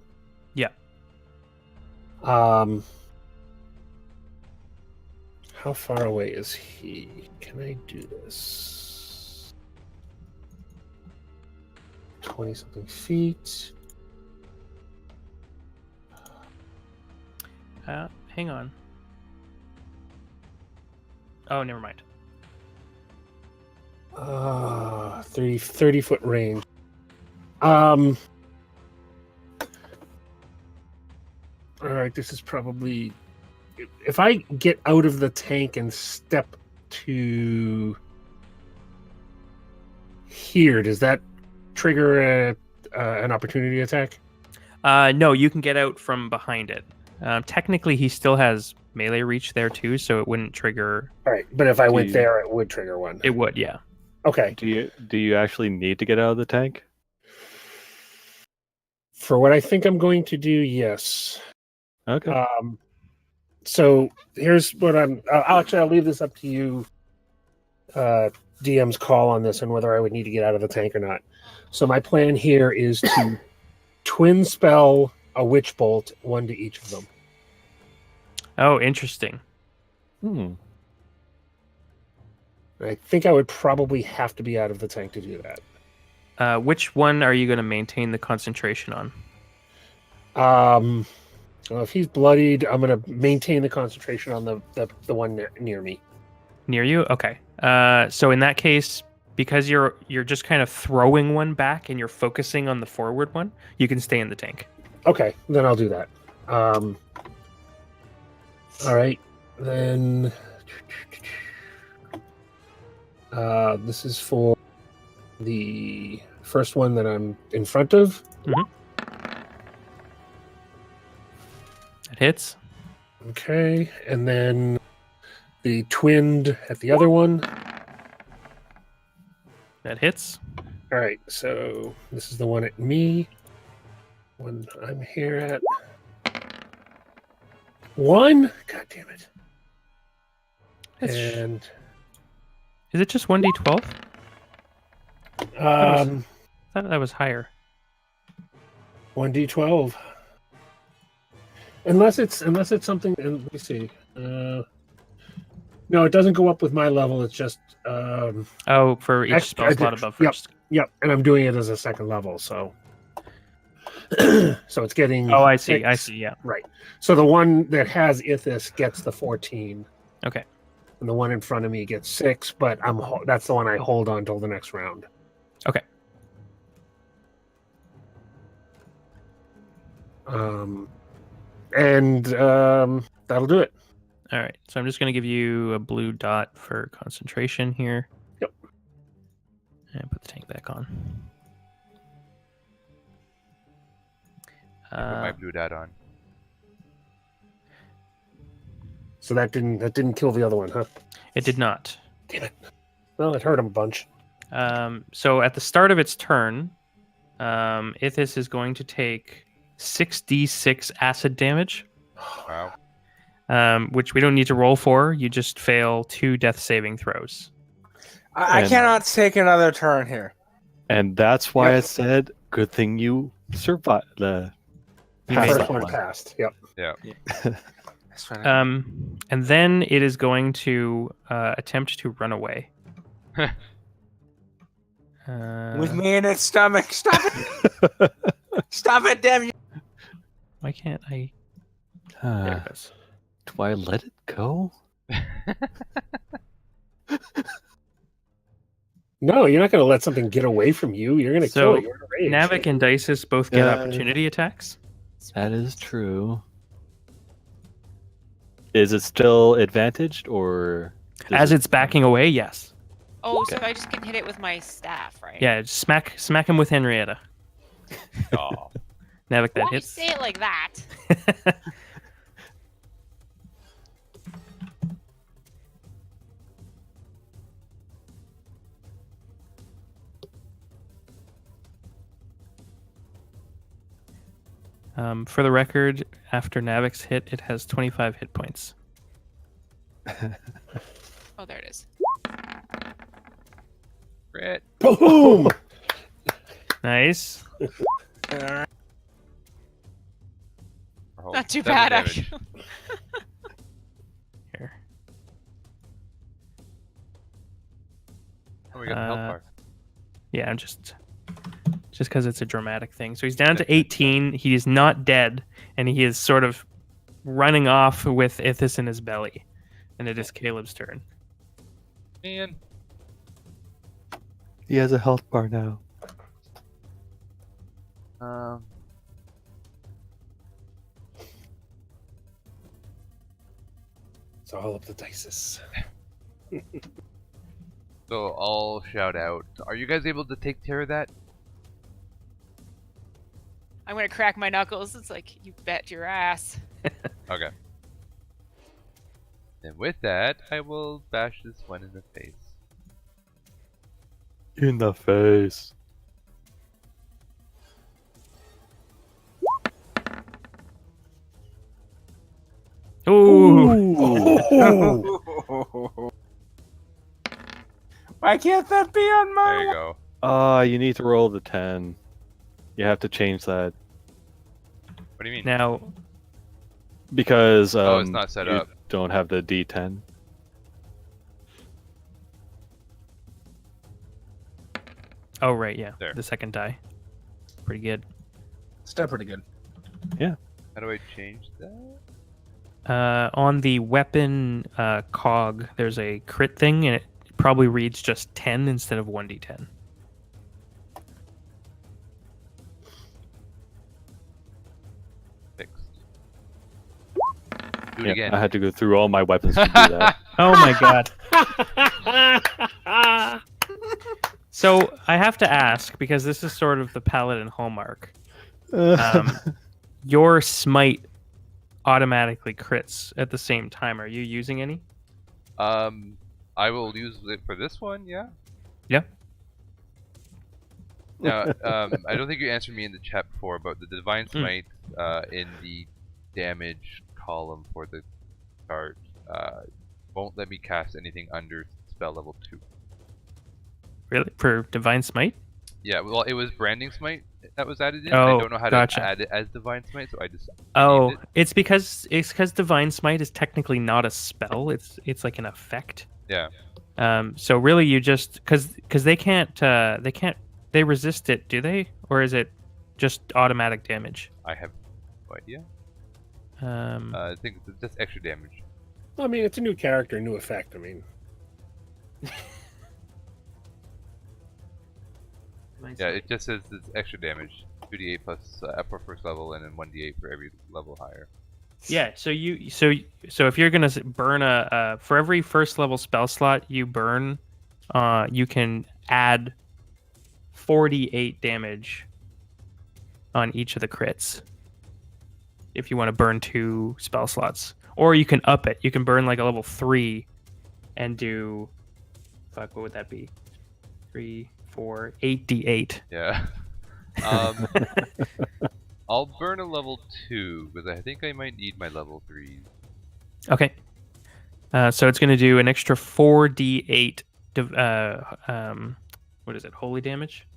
Yeah. How far away is he? Can I do this? 20 something feet. Hang on. Oh, never mind. 30 foot range. All right, this is probably. If I get out of the tank and step to here, does that trigger an opportunity attack? No, you can get out from behind it. Technically, he still has melee reach there too, so it wouldn't trigger. All right, but if I went you- there, it would trigger one. It would, yeah. Okay. Do you actually need to get out of the tank? For what I think I'm going to do, yes. Okay. So here's what I'll leave this up to you, DM's call on this and whether I would need to get out of the tank or not. So my plan here is to twin spell a witch bolt, one to each of them. Oh, interesting. I think I would probably have to be out of the tank to do that. Which one are you going to maintain the concentration on? So if he's bloodied, I'm gonna maintain the concentration on the one near me. Near you? Okay. So in that case, because you're just kind of throwing one back and you're focusing on the forward one, you can stay in the tank. Okay, then I'll do that. All right, then. This is for the first one that I'm in front of. That hits. Okay, and then the twinned at the other one. That hits. All right, so this is the one at me. One I'm here at. 1. God damn it. And is it just 1d12? I thought that was higher. 1d12. Unless it's something. And let me see. No, it doesn't go up with my level. It's just. For each spell slot above first. Yep, and I'm doing it as a second level, so. So it's getting. Oh, I see. 6. I see. Yeah. Right. So the one that has Ithis gets the 14. Okay. And the one in front of me gets 6, but that's the one I hold on till the next round. Okay. That'll do it. All right. So I'm just going to give you a blue dot for concentration here. Yep. And put the tank back on. Put my blue dot on. So that didn't kill the other one, huh? It did not. Damn it. Well, it hurt him a bunch. So at the start of its turn, Ithis is going to take 6d6 acid damage. Wow. Which we don't need to roll for. You just fail 2 death saving throws. I cannot take another turn here. And that's why I said, good thing you survived. The First one passed. Yep. Yeah. And then it is going to attempt to run away. With me in its stomach. Stop it! Stop it, damn you! Why can't I? There it goes. Do I let it go? No, you're not going to let something get away from you. You're going to kill it. You're in a rage. Navik and Dices both get opportunity attacks. That is true. Is it still advantaged, or as it's backing away? Yes. Oh, so I just can hit it with my staff, right? Yeah, just smack him with Henrietta. Oh. Navik, that Why hits. say it like that? For the record, after Navik's hit, it has 25 hit points. Oh, there it is. Crit. Boom! Nice. Not too 7 bad, damage. actually. Here. Oh, we got the health bar. Yeah, I'm just because it's a dramatic thing. So he's down to 18. He is not dead, and he is sort of running off with Ithis in his belly. And it is Caleb's turn. Man. he has a health bar now? It's all up the dices. So I'll shout out. Are you guys able to take care of that? I'm gonna crack my knuckles. It's like, you bet your ass. Okay. And with that, I will bash this one in the face. In the face. Ooh. Oh. Why can't that be on my? There you go. You need to roll the 10. You have to change that. What do you mean? Now, Because it's not set you up. don't have the D10. oh right, yeah, There. the second die. Pretty good. Still pretty good. How How do I change that? On the weapon cog, there's a crit thing, and it probably reads just 10 instead of 1d10. Fixed. Do it Yeah, again. I had to go through all my weapons to do that. Oh my god. So I have to ask, because this is sort of the paladin hallmark. Your smite automatically crits at the same time. Are you using any? I will use it for this one, yeah? Yeah. Now, I don't think you answered me in the chat before about the Divine Smite in the damage column for the chart. Won't let me cast anything under spell level 2. Really? For Divine Smite? Yeah, well, it was Branding Smite that was added in. Oh, I don't know how gotcha. to add it as Divine Smite, so I just Oh, named it. it's because Divine Smite is technically not a spell. It's like an effect. Yeah. So really, you just because they resist it, do they? Or is it just automatic damage? I have no idea. Um, I think it's just extra damage. I mean, it's a new character, new effect. I mean, Yeah, it just says it's extra damage. 2d8 plus up for first level, and then 1d8 for every level higher. yeah. So if you're gonna burn for every first level spell slot you burn, you can add 48 damage on each of the crits. If you want to burn 2 spell slots, or you can up it. You can burn like a level 3 and do, fuck, what would that be? 3, 4, 8d8. Yeah. I'll burn a level 2 because I think I might need my level 3. Okay. So it's going to do an extra 4d8. What is it? Holy damage?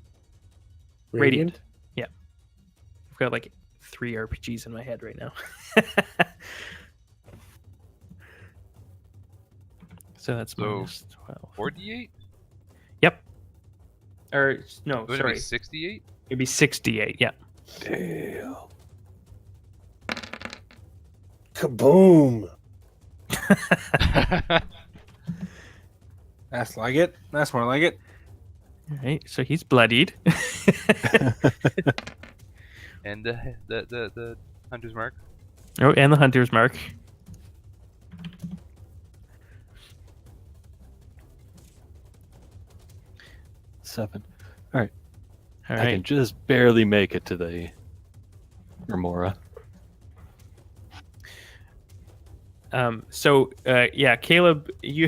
Radiant. Yeah. I've got like 3 RPGs in my head right now. So that's minus 12. 4d8? Yep. Or no, Would sorry. it be 68? It'd be 68. Yeah. Damn. kaboom! That's like it. That's more like it. All right. So he's bloodied. And the Hunter's Mark. Oh, and the hunter's mark. Seven. All I right. can just barely make it to the remora. Yeah, Caleb, you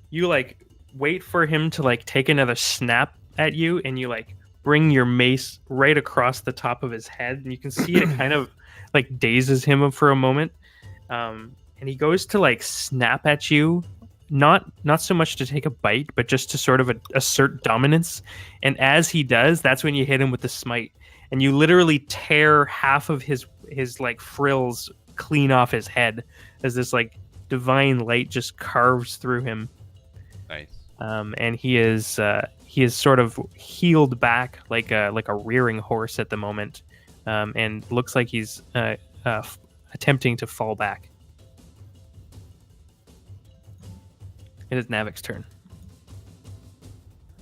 you like wait for him to like take another snap at you, and you like bring your mace right across the top of his head, and you can see it kind of like dazes him for a moment. And he goes to like snap at you, not so much to take a bite, but just to sort of assert dominance. And as he does, that's when you hit him with the smite, and you literally tear half of his like frills clean off his head as this like divine light just carves through him. Nice. And he is sort of healed back like a rearing horse at the moment, and looks like he's attempting to fall back. It is Navik's turn.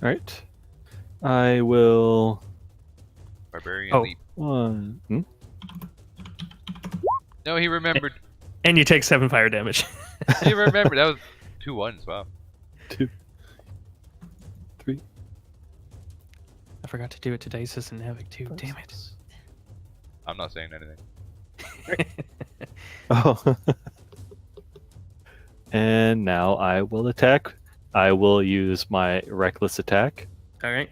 All right. I will. Barbarian leap. One. No, he remembered. And you take 7 fire damage. He remembered. That was 2 1s. Wow. 2, 3. I forgot to do it to Dices and Navik too. Damn it. I'm not saying anything. Oh. And now I will attack. I will use my reckless attack All right.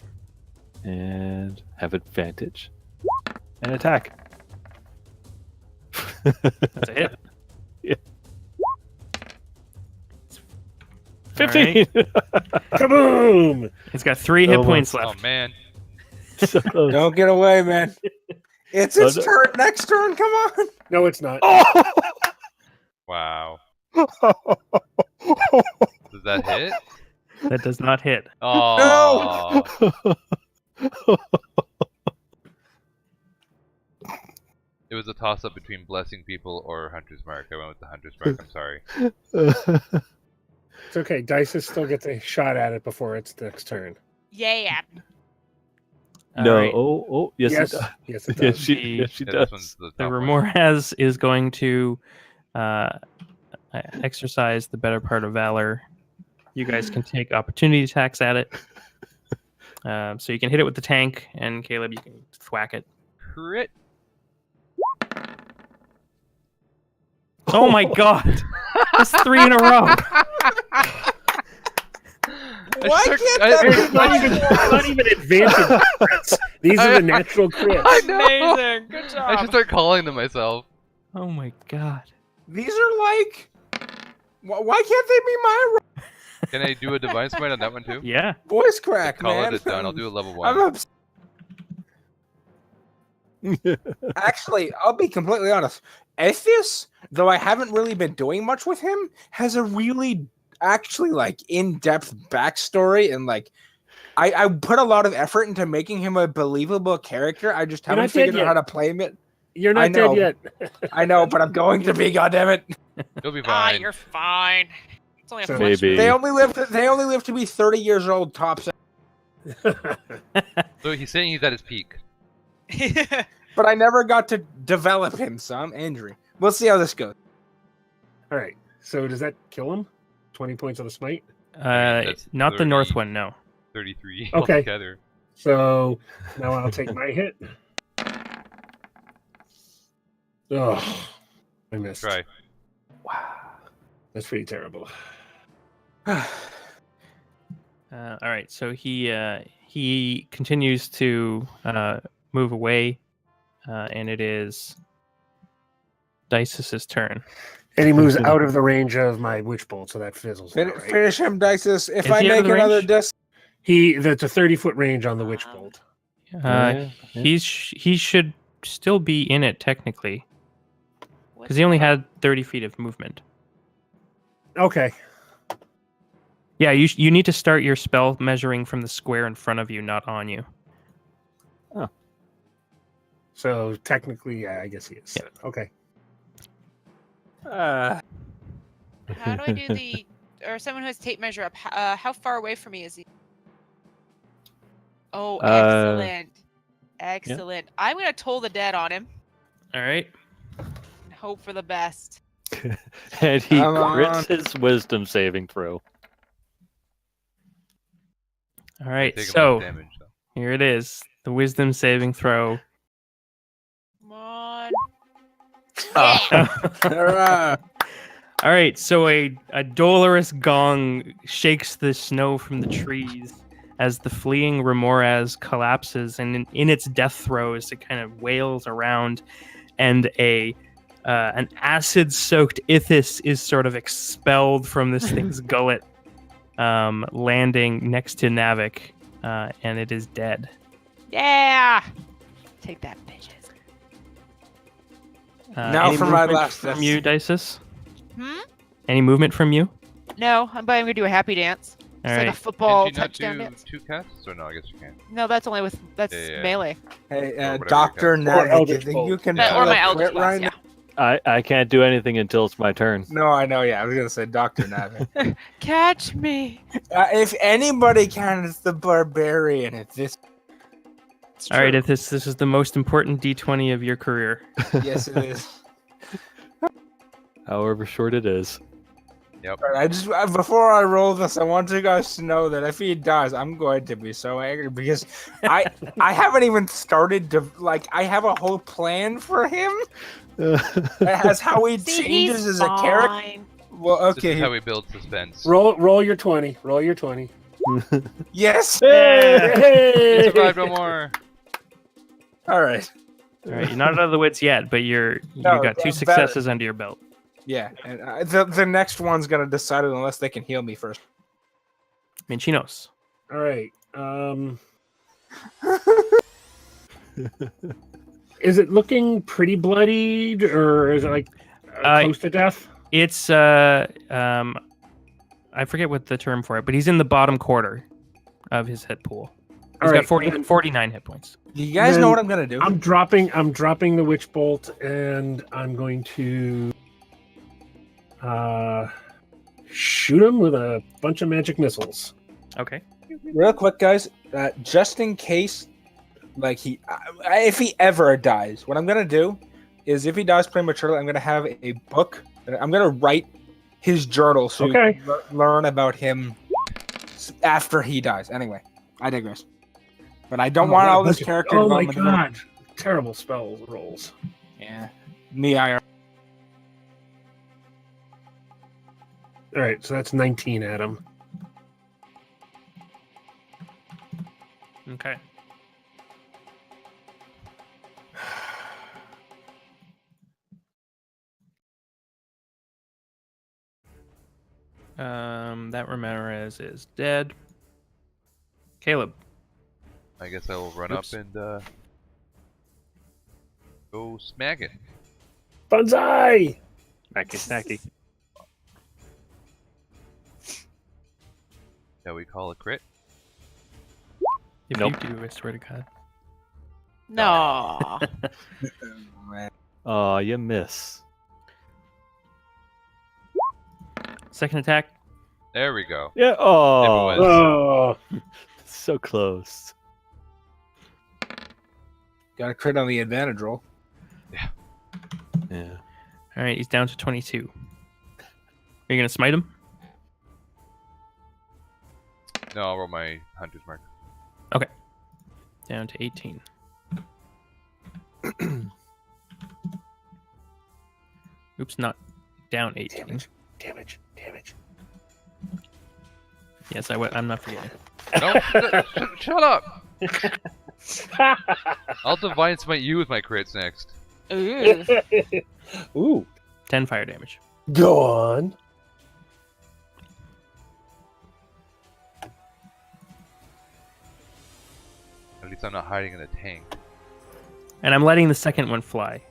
and have advantage and attack. That's a hit. Yeah. All 15. Kaboom! It's got 3 hit points Oh left. man. So close. Don't get away, man. It's Oh, its no. turn. Next turn. Come on. No, it's not. Oh! Wow. Does that hit? That does not hit. Oh. It was was a toss-up between blessing people or hunter's mark. I went with the hunter's mark. I'm sorry. It's okay. Dice still gets a shot at it before its next turn. Yeah. No. Alright. Oh, yes, Yes, it does. yes, it Yes, does. she Yeah, this one's does. the The top one. Remorhaz is going to exercise the better part of valor. You guys can take opportunity attacks at it. So you can hit it with the tank, and Caleb, you can thwack it. Crit. Oh my god! That's 3 in a row! Why can't that It's not even advantage crits. These are the natural crits. I know. Amazing. Good job. I should start calling them myself. Oh my god. These are like. Why can't they be my Can I do a divine smite on that one too? Yeah. voice crack, Call man? it done. I'll do a level I'm 1. ups- Actually, I'll be completely honest. Atheus, though I haven't really been doing much with him, has a really actually like in-depth backstory and like I put a lot of effort into making him a believable character. I just You're haven't not dead figured out yet. how to play him yet. You're I not know. dead yet. I know, but I'm going to be. goddammit. You'll be Ah, fine. you're fine. It's only a So- flesh Maybe. They only live to be 30 years old tops. So he's saying he's at his peak. wound. But I never got to develop him, so I'm angry. We'll see how this goes. All right. So does that kill him? 20 points on the smite. That's Not the 30. north one, no. 33 Okay. altogether. So now I'll take my hit. Oh, I missed. Try. That's pretty terrible. All right, so he continues to move away, and it is Dice's turn. And he moves out of the range of my witch bolt, so that fizzles. Now, right? Finish him, Dices. If Is I he out of make the another range? dis, That's a 30-foot range on the witch bolt. Yeah. He should still be in it technically, because he only had 30 feet of movement. Okay. Yeah, you need to start your spell measuring from the square in front of you, not on you. So technically, yeah, I guess he is. Yeah. Okay. How do I do the or someone who has tape measure up? How far away from me is he? Oh, excellent, excellent. I'm gonna toll the dead on him All right. and hope for the best. And he Come on. crits his wisdom saving throw. All right. Take a So lot of damage, though. here it is. The wisdom saving throw. Come on. Hurrah. All right, so a dolorous gong shakes the snow from the trees as the fleeing Remorhaz collapses, and in its death throes, it kind of wails around, and an acid-soaked Ithis is sort of expelled from this thing's gullet, landing next to Navik, and it is dead. Yeah. Take that, bitches. Now Any for my movement last from test. you, Dices? Hmm. Any movement from you? No, I'm gonna do a happy dance. It's All like right. a football Can you not touchdown do dance. 2 casts? Or no, I guess you can. No, that's only with Yeah. melee. Hey, whatever you Doctor got. Or Navik, you Eldritch think Bolt. you can Yeah. pull Or my a eldritch crit blast, right yeah. I can't do anything until it's my turn. No, I know. Yeah, I was gonna say Doctor Navik. Catch me. If anybody can, it's the barbarian. It's this. It's All right, true. Ithis, this is the most important D20 of your career. Yes, it is. However short it is. All right, I just before I roll this, I want you guys to know that if he dies, I'm going to be so angry because I haven't even started to I have a whole plan for him. As how he See, changes he's as a character. fine. Well, This okay. is how we build suspense. Roll your 20. Roll your 20. Yes. You Hey! survived one more. All right. All right, you're not out of the woods yet, but you No, got 2 better. successes under your belt. Yeah, and the next one's gonna decide it unless they can heal me first. Minchinos. All right. Is it looking pretty bloodied, or is it like close to death? It's I forget what the term for it, but he's in the bottom quarter of his hit pool. He's got right, 49 hit points. You guys Then know what I'm gonna do? I'm dropping the witch bolt, and I'm going to shoot him with a bunch of magic missiles. Okay. Real quick, guys, just in case, like if he ever dies, what I'm gonna do is, if he dies prematurely, I'm gonna have a book. I'm gonna write his journal so you can learn about him after he dies. Anyway, I digress. But I don't want all this character development. Oh my god! Terrible spell rolls. Yeah, me, I. All right, so that's 19, Adam. Okay. That Ramirez is dead. Caleb. I guess I will run Oops. up and go smack it. Banzai! Snacky. That we call a crit. If Nope. you do, I swear to God. No. Oh, you miss. Second attack. There we go. Yeah. Oh, Never was. Oh, so close. Got a crit on the advantage roll. Yeah. All right, he's down to 22. Are you gonna smite him? No, I'll roll my hunter's mark. Down to 18. Oops, not down 18. damage. Yes, I'm not forgetting. No, shut up! I'll divine smite you with my crits next. Ooh. Ooh, 10 fire damage. go on. At least I'm not hiding in a tank. And I'm letting the second one fly.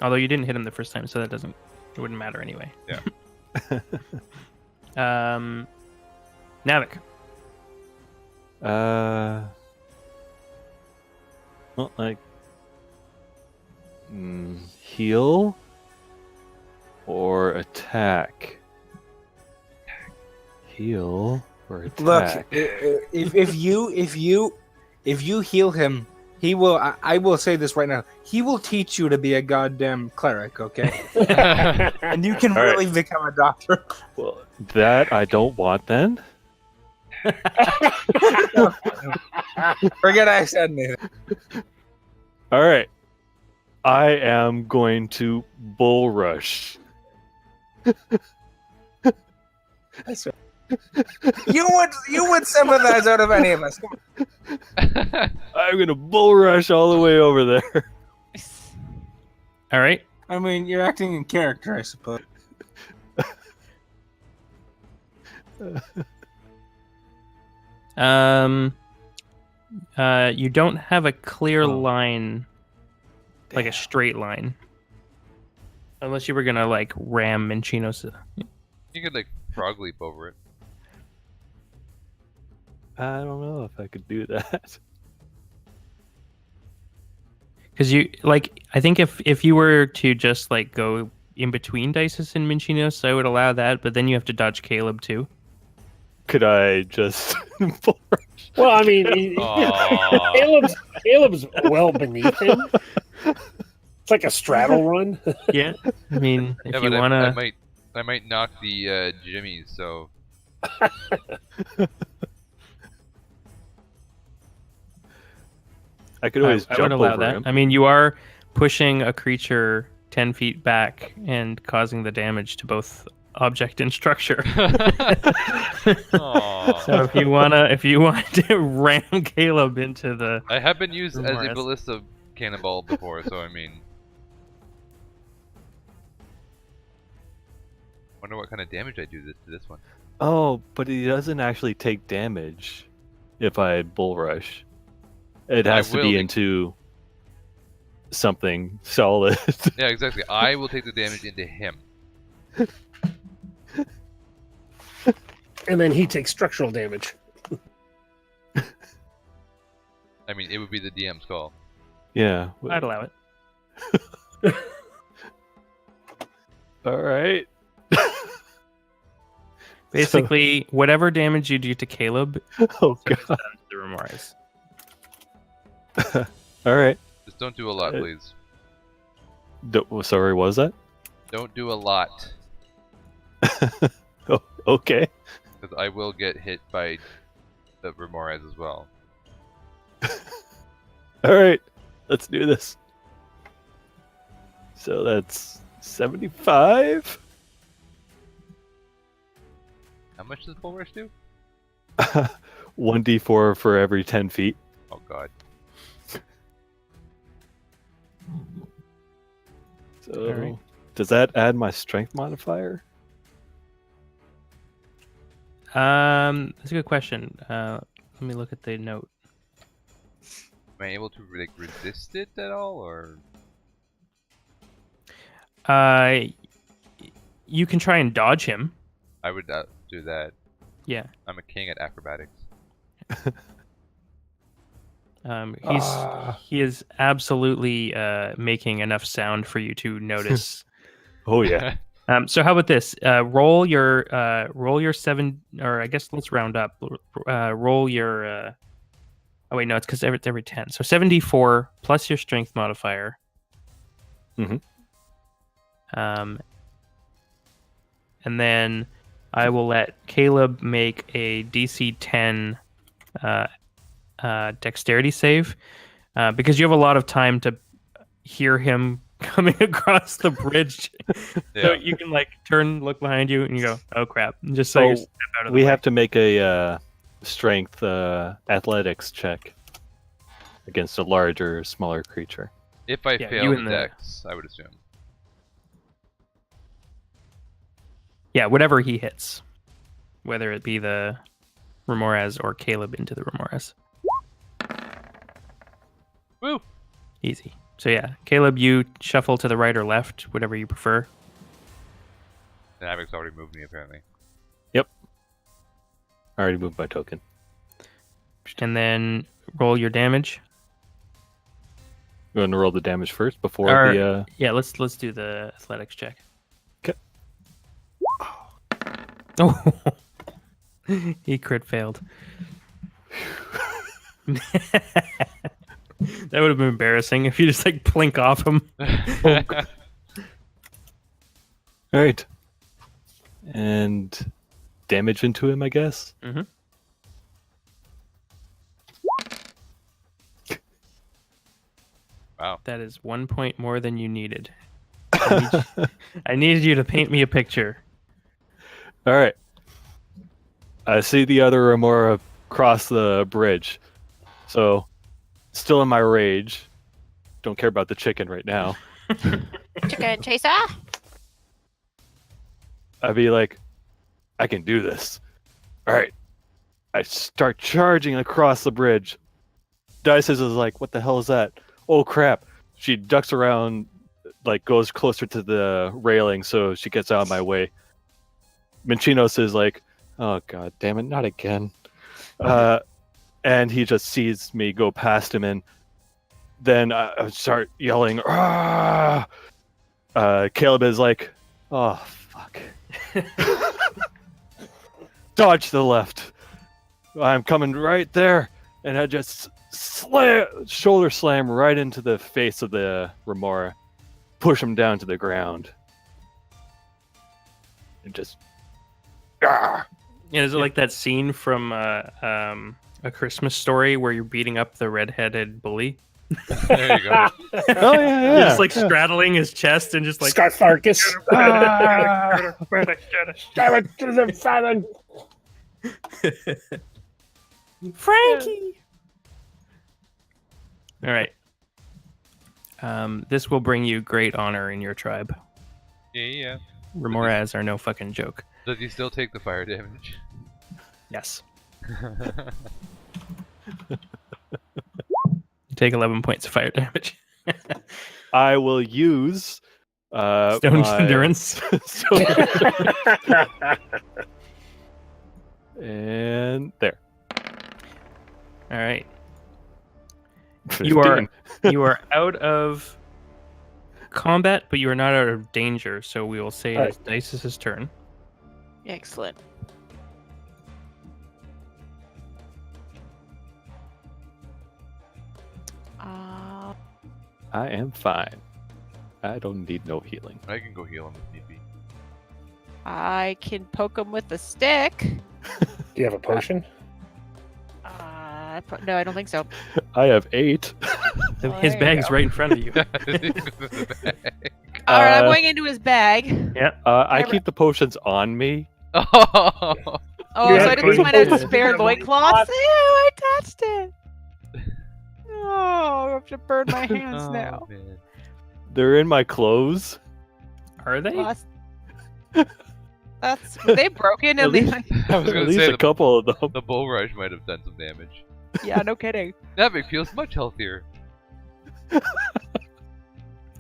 Although you didn't hit him the first time, so it wouldn't matter anyway. Yeah. Navik. Well, like, heal or attack? Heal or attack? Look, if you heal him, he will. I will say this right now. He will teach you to be a goddamn cleric, okay? And you can All right. really become a doctor. Well, that I don't want then. Forget I said anything. All right. I am going to bull rush. You would sympathize out of any of us. I'm going to bull rush all the way over there. All right. I mean, you're acting in character, I suppose. You don't have a clear Oh. line, like a straight line. Unless you were gonna like ram Minchino's. You could like frog leap over it. I don't know if I could do that. Because I think if you were to just like go in between Dices and Minchinos, I would allow that. But then you have to dodge Caleb too. Could I just bull rush? Well, I mean, Aw. Caleb's well beneath him. It's like a straddle run. Yeah. I mean, if Yeah, you but wanna. I might knock the jimmies. So I could always I jump would allow over that. him. I mean, you are pushing a creature 10 feet back and causing the damage to both object and structure. Aw. So if you want to ram Caleb into the, I have been used as a Remorse. ballista cannonball before, so I mean, wonder what kind of damage I do to this one. Oh, but he doesn't actually take damage if I bull rush. It has to will be be- into something solid. Yeah, exactly. I will take the damage into him. And then he takes structural damage. I mean, it would be the DM's call. Yeah. I'd allow it. All right. Basically, whatever damage you do to Caleb, Oh it's god. done to the Remores. All right. Just don't do a lot, please. Sorry, what was that? Don't do a lot, Oh, okay. because I will get hit by the Remores as well. All right. Let's do this. So that's 75. How much does full rush do? 1d4 for every 10 feet. Oh god. So Alright. does that add my strength modifier? That's a good question. Let me look at the note. Am I able to resist it at all, or? You can try and dodge him. I would do that. Yeah. I'm a king at acrobatics. He is absolutely making enough sound for you to notice. Oh yeah. So how about this? Roll your 7, or I guess let's round up. Roll your. Oh wait, no, it's because it's every 10. So 74 plus your strength modifier. Mhm. And then I will let Caleb make a DC 10 dexterity save, because you have a lot of time to hear him coming across the bridge. Yeah. So you can like turn, look behind you, and you go, "Oh crap!" And just so you step out of the We way. have to make a strength athletics check against a larger or smaller creature. If I Yeah, fail you the and the- dex, I would assume. Yeah, whatever he hits, whether it be the Remores or Caleb into the Remores. Woo! Easy. So yeah, Caleb, you shuffle to the right or left, whatever you prefer. The Navik's already moved me, apparently. I already moved my token. And then roll your damage. You want to roll the damage first before Or- the Yeah, let's do the athletics check. 'Kay. Oh, he crit failed. That would have been embarrassing if you just like plink off him. All right. And damage into him, I guess. Mhm. Wow. That is 1 point more than you needed. I needed you to paint me a picture. All right. I see the other Remora cross the bridge. So, still in my rage. Don't care about the chicken right now. Chicken chaser. I'd be like, I can do this. All right. I start charging across the bridge. Dice is like, what the hell is that? Oh crap. She ducks around, like goes closer to the railing so she gets out of my way. Minchinos is like, oh god damn it, not again. And he just sees me go past him, and then I start yelling, ah! Caleb is like, oh fuck. Dodge to the left. I'm coming right there, and I just shoulder slam right into the face of the Remora, push him down to the ground, and just. Ah! Yeah, is it like that scene from A Christmas Story where you're beating up the redheaded bully? There you go. Oh yeah, You're just like straddling his chest and just like Scott Farkas. Frankie. All right. This will bring you great honor in your tribe. Yeah. Remores are no fucking joke. Does he still take the fire damage? Yes. You take 11 points of fire damage. I will use Stone's endurance. And there. All right. You are 15. you are out of combat, but you are not out of danger. So we will say All it's Dice's turn. Excellent. I am fine. I don't need no healing. I can go heal him if need be. I can poke him with a stick. Do you have a potion? No, I don't think so. I have 8. Oh, His there you bag's go. right in front of you. All right, I'm going into his bag. I keep the potions on me. Oh, Oh, You so have I just went out to potions. spare loincloths? Ew, I touched it. Oh, I have to burn my hands now. man. They're in my clothes. Are they? Well, were they broken? At And they, least- I was At gonna least say a couple of them. the bull rush might have done some damage. yeah, no kidding. Navic feels much healthier.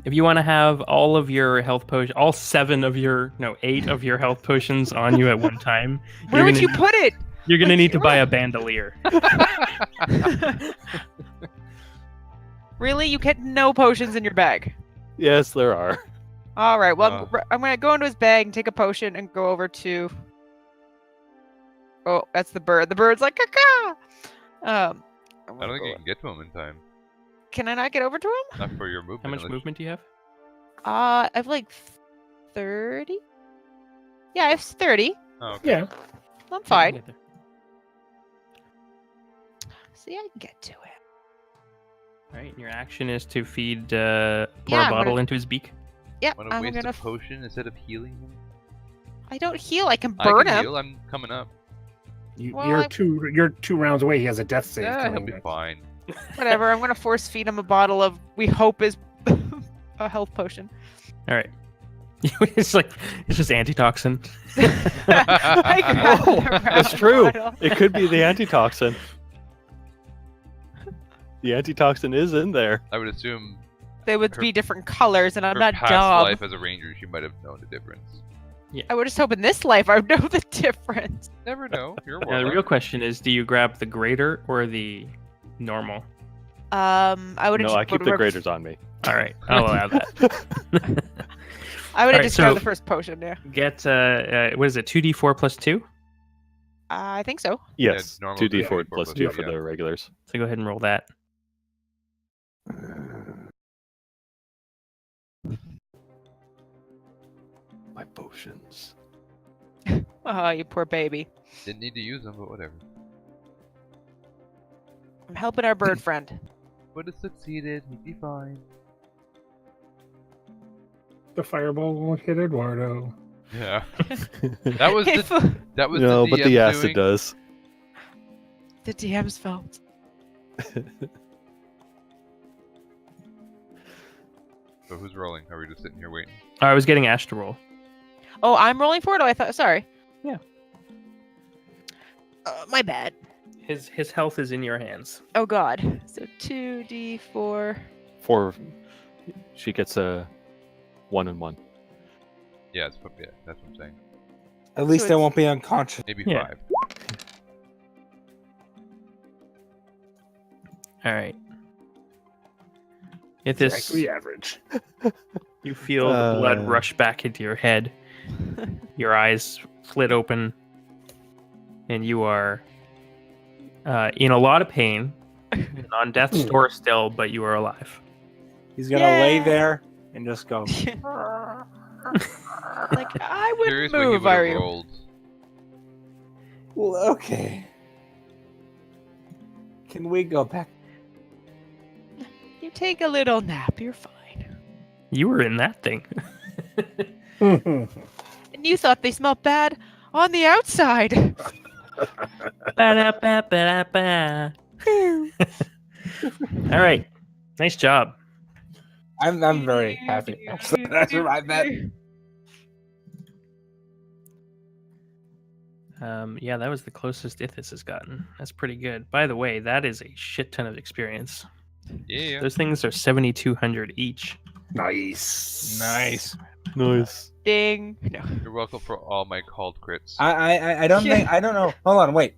If you want to have all of your health potions, all 8 of your health potions on you at one time, Where would you put it? you're gonna need to buy a bandolier. Really? You get no potions in your bag? Yes, there are. All right. Well, I'm gonna go into his bag and take a potion and go over to. Oh, that's the bird. The bird's like caca. I don't think you can get to him in time. Can I not get over to him? Not for your movement. How much unless- movement do you have? I have like 30. Yeah, I have 30. Oh, okay. Yeah. I'm fine. Get there. See, I can get to it. All right, and your action is to feed pour Yeah, a I'm bottle gonna- into his beak. Yeah, Want to I'm waste gonna. a potion instead of healing him? I don't heal. I can I burn can him. heal. I'm coming up. Well, You're I- you're 2 rounds away. He has a death save. Yeah, he'll coming be next. fine. Whatever. I'm gonna force feed him a bottle of. We hope is a health potion. All right. It's just antitoxin. I grabbed the That's round true. bottle. It could be the antitoxin. The antitoxin is in there. I would assume They would Her- be different colors, and I'm her not past dumb. life as a ranger, she might have known the difference. I would just hope in this life I would know the difference. Never know. You're a Now, the warlock. real question is, do you grab the greater or the normal? I would. No, I keep the graders on me. All right, I'll allow that. I would have Alright, just grabbed so- the first potion. Yeah, Get what is it? 2d4 plus 2. I think so. Yes, normal 2d4 2d4 plus plus 2 2, for yeah. the regulars. So go ahead and roll that. My potions. Oh, you poor baby. Didn't need to use them, but whatever. I'm helping our bird friend. Would have succeeded. He'd be fine. The fireball won't hit Eduardo. Yeah. That was If the that was No, the but the DM acid doing. does. the DM's fault. So who's rolling? Are we just sitting here waiting? I was getting Ash to roll. Oh, I'm rolling for it. Oh, I thought. Sorry. Yeah. My bad. His health is in your hands. Oh God. So 2d4. 4. She gets a 1 and 1. Yeah, that's what I'm saying. At least So I it's- won't be unconscious. Maybe Yeah. 5. All right. If this Exactly average. you feel the blood Uh. rush back into your head, your eyes flit open, and you are in a lot of pain, and on death's door still, but you are alive. He's gonna lay Yeah. there and just go. Like I would Curious what he move. would Are have you? rolled. Well, okay. Can we go back? You take a little nap. You're fine. You were in that thing. And you thought they smelled bad on the outside. Ba-da-ba-ba-da-ba. All right. Nice job. I'm very happy. I survived that. Yeah, that was the closest Ithis has gotten. That's pretty good. By the way, that is a shit ton of experience. Yeah. Those things are 7,200 each. Nice. Nice. Nice. Ding. No. You're welcome for all my called crits. I don't Yeah. think I don't know. Hold on, wait.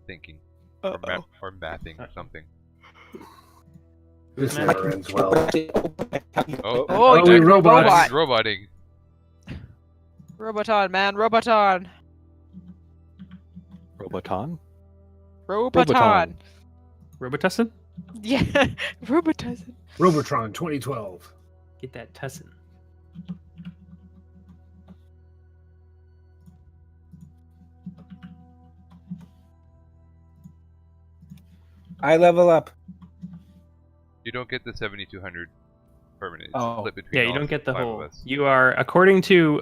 thinking. Uh-oh. Or mathing or something. This never ends well. Oh, we you're robot. robot. Roboting. Roboton, man, Roboton. Roboton? Roboton. Robotussin? Yeah, Roboton. Robotron 2012. Get that tussin. I level up. You don't get the 7,200 permanent. It's Oh. split between Yeah, you all don't get the 5 of whole. us. You are, according to,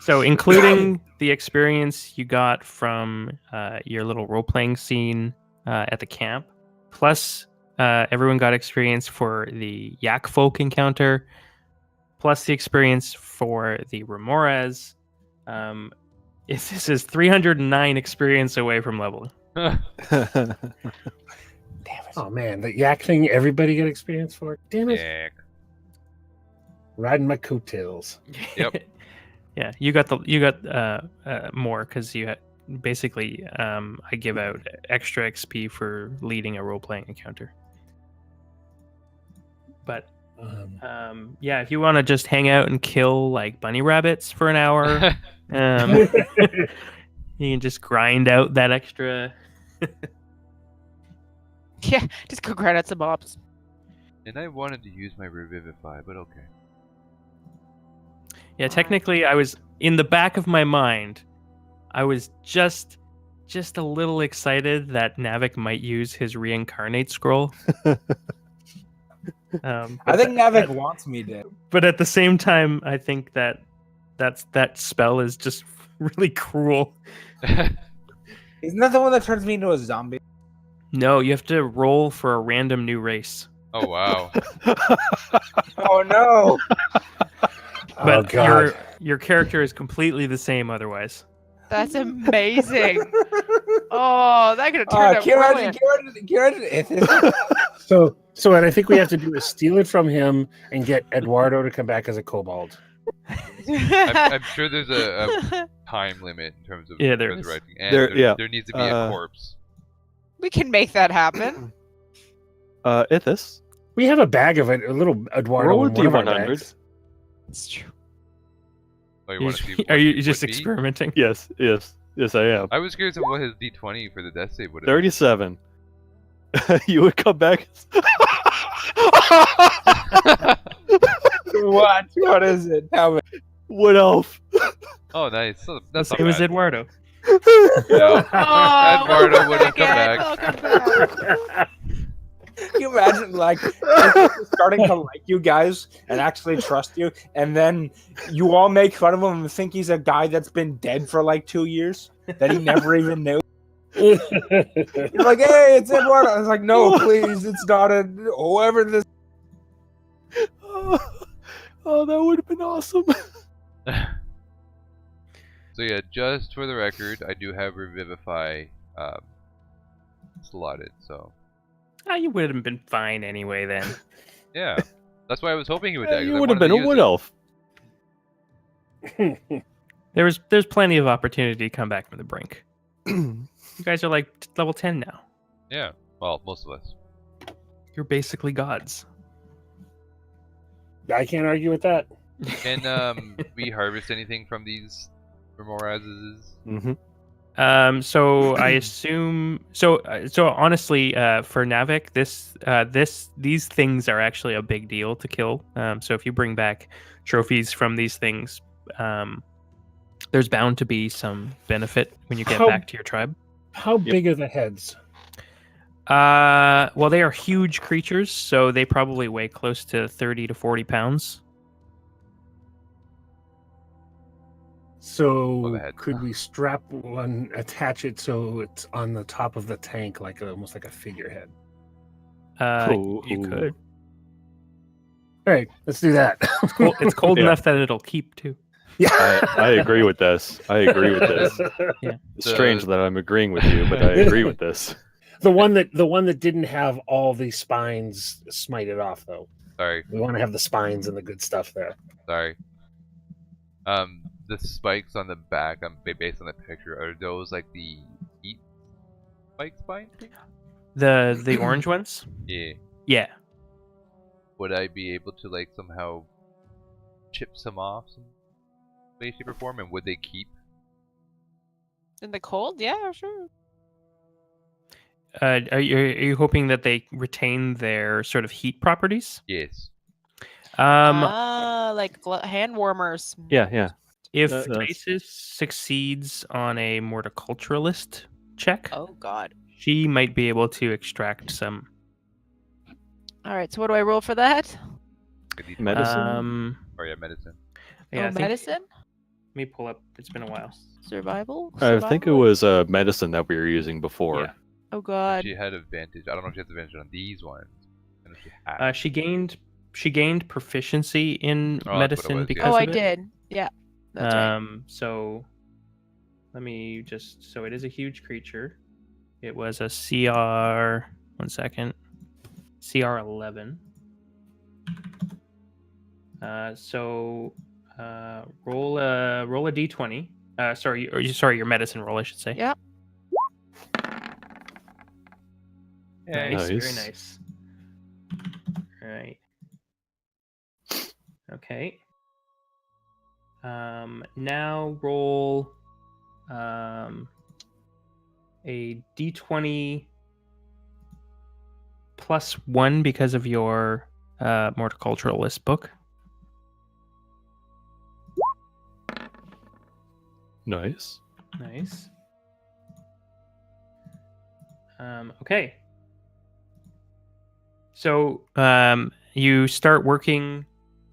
so including the experience you got from your little role playing scene at the camp, plus everyone got experience for the Yak Folk encounter, plus the experience for the Remoras. This is 309 experience away from leveling. Damn it. Oh man, the yak thing everybody get experience for? Damn it. Yeah. Riding my coattails. Yep. Yeah, you got more because you had basically I give out extra XP for leading a role playing encounter. But yeah, if you want to just hang out and kill like bunny rabbits for an hour, you can just grind out that extra. Yeah, just go grind out some mobs. And I wanted to use my Revivify, but okay. Yeah, technically, I was in the back of my mind. I was just a little excited that Navik might use his reincarnate scroll. I think Navik wants me to. But at the same time, I think that spell is just really cruel. Isn't that the one that turns me into a zombie? No, you have to roll for a random new race. Oh wow. Oh no! But Oh god. your character is completely the same otherwise. That's amazing. Oh, that could have turned out brilliant. So what I think we have to do is steal it from him and get Eduardo to come back as a kobold. I'm sure there's a time limit in terms of Yeah, there is. resurrecting. And there needs to be a corpse. We can make that happen. Ithis. We have a bag of it, a little Eduardo Roll a in one of our D100. bags. It's true. Oh, you wanna see what Are you it just would be? experimenting? Yes, I am. I was curious of what his D20 for the death save would have 37. You would come back. What? What is it? Tell me. Wood elf. Oh, nice. So The that's not same as bad. Eduardo. No. Oh, Eduardo wouldn't come welcome back. Can you imagine, like, starting to like you guys and actually trust you, and then you all make fun of him and think he's a guy that's been dead for like 2 years that he never even knew? You're like, hey, it's Eduardo. I was like, no, please, it's not whoever this. Oh, that would have been awesome. So yeah, just for the record, I do have Revivify slotted, so You would have been fine anyway then. yeah. That's why I was hoping he would die. 'cause You I would have wanted been to a wood use elf. There's plenty of opportunity to come back from the brink. You guys are like level 10 now. it. Yeah. Well, most of us. You're basically gods. I can't argue with that. Can we harvest anything from these Remorazes? Mm-hmm. So I assume so honestly, for Navik, these things are actually a big deal to kill. So if you bring back trophies from these things, there's bound to be some benefit when you get back to your tribe. How big are the heads? Well, they are huge creatures, so they probably weigh close to 30 to 40 pounds. So head. could we strap one, attach it so it's on the top of the tank, like almost like a figurehead? You could. All right, let's do that. It's cold Yeah. enough that it'll keep too. I agree with this. Yeah. It's strange that I'm agreeing with you, but I agree with this. the one that didn't have all the spines smited off, though. Sorry. We want to have the spines and the good stuff there. Sorry. The spikes on the back, based on the picture, are those like the heat spike spine thing? The orange ones? Yeah. Yeah. Would I be able to like somehow chip some off some way, shape, or form, and would they keep? In the cold? Yeah, sure. Are you hoping that they retain their sort of heat properties? Yes. Like hand warmers. Yeah. If That's- Isis succeeds on a morticulturalist check, Oh God. she might be able to extract some. All right. So what do I roll for that? I need Medicine? Or yeah, medicine. Yeah, I think- medicine, Let me pull up. It's been a while. survival. I think it Survival? was medicine that we were using before. Yeah. Oh God. She had advantage. I don't know if she has advantage on these ones. I don't know if she has. She gained proficiency in Oh, that's what it medicine was, yeah. because Oh, I of it. did. Yeah. That's right. So let me just. So it is a huge creature. It was a CR. 1 second. CR 11. Roll a d20. Sorry, your medicine roll, I should say. Yep. Nice, very Nice. nice. All right. Okay. Now roll a d20 plus 1 because of your morticulturalist book. Nice. Nice. Okay. So you start working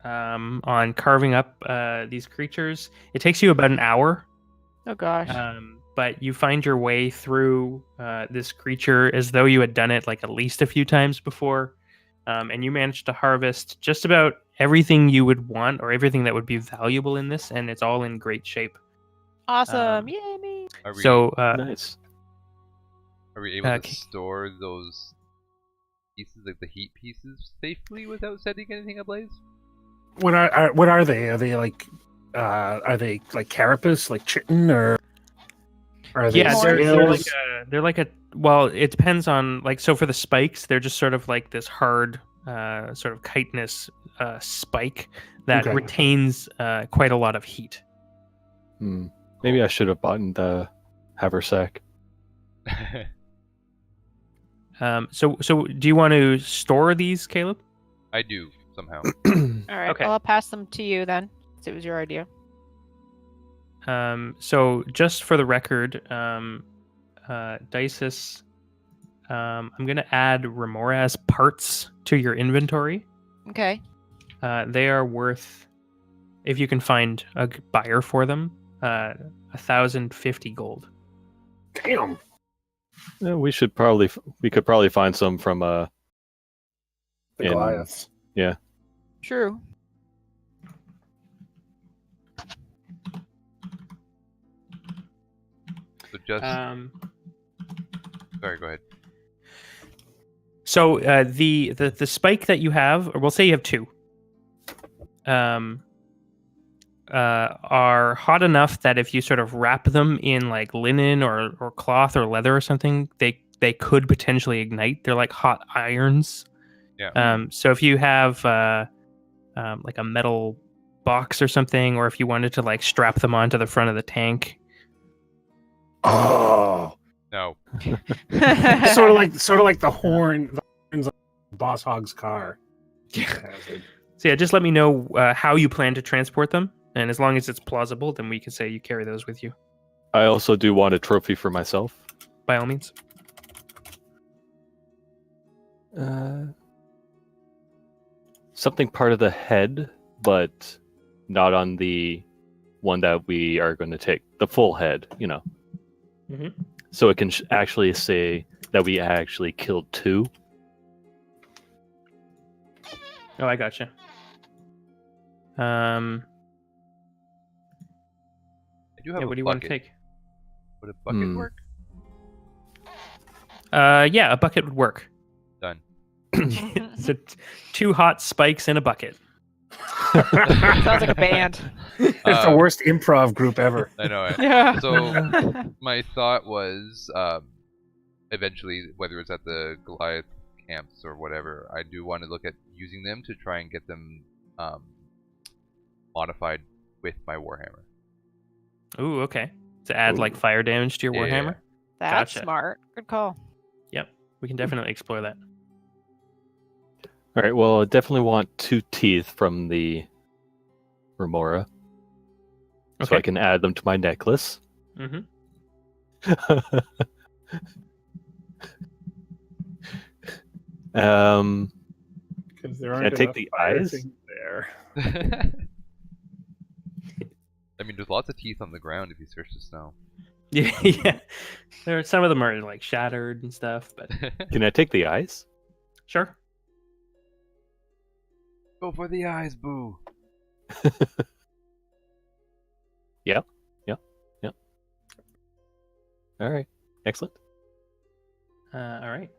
on carving up these creatures. It takes you about an hour, Oh gosh. but you find your way through this creature as though you had done it like at least a few times before, and you managed to harvest just about everything you would want or everything that would be valuable in this, and it's all in great shape. Awesome. Yay me. Are we, So Nice. are we able okay. to store those pieces, like the heat pieces, safely without setting anything ablaze? What are they? Are they like carapace, like chitin, or are they Yeah, they're scales? like a well, it depends on like so for the spikes, they're just sort of like this hard sort of chitinous spike that Okay. retains quite a lot of heat. Maybe I should have bought the haversack. So do you want to store these, Caleb? I do somehow. All right. Okay. Well, I'll pass them to you then. Since it was your idea. So just for the record, Dices, I'm gonna add Remora's parts to your inventory. Okay. They are worth, if you can find a buyer for them, 1,050 gold. Damn. Yeah, we could probably find some from The In- Goliaths. True. So just sorry, go ahead. So the spike that you have, or we'll say you have two, are hot enough that if you sort of wrap them in like linen or cloth or leather or something, they could potentially ignite. They're like hot irons. Yeah. So if you have like a metal box or something, or if you wanted to like strap them onto the front of the tank. Oh, No. sort of like the horns of Boss Hogg's car. So yeah, just let me know how you plan to transport them, and as long as it's plausible, then we can say you carry those with you. I also do want a trophy for myself. By all means. Something part of the head, but not on the one that we are going to take. The full head, you know. Mhm. So it can actually say that we actually killed two. Oh, I gotcha. I do have Yeah, a what do you want to bucket. take? Would a bucket Hmm. work? Yeah, a bucket would work. Done. So 2 hot spikes in a bucket. Sounds like a band. That's the worst improv group ever. I know. Yeah. So my thought was, I eventually, whether it's at the Goliath camps or whatever, I do want to look at using them to try and get them modified with my Warhammer. Ooh, okay. To add like fire damage to your Warhammer. That's Gotcha. smart. Good call. Yep, we can definitely explore that. All right. Well, I definitely want 2 teeth from the Remora, so I can add them to my necklace. Mm-hmm. Because there Can I aren't take enough the fire eyes? things there. I mean, there's lots of teeth on the ground if you search the snow. Yeah. Some of them are like shattered and stuff, but Can I take the eyes? sure. Go for the eyes, boo. Yep. All right. Excellent. All right.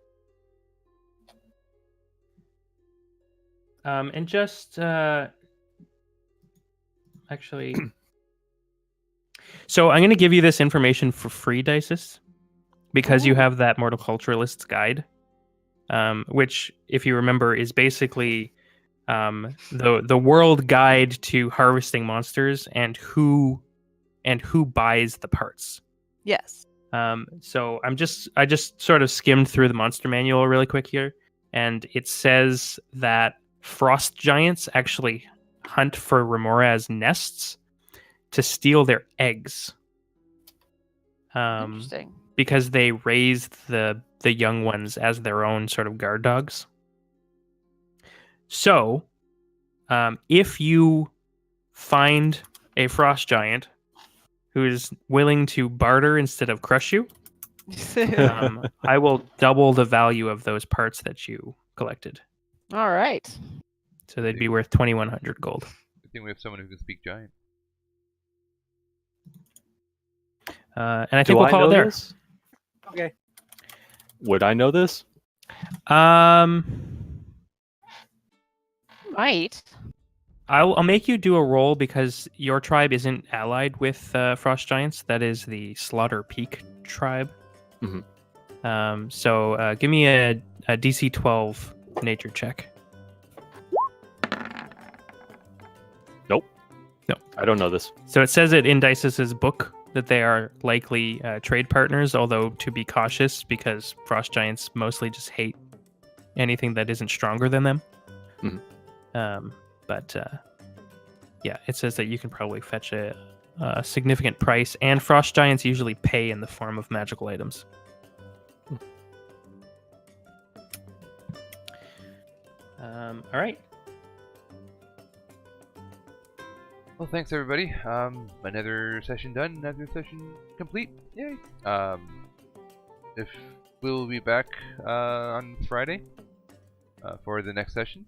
And just actually, so I'm going to give you this information for free, Dices, because you have that Mortal Culturalist's Guide, which, if you remember, is basically the world guide to harvesting monsters and who buys the parts. Yes. So I just sort of skimmed through the monster manual really quick here, and it says that frost giants actually hunt for Remora's nests to steal their eggs. Interesting. Because they raised the young ones as their own sort of guard dogs. So, if you find a frost giant who is willing to barter instead of crush you, I will double the value of those parts that you collected. All right. So they'd be worth 2,100 gold. I think we have someone who can speak giant. And I think we'll call it there. This? Okay. Would I know this? Might. I'll make you do a roll because your tribe isn't allied with frost giants. That is the Slaughter Peak tribe. Mhm. So give me a DC 12 nature check. Nope. No. I don't know this. So it says it in Dice's book that they are likely trade partners, although to be cautious because frost giants mostly just hate anything that isn't stronger than them. Mhm. But yeah, it says that you can probably fetch a significant price, and frost giants usually pay in the form of magical items. All right. Well, thanks everybody. Another session done. Another session complete. Yay. If we'll be back on Friday for the next session.